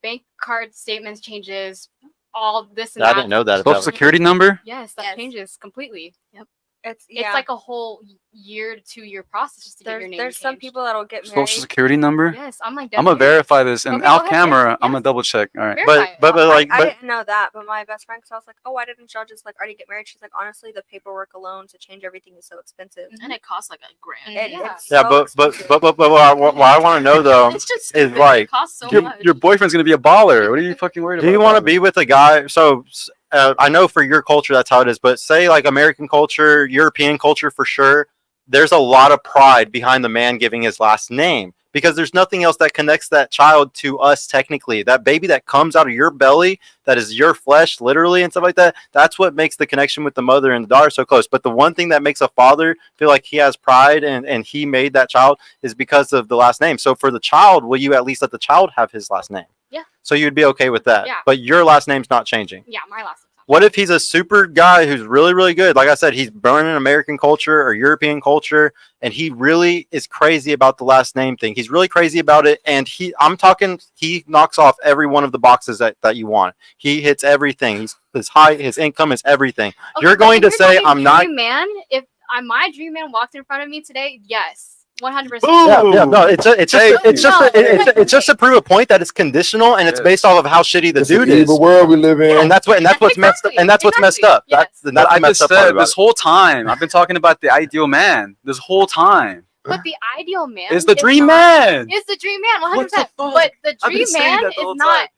bank card statements changes, all this and I that. didn't know that. Social security number? Yes, that Yes. changes completely. Yep. It's It's like a whole year to 2 year process just to get your name there's some changed. people that'll get Social married. security number. Yes, I'm like. I'm gonna definitely- verify this and Okay, off go ahead, camera. yeah, I'm yeah. gonna double check. All right. Verify it. but like I but didn't know that, but my best friend, because I was like, oh, why didn't y'all just like already get married? She's like, honestly, the paperwork alone to change everything is so expensive. And it costs like $1,000. It- Yeah. it's yeah, so but expensive. what I want to know though It's just is stupid. like, It costs so Your, much. your boyfriend's gonna be a baller. What are you fucking worried about? do you want to be with a guy? So I know for your culture that's how it is, but say like American culture, European culture for sure, there's a lot of pride behind the man giving his last name because there's nothing else that connects that child to us technically. That baby that comes out of your belly, that is your flesh literally and stuff like that, that's what makes the connection with the mother and the daughter so close. But the one thing that makes a father feel like he has pride and he made that child is because of the last name. So for the child, will you at least let the child have his last name? Yeah. So you'd be okay with that. Yeah. But your last name's not changing. Yeah, my last. Name's not What if he's a super guy who's really, really good? Like I said, he's born in American culture or European culture, and he really is crazy about the last name thing. He's really crazy about it, and I'm talking, he knocks off every one of the boxes that you want. He hits everything. His height, his income, is everything. Okay, You're but going if to say, talking I'm not. dream man. If my dream man walked in front of me today, yes, 100%. Yeah, no, it's just to prove a point that it's conditional and it's Yes. based off of how shitty the It's an dude is. evil world we live in. And that's what's messed up. Exactly, And that's what's messed up. exactly, yes. That's But I the messed just up part said about this it. whole time I've been talking about the ideal man. This whole time But the ideal man is the is dream not- man. Is the dream man 100%. What the fuck? But the I've been dream saying man that the whole is not time.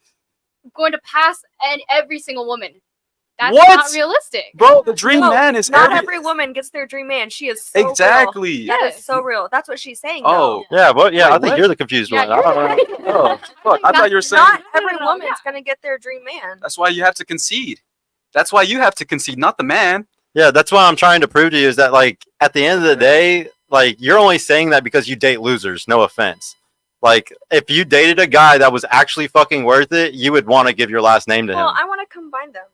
going to pass every single woman. That's What? not realistic. Bro, the dream No, man is Not every woman gets their dream man. She is so real. exactly. That Yes. is so real. That's what she's saying. Oh, though. Yeah, well, yeah, Wait, I think what? you're the confused Yeah, one. I don't know. you're Oh, fuck. I thought you were saying Not every No, woman's yeah. gonna get their dream man. that's why you have to concede. That's why you have to concede, not the man. Yeah, that's what I'm trying to prove to you is that, like, at the end of the day, like, you're only saying that because you date losers. No offense. Like, if you dated a guy that was actually fucking worth it, you would want to give your last name to Well, him. I want to combine them.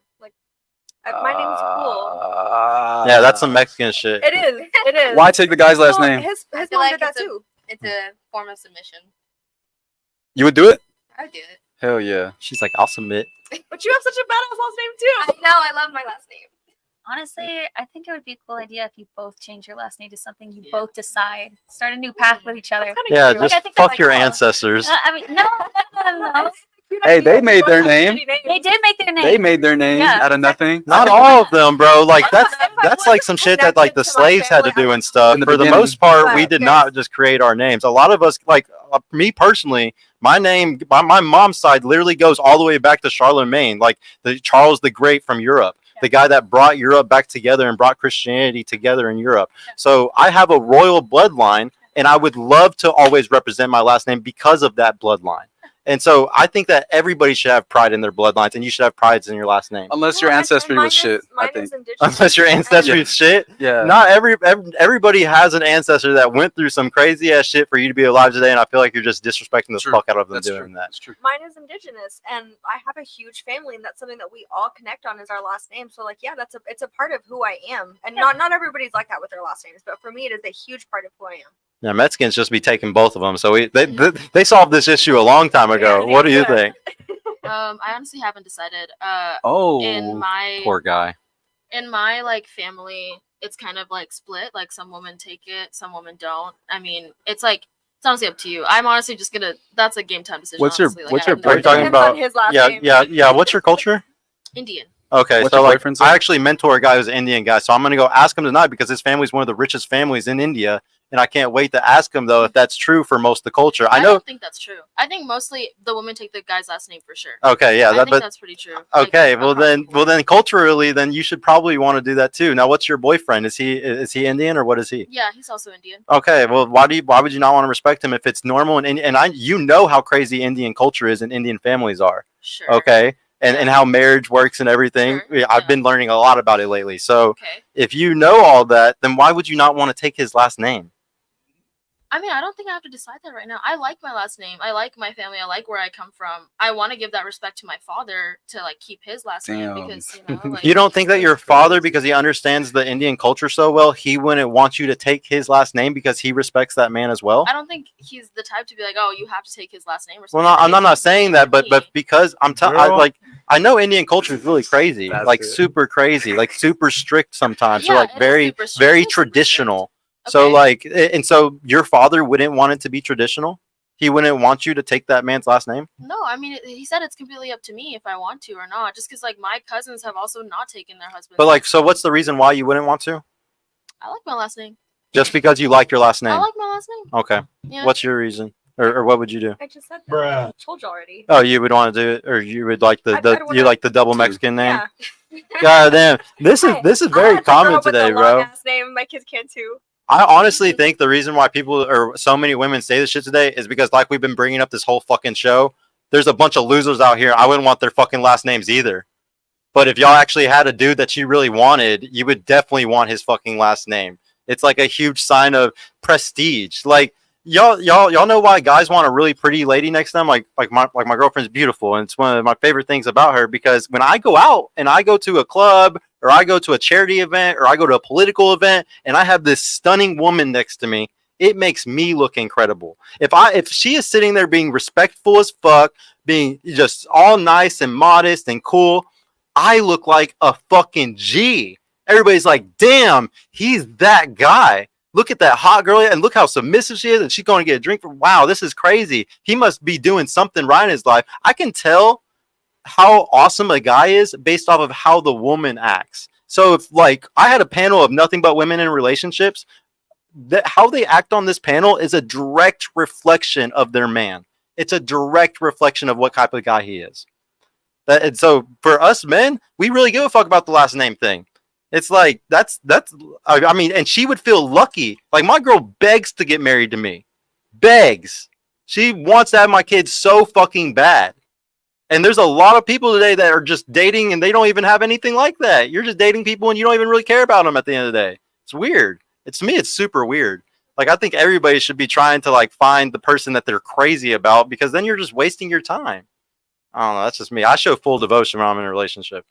Like, my name's cool. Yeah, that's some Mexican shit. It is. It is. Why take the guy's last Well, name? His I mom feel like did that it's a- too. It's a form of submission. You would do it? I would do it. Hell yeah. She's like, I'll submit. But you have such a badass last name too. I know. I love my last name. Honestly, I think it would be a cool idea if you both change your last name to something you Yeah. both decide. Start a new path with each other. Kinda Yeah, cute. Like, just I think that's fuck your cool. ancestors. I mean, no. Cute Hey, idea. they made their Both have name. shitty names. They did make their name. They made their name Yeah. out of nothing. Not all of them, bro. Like, that's If I that's like some shit that, like, the connected to my slaves had to family, do I and stuff. In the For the beginning. most part, we But did yes. not just create our names. A lot of us, like, me personally, my name, my mom's side literally goes all the way back to Charlemagne, like the Charles the Great from Europe, the guy that brought Europe back together and brought Christianity together in Europe. So I have a royal bloodline, and I would love to always represent my last name because of that bloodline. And so I think that everybody should have pride in their bloodlines, and you should have pride in your last name. Unless your Well, and ancestry mine was shit, is- I mine think. is indigenous. Unless your ancestry Yeah. is shit. Yeah. Not everybody has an ancestor that went through some crazy ass shit for you to be alive today, and I feel like you're just disrespecting the True. fuck out of them That's doing true. that. That's true. Mine is indigenous, and I have a huge family, and that's something that we all connect on is our last name. So, like, yeah, it's a part of who I am, and not everybody's like that with their last names, but for me, it is a huge part of who I am. Yeah, Mexicans just be taking both of them. So they solved this issue a long time ago. Yeah, What do you yeah. think? I honestly haven't decided. Oh. In my Poor guy. like family, it's kind of like split. Like some women take it, some women don't. I mean, it's honestly up to you. I'm honestly just gonna. That's a game time decision. What's your- honestly. Like, what's I your have no Are you idea. talking Depends on about- his last Yeah, name? yeah. What's your culture? Indian? Okay, What's so your like boyfriend's name? I actually mentor a guy who's an Indian guy, so I'm gonna go ask him tonight because his family's one of the richest families in India, and I can't wait to ask him though if that's true for most of the culture. I know. don't think that's true. I think mostly the women take the guy's last name for sure. Okay, yeah, I think but that's pretty true. Like, okay, well across the then, board. culturally, then you should probably want to do that too. Now, what's your boyfriend? Is he Indian or what is he? Yeah, he's also Indian. Okay, well, why would you not want to respect him if it's normal and you know how crazy Indian culture is and Indian families are. Sure. Okay, and how marriage works and everything. Sure, Yeah, I've yeah. been learning a lot about it lately. So Okay. if you know all that, then why would you not want to take his last name? I mean, I don't think I have to decide that right now. I like my last name. I like my family. I like where I come from. I want to give that respect to my father to like keep his last name Damn. because like, You don't think that your That's father, crazy. because he understands the Indian culture so well, he wouldn't want you to take his last name because he respects that man as well? I don't think he's the type to be like, oh, you have to take his last name. Or Well, something. no, I'm not saying that, but Me. because I'm telling, Girl. like, I know Indian culture is really crazy, That's like it. super crazy, like super strict sometimes, or Yeah, like it is very, super strict. very It is super strict. traditional. So Okay. like, and so your father wouldn't want it to be traditional. He wouldn't want you to take that man's last name. No, I mean, he said it's completely up to me if I want to or not. Just because like my cousins have also not taken their husbands. But like, so what's the reason why you wouldn't want to? I like my last name. Just because you like your last I name? like my last name. Okay. Yeah. What's your reason, or what would you do? I just said that. Bruh. I told you already. Oh, you would want to do it, or you would like the, I don't you wanna- like the double Mexican name? Yeah. God damn, this is I very had to grow common up with a today, long bro. ass name. My kids can too. I honestly think the reason why people or so many women say this shit today is because, like we've been bringing up this whole fucking show, there's a bunch of losers out here. I wouldn't want their fucking last names either. But if y'all actually had a dude that you really wanted, you would definitely want his fucking last name. It's like a huge sign of prestige. Like y'all know why guys want a really pretty lady next to them. Like my girlfriend's beautiful, and it's one of my favorite things about her because when I go out and I go to a club or I go to a charity event or I go to a political event and I have this stunning woman next to me, it makes me look incredible. If she is sitting there being respectful as fuck, being just all nice and modest and cool, I look like a fucking G. Everybody's like, damn, he's that guy. Look at that hot girl and look how submissive she is, and she's going to get a drink from. Wow, this is crazy. He must be doing something right in his life. I can tell how awesome a guy is based off of how the woman acts. So if like I had a panel of nothing but women in relationships, that how they act on this panel is a direct reflection of their man. It's a direct reflection of what type of guy he is. And so for us men, we really give a fuck about the last name thing. It's like that's I mean, and she would feel lucky. Like my girl begs to get married to me. Begs. She wants to have my kids so fucking bad. And there's a lot of people today that are just dating and they don't even have anything like that. You're just dating people and you don't even really care about them at the end of the day. It's weird. It's to me, it's super weird. Like I think everybody should be trying to like find the person that they're crazy about because then you're just wasting your time. I don't know. That's just me. I show full devotion when I'm in a relationship.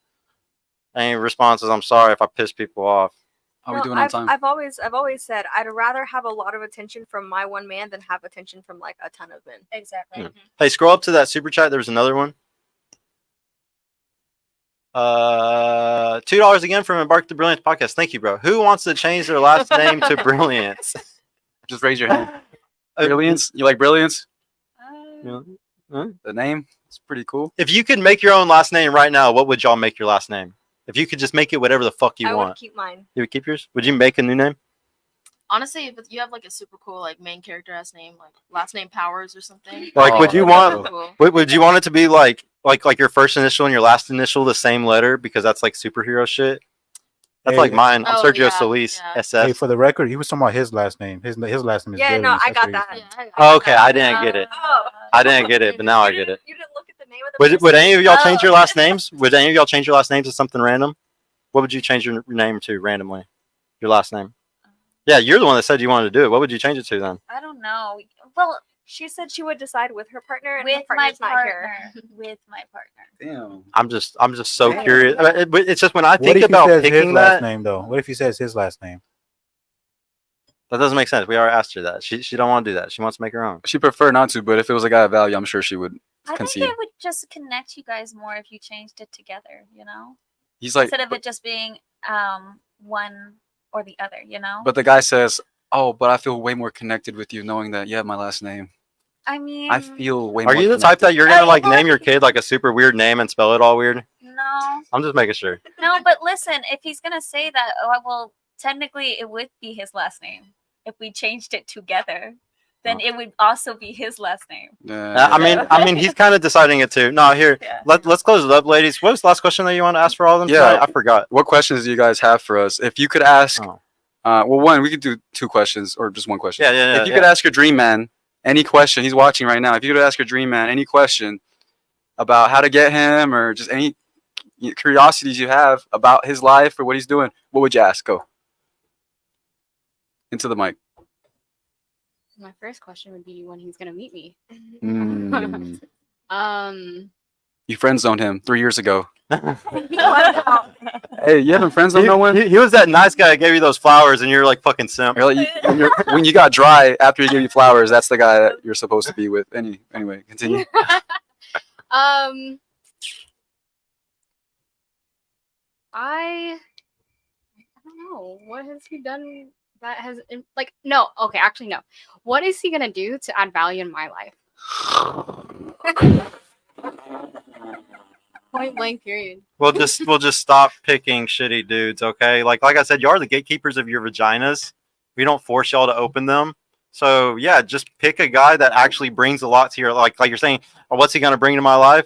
Any responses? I'm sorry if I piss people off. How we No, doing on time? I've always said I'd rather have a lot of attention from my one man than have attention from like a ton of men. Exactly. Yeah. Hey, scroll up to that super chat. There was another one. $2 again from Embark the Brilliance podcast. Thank you, bro. Who wants to change their last name to Brilliance? Just raise your hand. Brilliance? You like Brilliance? Yeah. Huh? The name? It's pretty cool. If you could make your own last name right now, what would y'all make your last name? If you could just make it whatever the fuck you I want, would keep mine. you would keep yours. Would you make a new name? Honestly, if you have like a super cool like main character ass name, like last name Powers or something. Like, Oh, would you that'd be want? cool. Would you want it to be like your first initial and your last initial the same letter because that's like superhero shit? That's Hey, like mine. I'm Oh, Sergio yeah, Solis, yeah. SF. Hey, for the record, he was talking about his last name. His last name is Yeah, no, Brilliance. I That's got what that. he's saying. Oh, okay, I didn't get it. Oh. I didn't get it, but now I You get it. You didn't look at the name of the Would any of y'all change Oh. your last names? Would any of y'all change your last names to something random? What would you change your name to randomly? Your last name? Yeah, you're the one that said you wanted to do it. What would you change it to then? I don't know. Well, She said she would decide with her partner, and her with my partner's not here. partner. With my partner. Damn. I'm just so Damn. curious. It's just when I What think if he about says his picking last that, name though? What if he says his last name? that doesn't make sense. We already asked her that. She don't want to do that. She wants to make her own. She prefer not to, but if it was a guy of value, I'm sure she would I concede. think it would just connect you guys more if you changed it together, you know? He's like, Instead of it just being one or the other, you know? but the guy says, "Oh, but I feel way more connected with you knowing that you have my last name. I mean, I feel way Are more." you the type that connected." you're gonna like name your kid like a super weird name and spell it all weird? no, I'm just making sure. no. But listen, if he's gonna say that, oh, well, technically it would be his last name if we changed it together. Then it would also be his last name. Yeah, I mean, he's kind of deciding it too. No, here, Yeah. let's close it up, ladies. What was the last question that you want to ask for all of them? Yeah. tonight? I forgot. What questions do you guys have for us? If you could ask, Oh. well, one, we could do two questions or just one question. Yeah. If you could ask your dream man any question, he's watching right now. If you could ask your dream man any question about how to get him or just any curiosities you have about his life or what he's doing, what would you ask? Go into the mic. My first question would be when he's gonna meet me. Mm. Um, You friend zoned him 3 years ago. no, I Hey, you haven't friend zoned no one? He was that nice guy that gave you those flowers, and you're like fucking simp. Or like when you got dry after he gave you flowers, that's the guy that you're supposed to be with. Anyway, continue. I don't know. What has he done that has like no? Okay, actually no. What is he gonna do to add value in my life? Point blank. Period. We'll just stop picking shitty dudes, okay? Like I said, you are the gatekeepers of your vaginas. We don't force y'all to open them. So yeah, just pick a guy that actually brings a lot to your like you're saying. Oh, what's he gonna bring to my life?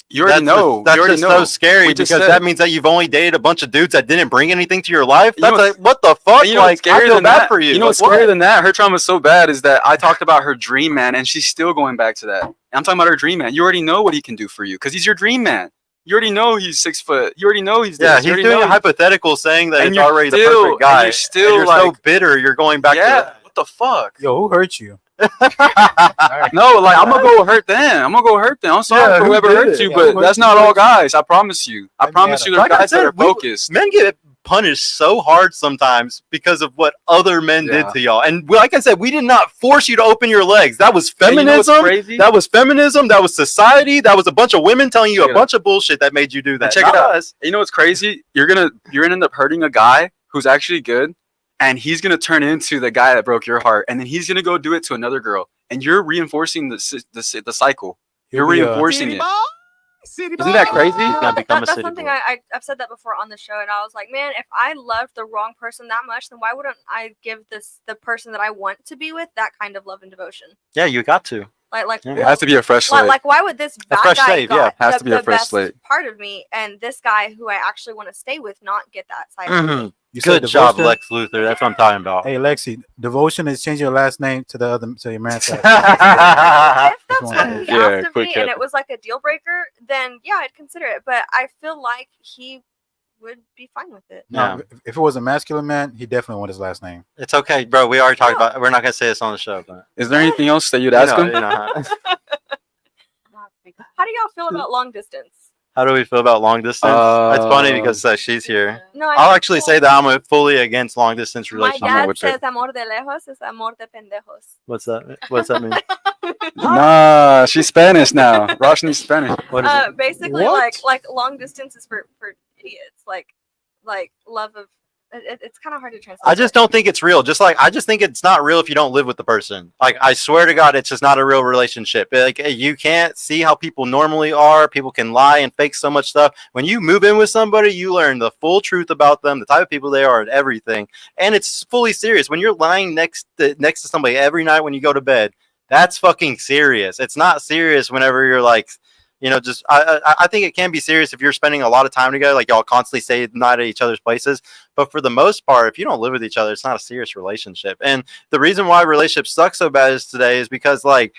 You already know. That's You already just know. so scary We because just said that it. means that you've only dated a bunch of dudes that didn't bring anything to your life. You know That's what the fuck? And you know what's Like I scarier feel than bad that? for you. You know what's Like, what? scarier than that? Her trauma is so bad is that I talked about her dream man, and she's still going back to that. And I'm talking about her dream man. You already know what he can do for you because he's your dream man. You already know he's 6 foot. You already know he's this. Yeah, You he's already doing know a hypothetical saying that And it's you're already the still- perfect guy. and you're still, and you're so like- bitter. You're going back yeah. to What the fuck? Yo, who hurt you? that. No, like I'm gonna go hurt them. I'm gonna go hurt them. I'm sorry Yeah, for who whoever did hurt it? you, Yeah, but who that's hurt not you? all guys. I promise you. I Let me promise add you, up. there are Like I guys that said, are focused. Men get punished so hard sometimes because of what other men did Yeah. to y'all. And like I said, we did not force you to open your legs. That was And you know what's feminism. crazy? That was feminism. That was society. That was a bunch of women telling you Check a it bunch of bullshit that made you do that. check it Not out. us. You know what's crazy? You're gonna end up hurting a guy who's actually good, and he's gonna turn into the guy that broke your heart, and then he's gonna go do it to another girl, and you're reinforcing the cycle. You're He'll be, reinforcing it. Isn't that crazy? He's gonna become a That's city something boy. I've said that before on the show, and I was like, man, if I loved the wrong person that much, then why wouldn't I give the person that I want to be with that kind of love and devotion? Yeah, you got to. Like Yeah. It has to be a fresh slate. like why would this bad fresh guy save, yeah. got Has the, to be a the fresh best slate. part of me, and this guy who I actually want to stay with not get that side of me? You said Good job, devotion? Lex Luthor. That's what I'm talking about. Hey Lexi, devotion is changing your last name to the other to your man's last If that's one. what he Yeah, asked of quick me hit. and it was like a deal breaker, then yeah, I'd consider it. But I feel like he would be fine with it. No, if it was a masculine man, he definitely want his last name. It's okay, bro. We already talked about. We're not gonna say this on the show, but Is there anything else that you'd ask him? you know how, How do y'all feel about long distance? how do we feel about long distance? It's funny because she's here. No, I'll actually say that I'm fully against long distance my relationships. not dad with you. says amor de lejos es amor de pendejos. What's that? What's that mean? Nah, she's Spanish now. Roshni's Spanish. What is it? Basically, What? like long distance is for idiots. Like love of it's kind of hard to translate. I just don't think it's real. Just like I just think it's not real if you don't live with the person. Like I swear to God, it's just not a real relationship. Like you can't see how people normally are. People can lie and fake so much stuff. When you move in with somebody, you learn the full truth about them, the type of people they are, and everything. And it's fully serious. When you're lying next to somebody every night when you go to bed, that's fucking serious. It's not serious whenever you're like, you know, just I think it can be serious if you're spending a lot of time together, like y'all constantly stay the night at each other's places. But for the most part, if you don't live with each other, it's not a serious relationship. And the reason why relationships suck so bad is today is because like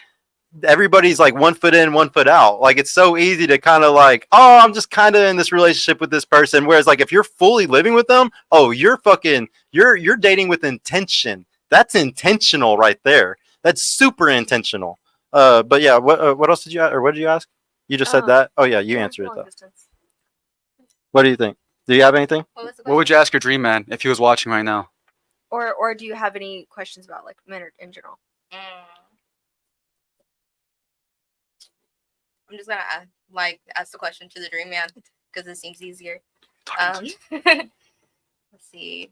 everybody's like 1 foot in, 1 foot out. Like it's so easy to kind of like, oh, I'm just kind of in this relationship with this person. Whereas like if you're fully living with them, oh, you're dating with intention. That's intentional right there. That's super intentional. But yeah, what else did you or what did you ask? You just said that? Oh yeah, you answered it long though. distance. What do you think? Do you have anything? What was the What would you ask your dream man if he was watching right now? Or do you have any questions about like men in general? I'm just gonna like ask the question to the dream man because it seems easier. Let's see.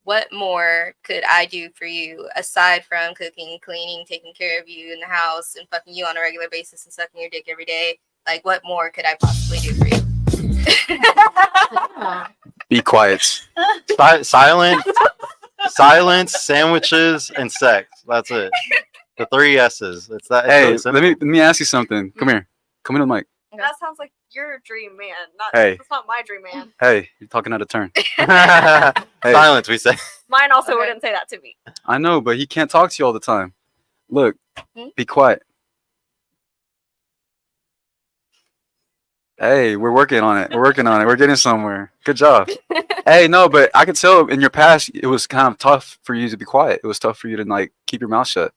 What more could I do for you aside from cooking, cleaning, taking care of you in the house, and fucking you on a regular basis and sucking your dick every day? Like, what more could I possibly do for you? Be quiet. Silence, sandwiches, and sex. That's it. The 3 S's. It's that. It's Hey, really simple. let me ask you something. Come here. Come into the mic. That sounds like your dream man. Not Hey. that's not my dream man. Hey, you're talking out of turn. Hey, Silence. We say. Mine also Okay. wouldn't say that to me. I know, but he can't talk to you all the time. Look, Hmm? be quiet. Hey, we're working on it. We're working on it. We're getting somewhere. Good job. Hey, no, but I could tell in your past it was kind of tough for you to be quiet. It was tough for you to like keep your mouth shut.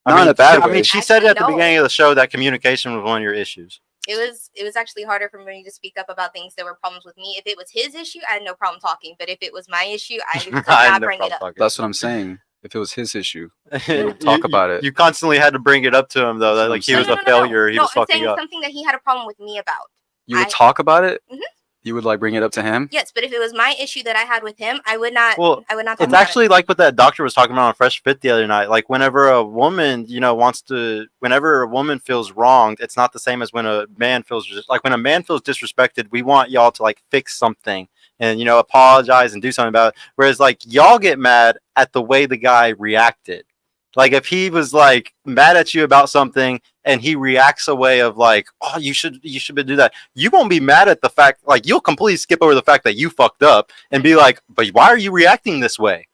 Not in a bad I way. mean, she said it at the Actually, no. beginning of the show that communication was one of your issues. It was actually harder for me to speak up about things that were problems with me. If it was his issue, I had no problem talking. But if it was my issue, I could I had not no bring it problem up. talking. That's what I'm saying. If it was his issue, You- talk about it. You constantly had to bring it up to him though, that That's what like he I'm was saying. a failure. He No, was I'm fucking saying up. something that he had a problem with me about. you would I- talk about it. Mhm. You would like bring it up to him. Yes, but if it was my issue that I had with him, I would not. Well, I would not. Talk It's about actually like what that doctor was talking about on Fresh Fit the other night. Like whenever a woman, whenever a woman feels wronged, it's not the same as when a man feels like when a man feels disrespected. We want y'all to like fix something and apologize and do something about it. Whereas like y'all get mad at the way the guy reacted. Like if he was like mad at you about something and he reacts a way of like, oh, you should do that. You won't be mad at the fact, like you'll completely skip over the fact that you fucked up and be like, but why are you reacting this way?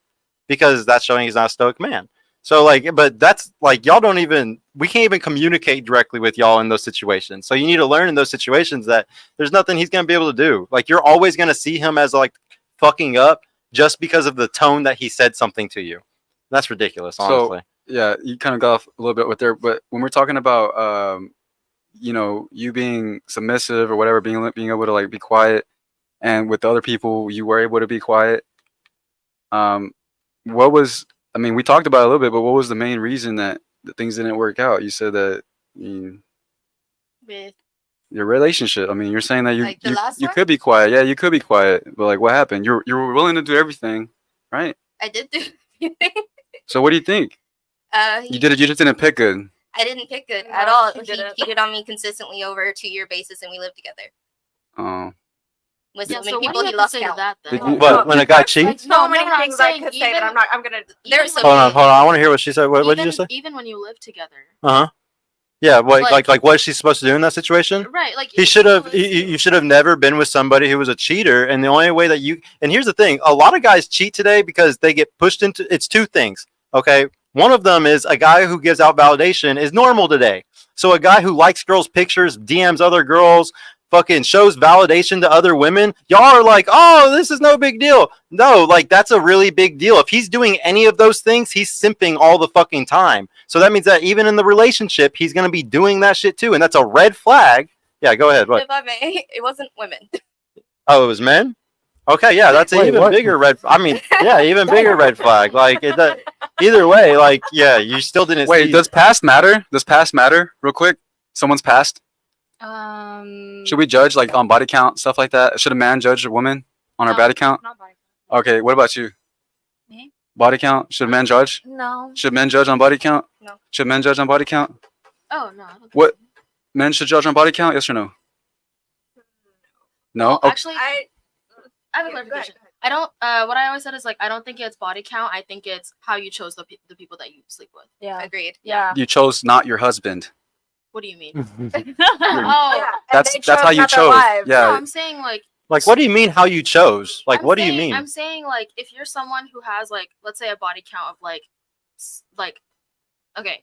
Because that's showing he's not a stoic man. So like, but that's like we can't even communicate directly with y'all in those situations. So you need to learn in those situations that there's nothing he's gonna be able to do. Like you're always gonna see him as like fucking up just because of the tone that he said something to you. That's ridiculous, honestly. Yeah, you kind of got off a little bit with there, but when we're talking about you being submissive or whatever, being able to like be quiet, and with other people you were able to be quiet. What was? I mean, we talked about it a little bit, but what was the main reason that things didn't work out? You said that With your relationship. I mean, you're saying that Like the last you one? could be quiet. Yeah, you could be quiet, but like, what happened? You were willing to do everything, right? I did do. So what do you think? You did it. You just didn't pick good. I didn't pick good No, at all. she He didn't. cheated on me consistently over a 2-year basis, and we lived together. Oh, With yeah, so so many what people, do you he have to lost say to count. that then? Did you- But when a guy cheats, So many I'm things I saying could say, but even- I'm gonna. There's even so hold on. when- I want to hear what she said. What did you just say? Even when you live together, Uh huh. Yeah. What Like- like what is she supposed to do in that situation? right? Like He if should have. you live You should have never been with somebody who was a cheater. And the only way that you. And here's the thing: a lot of guys cheat today because they get pushed into. It's two things. Okay. One of them is a guy who gives out validation is normal today. So a guy who likes girls' pictures, DMs other girls, fucking shows validation to other women. Y'all are like, oh, this is no big deal. No, like that's a really big deal. If he's doing any of those things, he's simping all the fucking time. So that means that even in the relationship, he's gonna be doing that shit too, and that's a red flag. Yeah, go ahead. What? If I may, it wasn't women. Oh, it was men. Okay, yeah, that's an Wait, even what? bigger red. I mean, yeah, even bigger red flag. Like either way, like yeah, you still didn't. wait. see- Does past matter? Does past matter? Real quick, someone's past. Should we judge like on body count stuff like that? Should a man judge a woman on her No. body count? Not body. Okay, what about you? Me? Body count? Should men judge? No. Should men judge on body count? No. Should men judge on body count? Oh no. I don't think What? so. Men should judge on body count? Yes or no? No. Well, Okay. actually, I have a Yeah, go ahead, clarification. go ahead. I don't. What I always said is like I don't think it's body count. I think it's how you chose the people that you sleep with. Yeah. Agreed. Yeah. You chose not your husband. What do you mean? oh. Yeah, and That's they how chose you not their chose. wives. No, Yeah. I'm saying like. Like, what do you mean? How you chose? Like, I'm what do you saying- mean? I'm saying like if you're someone who has like let's say a body count of like okay,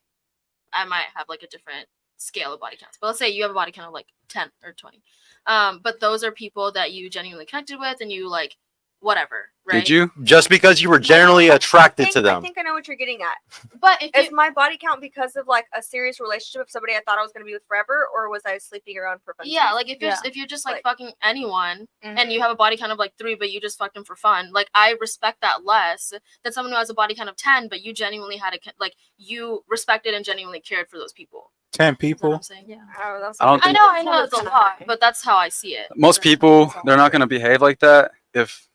I might have like a different scale of body counts, but let's say you have a body count of like 10 or 20. But those are people that you genuinely connected with and you like whatever, right? Did you? Just because you were generally attracted to I them. think I know what you're getting at. But if Is you, my body count because of like a serious relationship with somebody I thought I was gonna be with forever, or was I sleeping around for fun? yeah, like if you're Yeah. if you're just like Like- fucking anyone Mhm. and you have a body count of like 3 but you just fucked him for fun, like I respect that less than someone who has a body count of 10 but you genuinely had like you respected and genuinely cared for those people. 10 Is that what people. I'm saying? Yeah. Oh, that's I don't I think- know it's a lot, but that's how I see it. Most people, they're not going to behave like that if,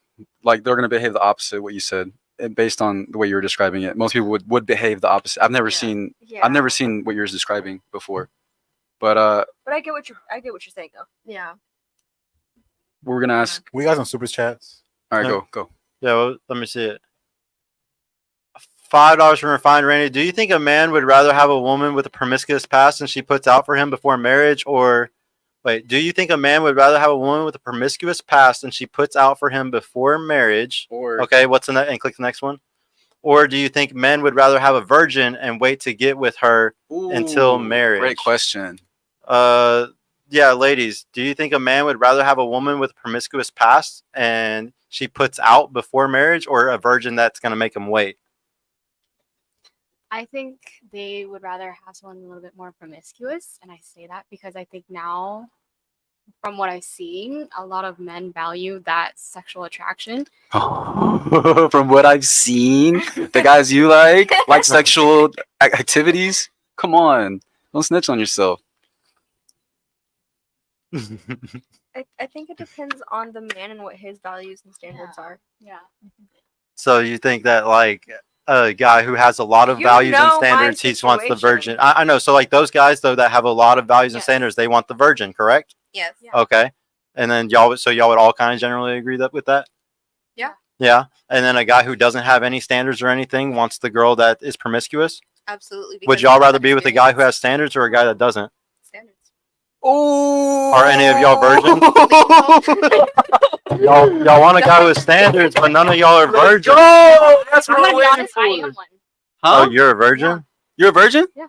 like, they're going to behave the opposite of what you said, based on the way you were describing it. Most people would behave the opposite. I've never Yeah. seen, yeah. I've never seen what you're describing before. But But I get what you're saying though. Yeah. we're going to ask. We got some super chats. All right, Yeah. go. Yeah, well, let me see it. $5 from Refined Randy. Do you think a man would rather have a woman with a promiscuous past and she puts out for him before marriage, or wait? Do you think a man would rather have a woman with a promiscuous past and she puts out for him before marriage? Or Okay, what's the next? And click the next one. Or do you think men would rather have a virgin and wait to get with her until Ooh, marriage? Great question. yeah, ladies, do you think a man would rather have a woman with promiscuous past and she puts out before marriage, or a virgin that's gonna make him wait? I think they would rather have someone a little bit more promiscuous, and I say that because I think now, from what I've seen, a lot of men value that sexual attraction. From what I've seen, the guys you like sexual activities. Come on, don't snitch on yourself. I think it depends on the man and what his values and standards are. Yeah. So you think that like a guy who has a lot of You values and know my standards, he wants the virgin. situation. I know. So like those guys though that have a lot of values and Yes. standards, they want the virgin, correct? Yes. Yeah. Okay. And then y'all would all kind of generally agree with that? Yeah. Yeah. And then a guy who doesn't have any standards or anything wants the girl that is promiscuous? Absolutely. Would because y'all of rather that be with a guy who has experience. standards or a guy that doesn't? Standards? Oh, Are any of y'all virgins? Y'all want a guy with standards, but none of y'all are virgins. Oh, that's what I'm I'm gonna be waiting honest, I am for. one. Oh, Huh? you're a virgin? You're a virgin? Yeah.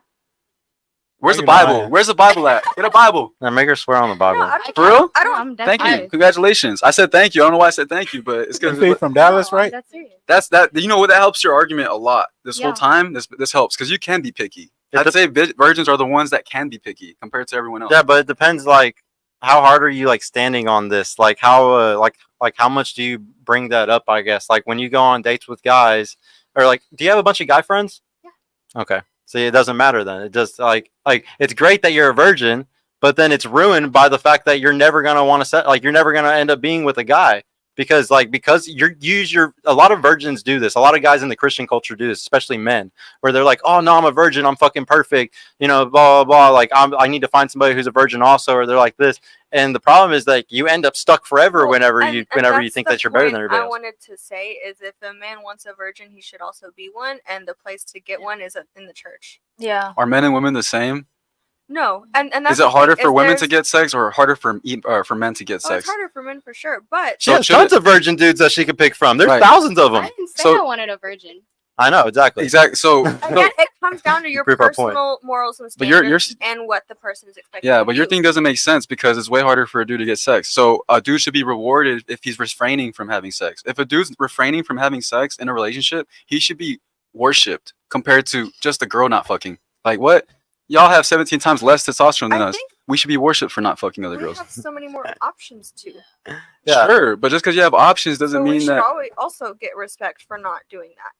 Where's Are the you Bible? lying? Where's the Bible at? Get a Bible. Now make her swear on the Bible. No, I don't, For real? I don't. I'm Thank you. definitely- Congratulations. I said thank you. I don't know why I said thank you, but it's Is he good. from Dallas, No, I'm right? dead serious. That's that. You know what? That helps your argument a lot. This whole Yeah. time, this helps because you can be picky. It I'd dep- say virgins are the ones that can be picky compared to everyone else. Yeah, but it depends. Like, how hard are you like standing on this? Like, how like how much do you bring that up? I guess like when you go on dates with guys, or like, do you have a bunch of guy friends? Yeah. Okay. See, it doesn't matter then. It just like it's great that you're a virgin, but then it's ruined by the fact that you're never gonna want to set like you're never gonna end up being with a guy because a lot of virgins do this. A lot of guys in the Christian culture do this, especially men, where they're like, oh no, I'm a virgin, I'm fucking perfect, you know, blah blah blah. Like I need to find somebody who's a virgin also, or they're like this. And the problem is like you end up stuck forever Well, whenever and- you and that's think the that you're better than point everybody I else. wanted to say is if a man wants a virgin, he should also be one, and the place to get one is in the church. Yeah. Are men and women the same? No, and that's Is the it harder thing, for is women to there's- get sex or harder for men to get Oh, it's sex? harder for men for sure, but She So has should tons it- of virgin dudes that she could pick from. There's Right. thousands of them. I didn't say So- I wanted a virgin. I know exactly. Exactly. So, again, it comes down to your prove our point. personal morals and But standards you're- and what the person is expecting. yeah, of but your you. thing doesn't make sense because it's way harder for a dude to get sex. So a dude should be rewarded if he's refraining from having sex. If a dude's refraining from having sex in a relationship, he should be worshipped compared to just a girl not fucking. Like what? Y'all have 17 times less testosterone than I us. think We should be worshipped for not fucking other we girls. have so many more options too. Yeah. Sure, but just because you have options doesn't So we mean should that. always also get respect for not doing that.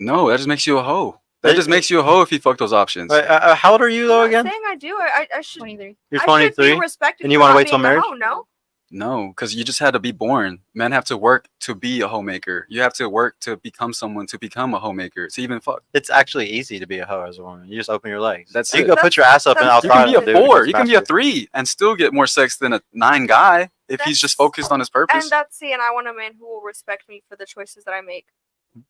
No, that just makes you a hoe. That It- just makes you a hoe if you fuck those options. Wait, how old are you though I'm not again? saying I do. I should. 23. You're I should 23. be respected and you for wanna not wait till being a marriage? hoe, no. No, because you just had to be born. Men have to work to be a homemaker. You have to work to become someone to become a homemaker to even fuck. It's actually easy to be a hoe as a woman. You just open your legs. That's you it. can go put your ass up and That's- You outside. can be a and do it. four. It's You can be a faster. 3 and still get more sex than a 9 guy if he's just That's- focused on his purpose. And that's and I want a man who will respect me for the choices that I make.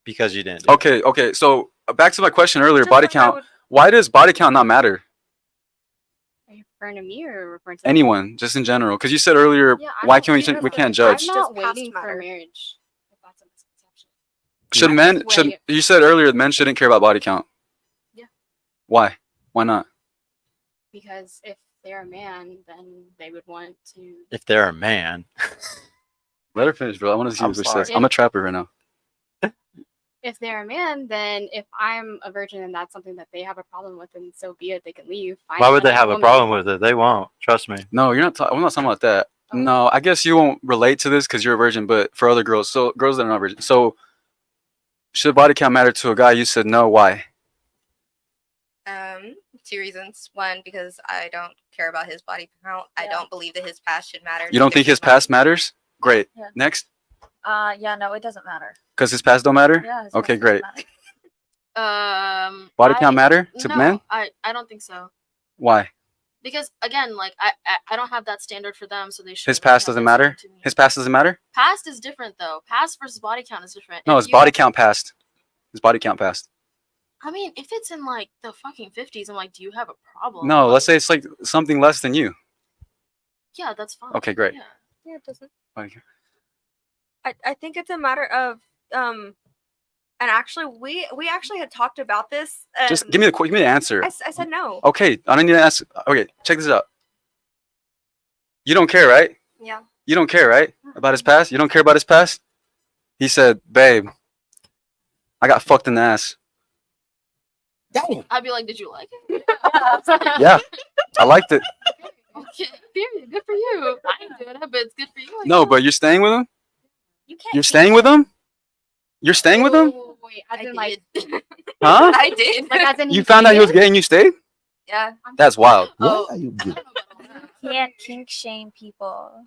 because you didn't. do it. Okay. So back to my question earlier, Just body like I count. would- Why does body count not matter? Are you referring to me or referring to Anyone, just in general? Because you said earlier, Yeah, I why don't can't we? think We that's can't the- judge. I'm Just not past waiting matter. for marriage. If that's a misconception. Should I'm men? just Should waiting. you said earlier that men shouldn't care about body count? Yeah. Why? Why not? Because if they're a man, then they would want to. If they're a man, Let her finish, bro. I want to see I'm what she sorry. says. I'm a trapper right now. If they're a man, then if I'm a virgin and that's something that they have a problem with, then so be it. They can leave. Fine, why would but they as have a woman- problem with it? They won't. Trust me. No, you're not. I'm not talking about that. Oh. No, I guess you won't relate to this because you're a virgin, but for other girls, so girls that are not virgin. So, should body count matter to a guy? You said no. Why? 2 reasons. One, because I don't care about his body count. I Yeah. don't believe that his past should matter. You don't neither think should his mine. past matters? Great. Yeah. Next, Yeah, no, it doesn't matter. because his past don't matter. Yeah. his Okay, past doesn't great. matter. Body I- count matter to no, men? I don't think so. Why? Because again, like I don't have that standard for them, so they should. His past doesn't matter. His past doesn't matter. past is different though. Past versus body count is different. No, If his you- body count past. His body count past. I mean, if it's in like the fucking 50s, I'm like, do you have a problem? No, Like, let's say it's like something less than you. Yeah, that's fine. Okay, great. Yeah. Yeah, it doesn't. Okay. I think it's a matter of and actually we actually had talked about this. Just give me the answer. I said no. Okay, I don't need to ask. Okay, check this out. You don't care, right? Yeah. You don't care, right? About his past? You don't care about his past? He said, babe, I got fucked in the ass. I'd be like, did you like it? Yeah, I liked it. Okay, period. Good for you. I didn't do it, but it's good for you. I No, guess. but you're staying with him? You can't. You're staying with him? You're staying with him? Oh, wait, as I in like, did. Huh? I did. like as in You found out he was gay and you stayed? Yeah. That's wild. Oh, What are you I don't know about all that. Can't kink shame people.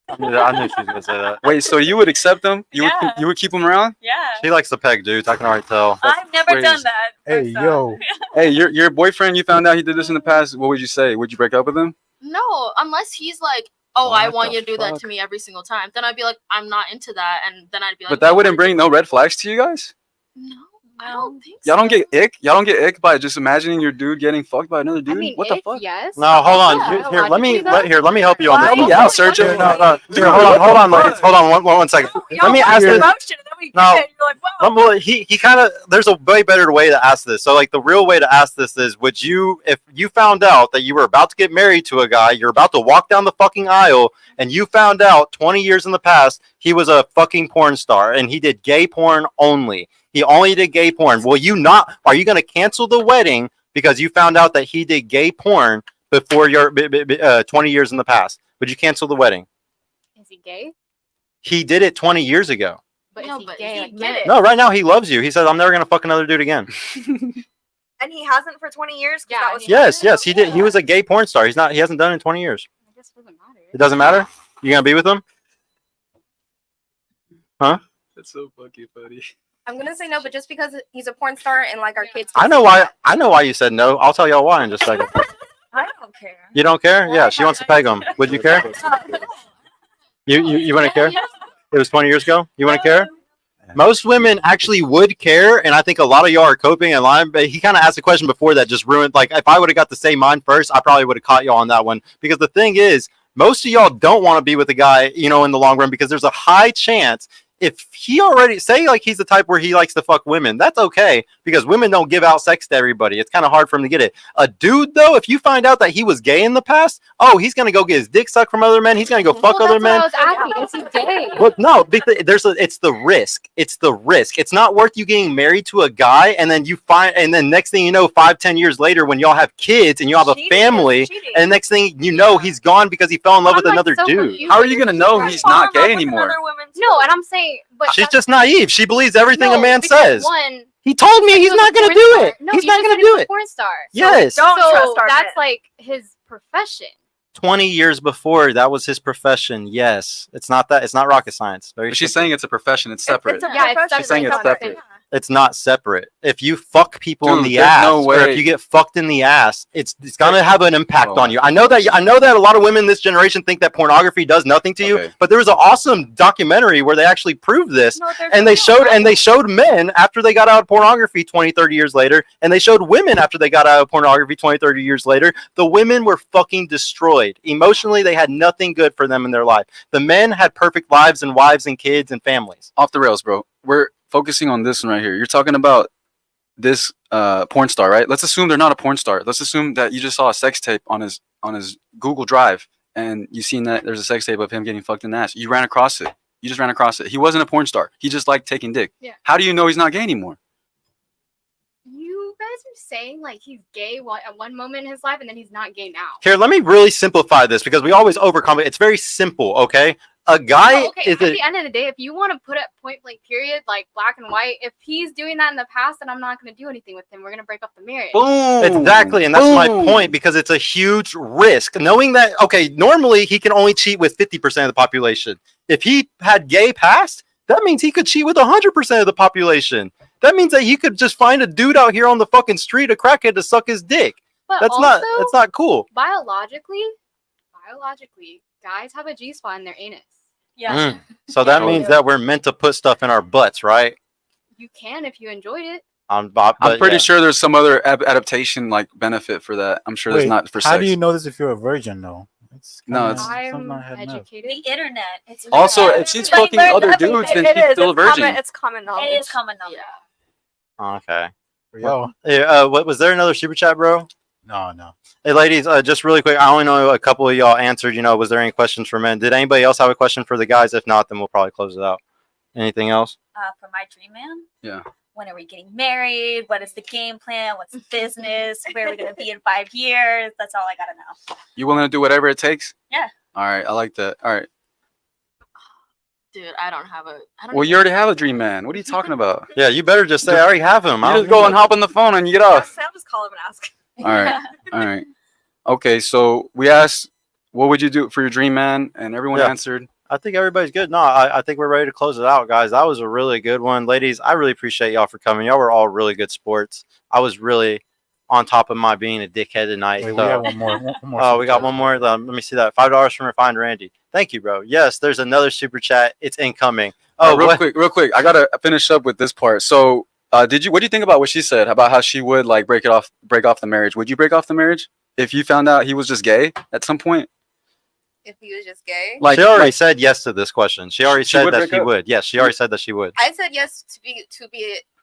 I knew she was gonna say that. Wait, so you would accept him? Yeah. You would keep him around? Yeah. She likes to peg dudes. I can already tell. I've never crazy. done that. Hey, yo. Hey, your boyfriend, you found out he did this in the past. What would you say? Would you break up with him? No, unless he's like, oh, I What want the you to do that fuck? to me every single time. Then I'd be like, I'm not into that, and then I'd be like, But that wouldn't bring no red flags to you guys? No, I don't think so. Y'all don't get ick? Y'all don't get ick by just imagining your dude getting fucked by another dude? I mean, What the if fuck? yes. No, hold on. Yeah, Here, let me logically, let me help you on this. Help one. me out, Sergio. Here, no, here, hold on, ladies. Hold on, one second. Let me ask this. No, he kind of. There's a way better way to ask this. So, like, the real way to ask this is: would you, if you found out that you were about to get married to a guy, you're about to walk down the fucking aisle, and you found out 20 years in the past he was a fucking porn star and he did gay porn only. He only did gay porn. Will you not? Are you going to cancel the wedding because you found out that he did gay porn before your 20 years in the past? Would you cancel the wedding? Is he gay? He did it 20 years ago. But No, is he but gay? he Like, did men- it. No, right now he loves you. He says, I'm never going to fuck another dude again. And he hasn't for 20 years. 'Cause Yeah, that I was mean- Yes, he did. He was a gay porn star. He hasn't done it in 20 years. I guess it doesn't matter. It doesn't matter. You going to be with him? That's so fucking funny. I'm gonna say no, but just because he's a porn star and like our kids. I know why you said no. I'll tell y'all why in just a second. I don't care. You don't care? Yeah, she wants to peg him. Would you care? You wouldn't care? It was 20 years ago. You wouldn't care? Most women actually would care, and I think a lot of y'all are coping and lying. But he kind of asked a question before that just ruined. Like, if I would have got to say mine first, I probably would have caught y'all on that one. Because the thing is, most of y'all don't want to be with a guy, in the long run, because there's a high chance if he already say like he's the type where he likes to fuck women, that's okay because women don't give out sex to everybody. It's kind of hard for him to get it. A dude though, if you find out that he was gay in the past, oh, he's gonna go get his dick sucked from other men. He's gonna go fuck Well, other men. that's what I was asking. Is he gay? Well, no, because it's the risk. It's the risk. It's not worth you getting married to a guy and then next thing you know, 5-10 years later, when y'all have kids and you have a Cheating is family, cheating. and the next thing you know, he's gone because he fell in love I'm, with another so dude. confused. How are you gonna know he's not Fall in love gay with anymore? another woman, too. No, and I'm saying, but She's that's- just naive. She believes everything a no, man because says. One, He told me he he's was not a gonna porn do star. it. No, He's he not just gonna said he do was a it. Porn star. Yes. Don't so trust our that's men. like his profession. 20 years before, that was his profession. Yes. It's not rocket science. Very But she's simple. saying it's a profession. It's separate. It's a Yeah, it's profession. She's saying it's separate. It's not separate. If you fuck people in Dude, the there's ass, no or way. if you get fucked in the ass, it's gonna have an impact Oh on you. I know that a lot of women in this generation think that pornography does nothing to you, Okay. but there was an awesome documentary where they actually proved this. No, there's And they no showed men after they got out of pornography 20, 30 years later, and they showed women after they got out of pornography 20, 30 years later. The women were fucking destroyed. Emotionally, they had nothing good for them in their life. The men had perfect lives and wives and kids and families. Off the rails, bro. We're focusing on this one right here. You're talking about this porn star, right? Let's assume they're not a porn star. Let's assume that you just saw a sex tape on his Google Drive and you seen that there's a sex tape of him getting fucked in the ass. You ran across it. You just ran across it. He wasn't a porn star. He just liked taking dick. Yeah. How do you know he's not gay anymore? You guys are saying like he's gay at one moment in his life and then he's not gay now. Here, let me really simplify this because we always overcomplicate. It's very simple, okay? A guy No, okay, is at the end of the day, if you want to put it point blank period, like black and white, if he's doing that in the past, then I'm not going to do anything with him. We're going to break up the marriage. Boom. Exactly, and that's my Boom. point because it's a huge risk. Knowing that, okay, normally he can only cheat with 50% of the population. If he had gay past, that means he could cheat with 100% of the population. That means that he could just find a dude out here on the fucking street, a crackhead, to suck his dick. But That's also, not cool. biologically, guys have a G spot in their anus. Yeah. Mm. So that Oh. means that we're meant to put stuff in our butts, right? You can if you enjoyed it. I'm pretty sure there's some other adaptation like benefit for that. I'm sure there's Wait, not for how sex. do you know this if you're a virgin though? It's No, kinda it's- something I'm I hadn't known. The educated. internet. It's Also, internet. if she's Like, fucking learn other everything. dudes, then It she's is. still a It's common- virgin. It's common knowledge. It is common knowledge. Okay. For y'all. Yeah, what was there another super chat, bro? No. Hey, ladies, just really quick. I only know a couple of y'all answered. Was there any questions for men? Did anybody else have a question for the guys? If not, then we'll probably close it out. Anything else? For my dream man. Yeah. When are we getting married? What is the game plan? What's the business? Where are we gonna be in 5 years? That's all I gotta know. You willing to do whatever it takes? Yeah. All right, I like that. All right. Dude, I don't have a. I don't Well, even- you already have a dream man. What are you talking about? Yeah, you better just say I already have him. You just go and hop on the phone and you get off. I'll just call him and ask. All right. All right. Okay, so we asked, what would you do for your dream man? And everyone Yeah. answered. I think everybody's good. No, I think we're ready to close it out, guys. That was a really good one. Ladies, I really appreciate y'all for coming. Y'all were all really good sports. I was really on top of my being a dickhead tonight. Wait, we so- got one more. One more Oh, we got super one more. Let me see that. $5 from Refined Randy. Thank you, bro. Yes, there's another super chat. It's incoming. Oh, real what? quick. I gotta finish up with this part. So, what do you think about what she said about how she would like break off the marriage? Would you break off the marriage if you found out he was just gay at some point? If he was just gay, Like, She already said yes to this question. She already She said would that break she up? would. Yes, she already said that she would. I said yes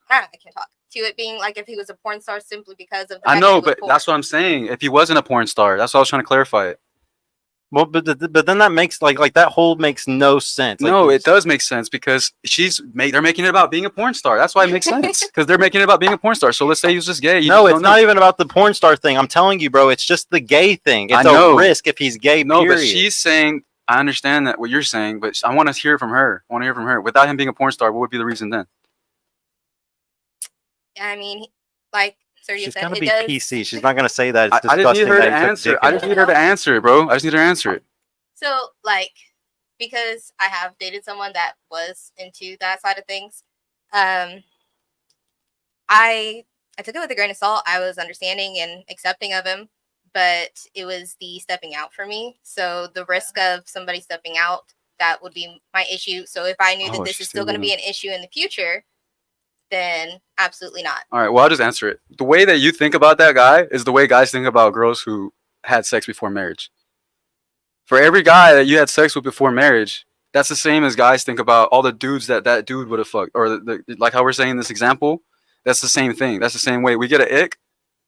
I can't talk. To it being like if he was a porn star simply because of the I fact know, that he was but that's what I'm saying. If he wasn't a porn star, that's what I was trying to clarify it. Well, but then that makes like that whole makes no sense. Like, No, it does make sense because they're making it about being a porn star. That's why it makes sense because they're making it about being a porn star. So let's say he was just gay. You No, just it's don't not know. even about the porn star thing. I'm telling you, bro. It's just the gay thing. It's I know. a risk if he's gay. No, period. but she's saying. I understand that what you're saying, but I want to hear from her. I want to hear from her. Without him being a porn star, what would be the reason then? I mean, like Sir, you She's said gonna it be does. PC. She's not gonna say that. It's I didn't need disgusting her to that he took answer. dick I in just it. need her to answer it, bro. I just need her to answer it. So, like, because I have dated someone that was into that side of things, I took it with a grain of salt. I was understanding and accepting of him, but it was the stepping out for me. So the risk of somebody stepping out, that would be my issue. So if I knew Oh, that this she's is still going to be an issue in the future, then absolutely not. All right. Well, I'll just answer it. The way that you think about that guy is the way guys think about girls who had sex before marriage. For every guy that you had sex with before marriage, that's the same as guys think about all the dudes that dude would have fucked. Or like how we're saying in this example, that's the same thing. That's the same way we get an ick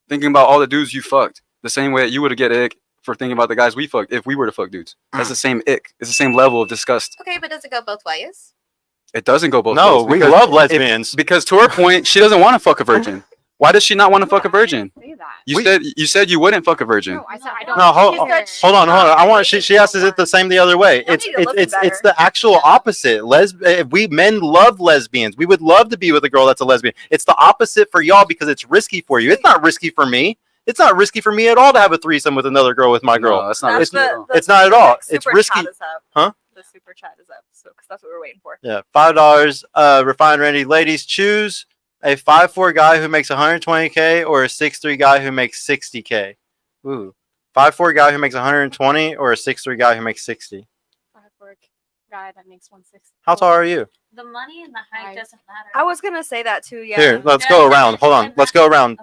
thinking about all the dudes you fucked. The same way that you would get an ick for thinking about the guys we fucked if we were to fuck dudes. That's the same ick. It's the same level of disgust. Okay, but does it go both ways? It doesn't go both No, ways. we because love lesbians. because to her point, she doesn't want to fuck a virgin. Why does she not want to fuck a virgin? Say that. You said you wouldn't fuck a virgin. No, I said I don't. No, hold, care. hold on. I want. She asked, is it the same the other way? Y'all It's need to listen it's better. the actual opposite. We men love lesbians. We would love to be with a girl that's a lesbian. It's the opposite for y'all because it's risky for you. It's not risky for me. It's not risky for me at all to have a threesome with another girl with my girl. No, that's not That's risky at all. It's not at all. the It's super risky. chat is up. Huh? The super chat is up. So, because that's what we're waiting for. Yeah, $5. Refined Randy. Ladies, choose a 5'4" guy who makes 120K or a 6'3" guy who makes 60K. Ooh, 5'4" guy who makes 120 or a 6'3" guy who makes 60. Work guy that makes 160. How tall are you? The money and the height Right. doesn't matter. I was gonna say that too. Yeah. Here, let's go around. Hold on, let's go around.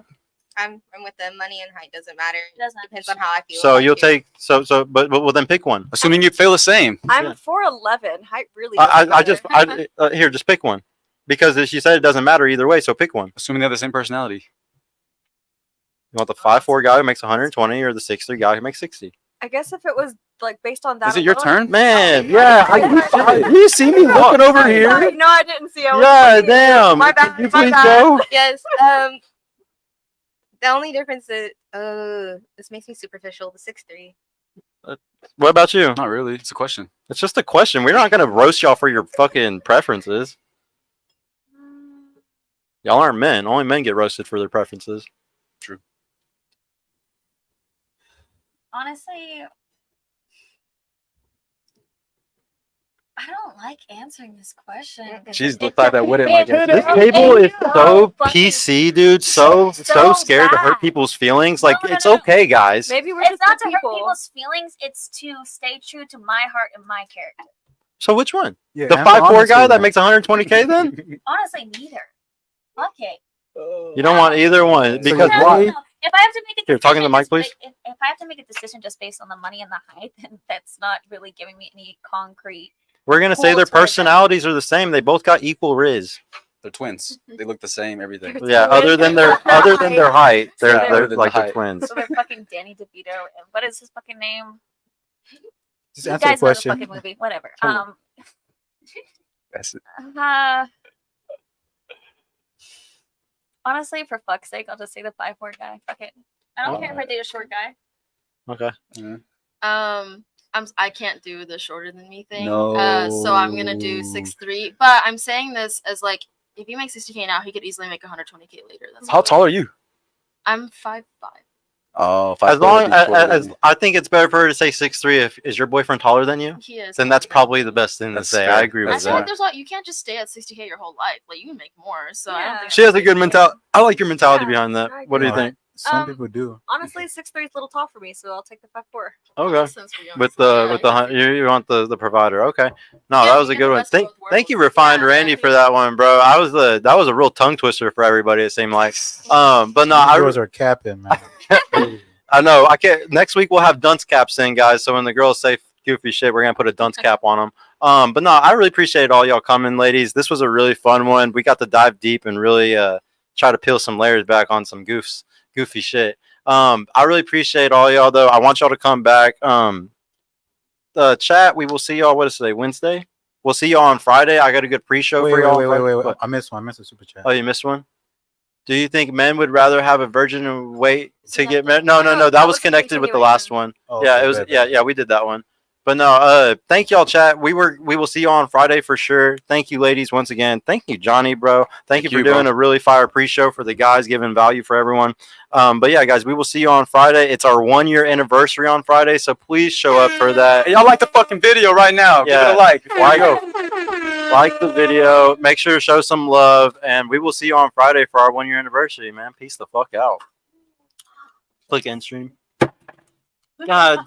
I'm with the money and height doesn't matter. It doesn't. Depends on how I feel. So about you'll you. take but well then pick one. Assuming you feel the same. I'm Yeah. 4'11". Height really. I doesn't matter. just here just pick one because she said it doesn't matter either way. So pick one. Assuming they have the same personality. You want the 5'4" guy who makes 120 or the 6'3" guy who makes 60? I guess if it was like based on that. Is it your alone- turn? Man, Oh, yeah, you see me looking over Sorry, here. No, I didn't see. I was Yeah, looking. damn. My bad. Could you my please bad. go? Yes. The only difference is this makes me superficial. The 6'3". What about you? Not really. It's a question. It's just a question. We're not gonna roast y'all for your fucking preferences. Y'all aren't men. Only men get roasted for their preferences. Honestly, I don't like answering this question. 'cause She's the it- type that wouldn't like it- it. This it- table it- is so fucking- PC, dude. So so scared to hurt bad. people's feelings. Like, No, no, it's no, no. okay, guys. Maybe we're It's just not good to hurt people. people's feelings. It's to stay true to my heart and my character. So which one? Yeah, The and 5'4" guy honestly, that makes 120K then? Honestly, neither. Okay. You don't want either one because No, why? no. If I have to make a Here, talking to the mic, decision please. just if I have to make a decision just based on the money and the height, then that's not really giving me any concrete. We're gonna say Cool their towards it. personalities are the same. They both got equal riz. They're twins. They look the same. Everything. Yeah, other than their height, they're, Yeah, other they're than the like the height. twins. So they're fucking Danny DeVito and what is his fucking name? Just You answer the guys know the question. fucking movie. Whatever. Cool. That's it. Honestly, for fuck's sake, I'll just say the 5'4" guy. Fuck it. I don't care if I date a short guy. Okay. I can't do the shorter than me thing. No. So I'm gonna do 6'3". But I'm saying this as like, if he makes 60K now, he could easily make 120K later. That's How tall are you? I'm 5'5". Oh, As long as I think it's better for her to say 6'3". If is your boyfriend taller than you, He is. then that's probably the best thing to That's say. fair. I agree I with feel like that. there's a lot. You can't just stay at 60K your whole life. Like you can make more. So I don't Yeah. think She has a good mentality. I like your mentality Yeah, behind that. I What do you agree. think? Some Um, people do. Honestly, 6'3" is a little tall for me, so I'll take the 5'4". Okay. Since we're young, With so the yeah, you want the provider. Okay. No, Yeah, that was you a get the good one. best of both Thank you, worlds. refined Yeah, Randy, yeah. for that one, bro. That was a real tongue twister for everybody. It seemed like. But no, These I girls are capping, man. I know. I can't. Next week we'll have dunce caps in, guys. So when the girls say goofy shit, we're gonna put a dunce cap on them. But no, I really appreciate all y'all coming, ladies. This was a really fun one. We got to dive deep and really try to peel some layers back on some goofy shit. I really appreciate all y'all though. I want y'all to come back. The chat. We will see y'all. What is today? Wednesday. We'll see y'all on Friday. I got a good pre-show Wait, for wait, y'all. wait, on wait, Friday. wait. What? I missed one. I missed a super chat. Oh, you missed one. Do you think men would rather have a virgin and wait to get married? Connected. No. No, That was connected with the last continuation. one. Oh, Yeah, okay, it was. bad, Yeah, bad. yeah, we did that one. But no, thank y'all, chat. We will see you on Friday for sure. Thank you, ladies, once again. Thank you, Johnny, bro. Thank you for doing a really fire pre-show for the guys, giving value for everyone. But yeah, guys, we will see you on Friday. It's our 1-year anniversary on Friday, so please show up for that. Hey, y'all like the fucking video right now? Yeah. Give it a like. Before Like- you go. Like the video, make sure to show some love, and we will see you on Friday for our 1-year anniversary, man. Peace the fuck out. Click end stream. God damn.